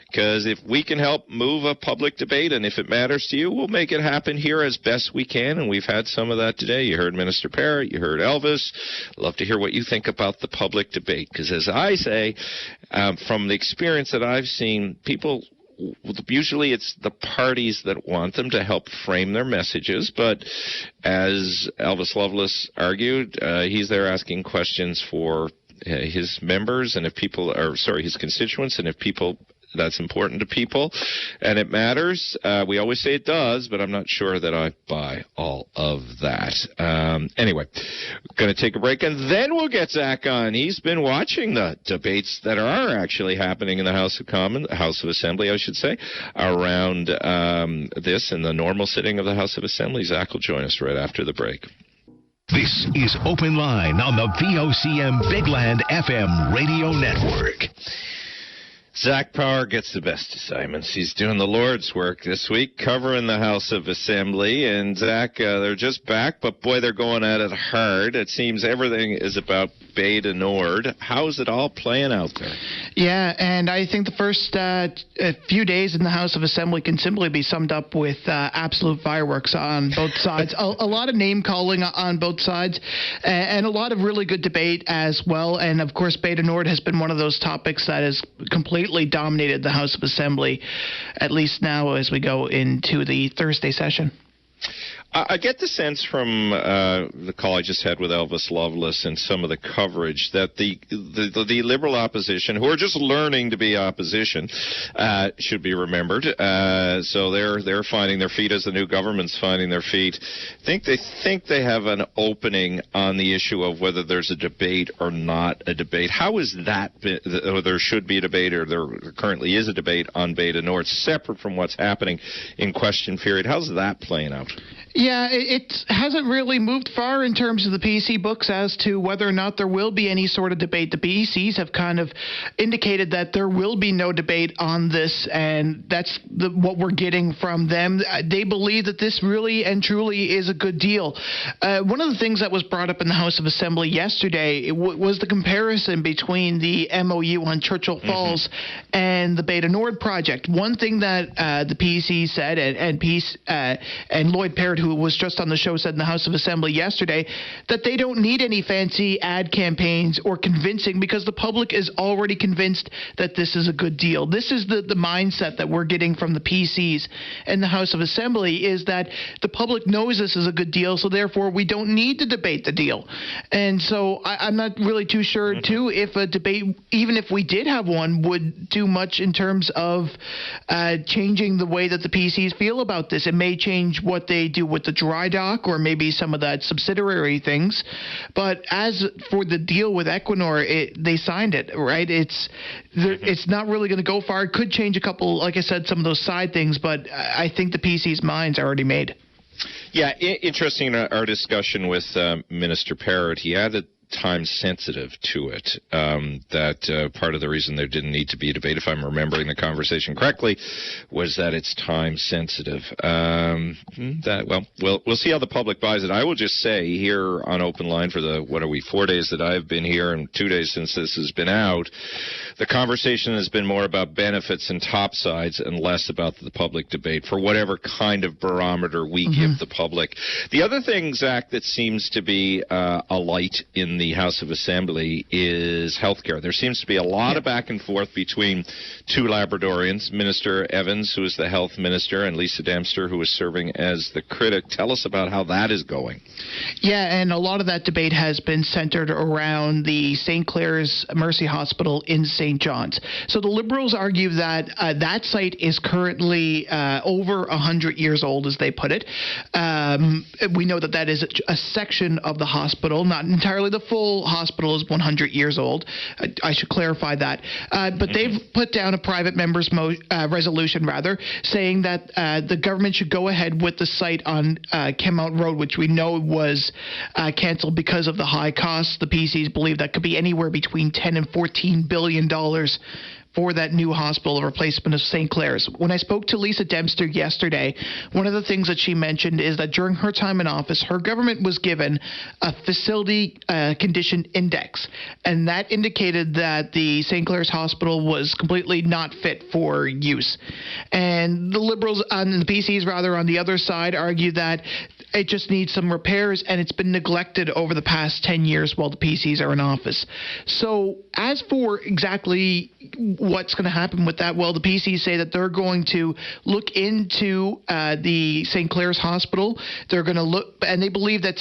because if we can help move a public debate, and if it matters to you, we'll make it happen here as best we can, and we've had some of that today. You heard Minister Parrott, you heard Elvis. Love to hear what you think about the public debate, because as I say, from the experience that I've seen, people... Usually it's the parties that want them to help frame their messages, but as Elvis Lovelace argued, he's there asking questions for his members and his constituents, and if people that's important to people and it matters. We always say it does, but I'm not sure that I buy all of that. Anyway, going to take a break, and then we'll get Zach on. He's been watching the debates that are actually happening in the House of Assembly, I should say, around this and the normal sitting of the House of Assembly. Zach will join us right after the break. This is Open Line on the VOCM Big Land FM radio network. Zach Power gets the best assignments. He's doing the Lord's work this week, covering the House of Assembly. And, Zach, they're just back, but, boy, they're going at it hard. It seems everything is about Bay de Nord. How's it all playing out there? Yeah, and I think the first few days in the House of Assembly can simply be summed up with absolute fireworks on both sides. A lot of name-calling on both sides, and a lot of really good debate as well. And, of course, Bay de Nord has been one of those topics that has completely dominated the House of Assembly, at least now as we go into the Thursday session. I get the sense from the call I just had with Elvis Lovelace and some of the coverage that the Liberal opposition, who are just learning to be opposition, should be remembered. So they're finding their feet as the new government's finding their feet. They think they have an opening on the issue of whether there's a debate or not a debate. How is that? Or there should be a debate, or there currently is a debate on Bay de Nord, separate from what's happening in question period. How's that playing out? Yeah, it hasn't really moved far in terms of the PC books as to whether or not there will be any sort of debate. The PCs have kind of indicated that there will be no debate on this, and that's what we're getting from them. They believe that this really and truly is a good deal. One of the things that was brought up in the House of Assembly yesterday was the comparison between the MOU on Churchill Falls and the Bay de Nord project. One thing that the PC said, and Lloyd Parrott, who was just on the show, said in the House of Assembly yesterday, that they don't need any fancy ad campaigns or convincing, because the public is already convinced that this is a good deal. This is the mindset that we're getting from the PCs in the House of Assembly, is that the public knows this is a good deal, so therefore we don't need to debate the deal. And so I'm not really too sure, too, if a debate, even if we did have one, would do much in terms of changing the way that the PCs feel about this. It may change what they do with the dry dock, or maybe some of that subsidiary things. But as for the deal with Equinor, they signed it, right? It's not really going to go far. It could change a couple, like I said, some of those side things, but I think the PC's mind's already made. Yeah, interesting in our discussion with Minister Parrott, he added time sensitive to it, that part of the reason there didn't need to be a debate, if I'm remembering the conversation correctly, was that it's time sensitive. We'll see how the public buys it. I will just say here on Open Line for the 4 days that I've been here and 2 days since this has been out, the conversation has been more about benefits and topsides and less about the public debate, for whatever kind of barometer we give the public. The other thing, Zach, that seems to be a light in in the House of Assembly is healthcare. There seems to be a lot of back and forth between two Labradorians, Minister Evans, who is the health minister, and Lisa Dempster, who is serving as the critic. Tell us about how that is going. Yeah, and a lot of that debate has been centered around the St. Clair's Mercy Hospital in St. John's. So the Liberals argue that that site is currently over 100 years old, as they put it. We know that that is a section of the hospital, not entirely the full hospital is 100 years old. I should clarify that. But they've put down a private member's resolution, saying that the government should go ahead with the site on Kenmount Road, which we know was canceled because of the high costs. The PCs believe that could be anywhere between $10 and $14 billion for that new hospital, the replacement of St. Clair's. When I spoke to Lisa Dempster yesterday, one of the things that she mentioned is that during her time in office, her government was given a facility condition index, and that indicated that the St. Clair's hospital was completely not fit for use. And the Liberals, and the PCs on the other side, argue that it just needs some repairs, and it's been neglected over the past 10 years while the PCs are in office. So as for exactly what's going to happen with that, well, the PCs say that they're going to look into the St. Clair's Hospital. They're going to look, and they believe that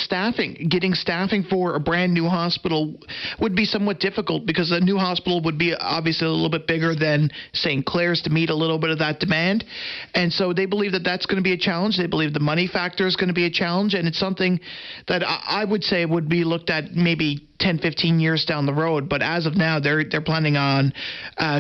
getting staffing for a brand new hospital would be somewhat difficult, because a new hospital would be obviously a little bit bigger than St. Clair's to meet a little bit of that demand. And so they believe that that's going to be a challenge. They believe the money factor is going to be a challenge, and it's something that I would say would be looked at maybe 10, 15 years down the road. But as of now, they're planning on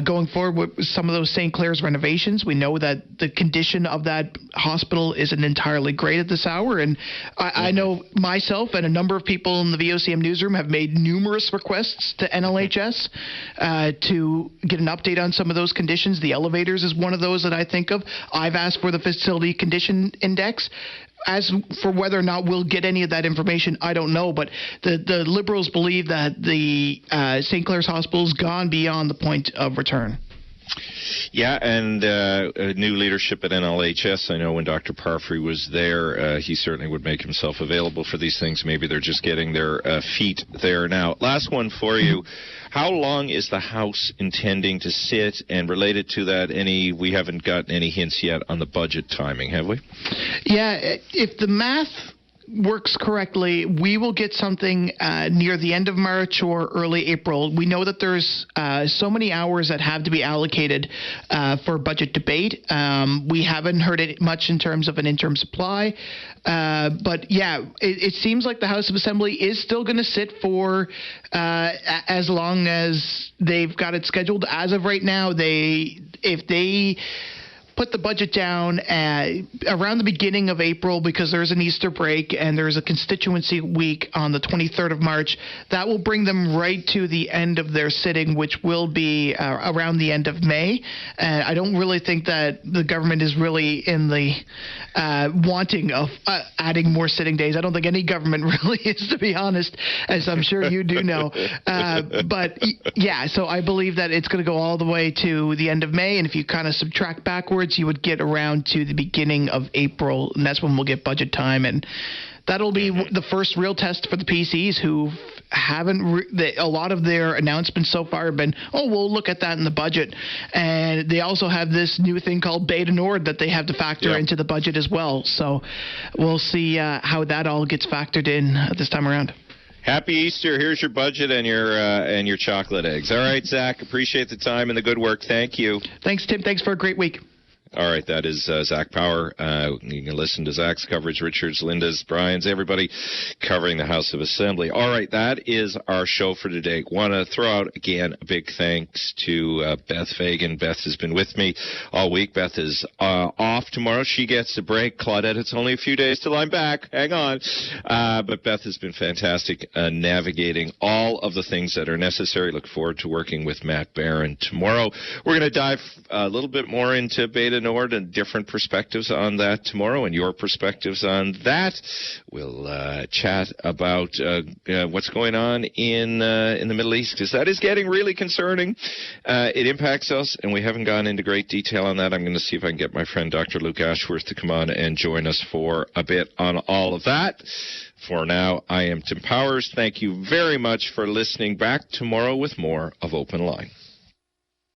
going forward with some of those St. Clair's renovations. We know that the condition of that hospital isn't entirely great at this hour. And I know myself and a number of people in the VOCM newsroom have made numerous requests to NLHS to get an update on some of those conditions. The elevators is one of those that I think of. I've asked for the facility condition index. As for whether or not we'll get any of that information, I don't know. But the Liberals believe that the St. Clair's Hospital has gone beyond the point of return. Yeah, and new leadership at NLHS. I know when Dr. Parfrey was there, he certainly would make himself available for these things. Maybe they're just getting their feet there now. Last one for you. How long is the House intending to sit? And related to that, we haven't gotten any hints yet on the budget timing, have we? Yeah, if the math works correctly, we will get something near the end of March or early April. We know that there's so many hours that have to be allocated for budget debate. We haven't heard it much in terms of an interim supply. But yeah, it seems like the House of Assembly is still going to sit for as long as they've got it scheduled. As of right now, if they put the budget down around the beginning of April, because there's an Easter break and there's a constituency week on the 23rd of March. That will bring them right to the end of their sitting, which will be around the end of May. I don't really think that the government is really in the wanting of adding more sitting days. I don't think any government really is, to be honest, as I'm sure you do know. But yeah, so I believe that it's going to go all the way to the end of May, and if you kind of subtract backwards, you would get around to the beginning of April, and that's when we'll get budget time, and that'll be the first real test for the PCs, who haven't a lot of their announcements so far have been, we'll look at that in the budget. And they also have this new thing called Beta Nord that they have to factor into the budget as well. So we'll see how that all gets factored in this time around. Happy Easter. Here's your budget and your chocolate eggs. All right, Zach, appreciate the time and the good work. Thank you. Thanks, Tim. Thanks for a great week. All right, that is Zach Power. You can listen to Zach's coverage, Richard's, Linda's, Brian's, everybody covering the House of Assembly. All right, that is our show for today. Want to throw out, again, a big thanks to Beth Fagan. Beth has been with me all week. Beth is off tomorrow. She gets a break. Claudette, it's only a few days till I'm back. Hang on. But Beth has been fantastic navigating all of the things that are necessary. Look forward to working with Matt Barron tomorrow. We're going to dive a little bit more into Beta Nord and different perspectives on that tomorrow, and your perspectives on that. We'll chat about what's going on in the Middle East, because that is getting really concerning. It impacts us, and we haven't gone into great detail on that. I'm going to see if I can get my friend Dr. Luke Ashworth to come on and join us for a bit on all of that. For now, I am Tim Powers. Thank you very much for listening. Back tomorrow with more of Open Line.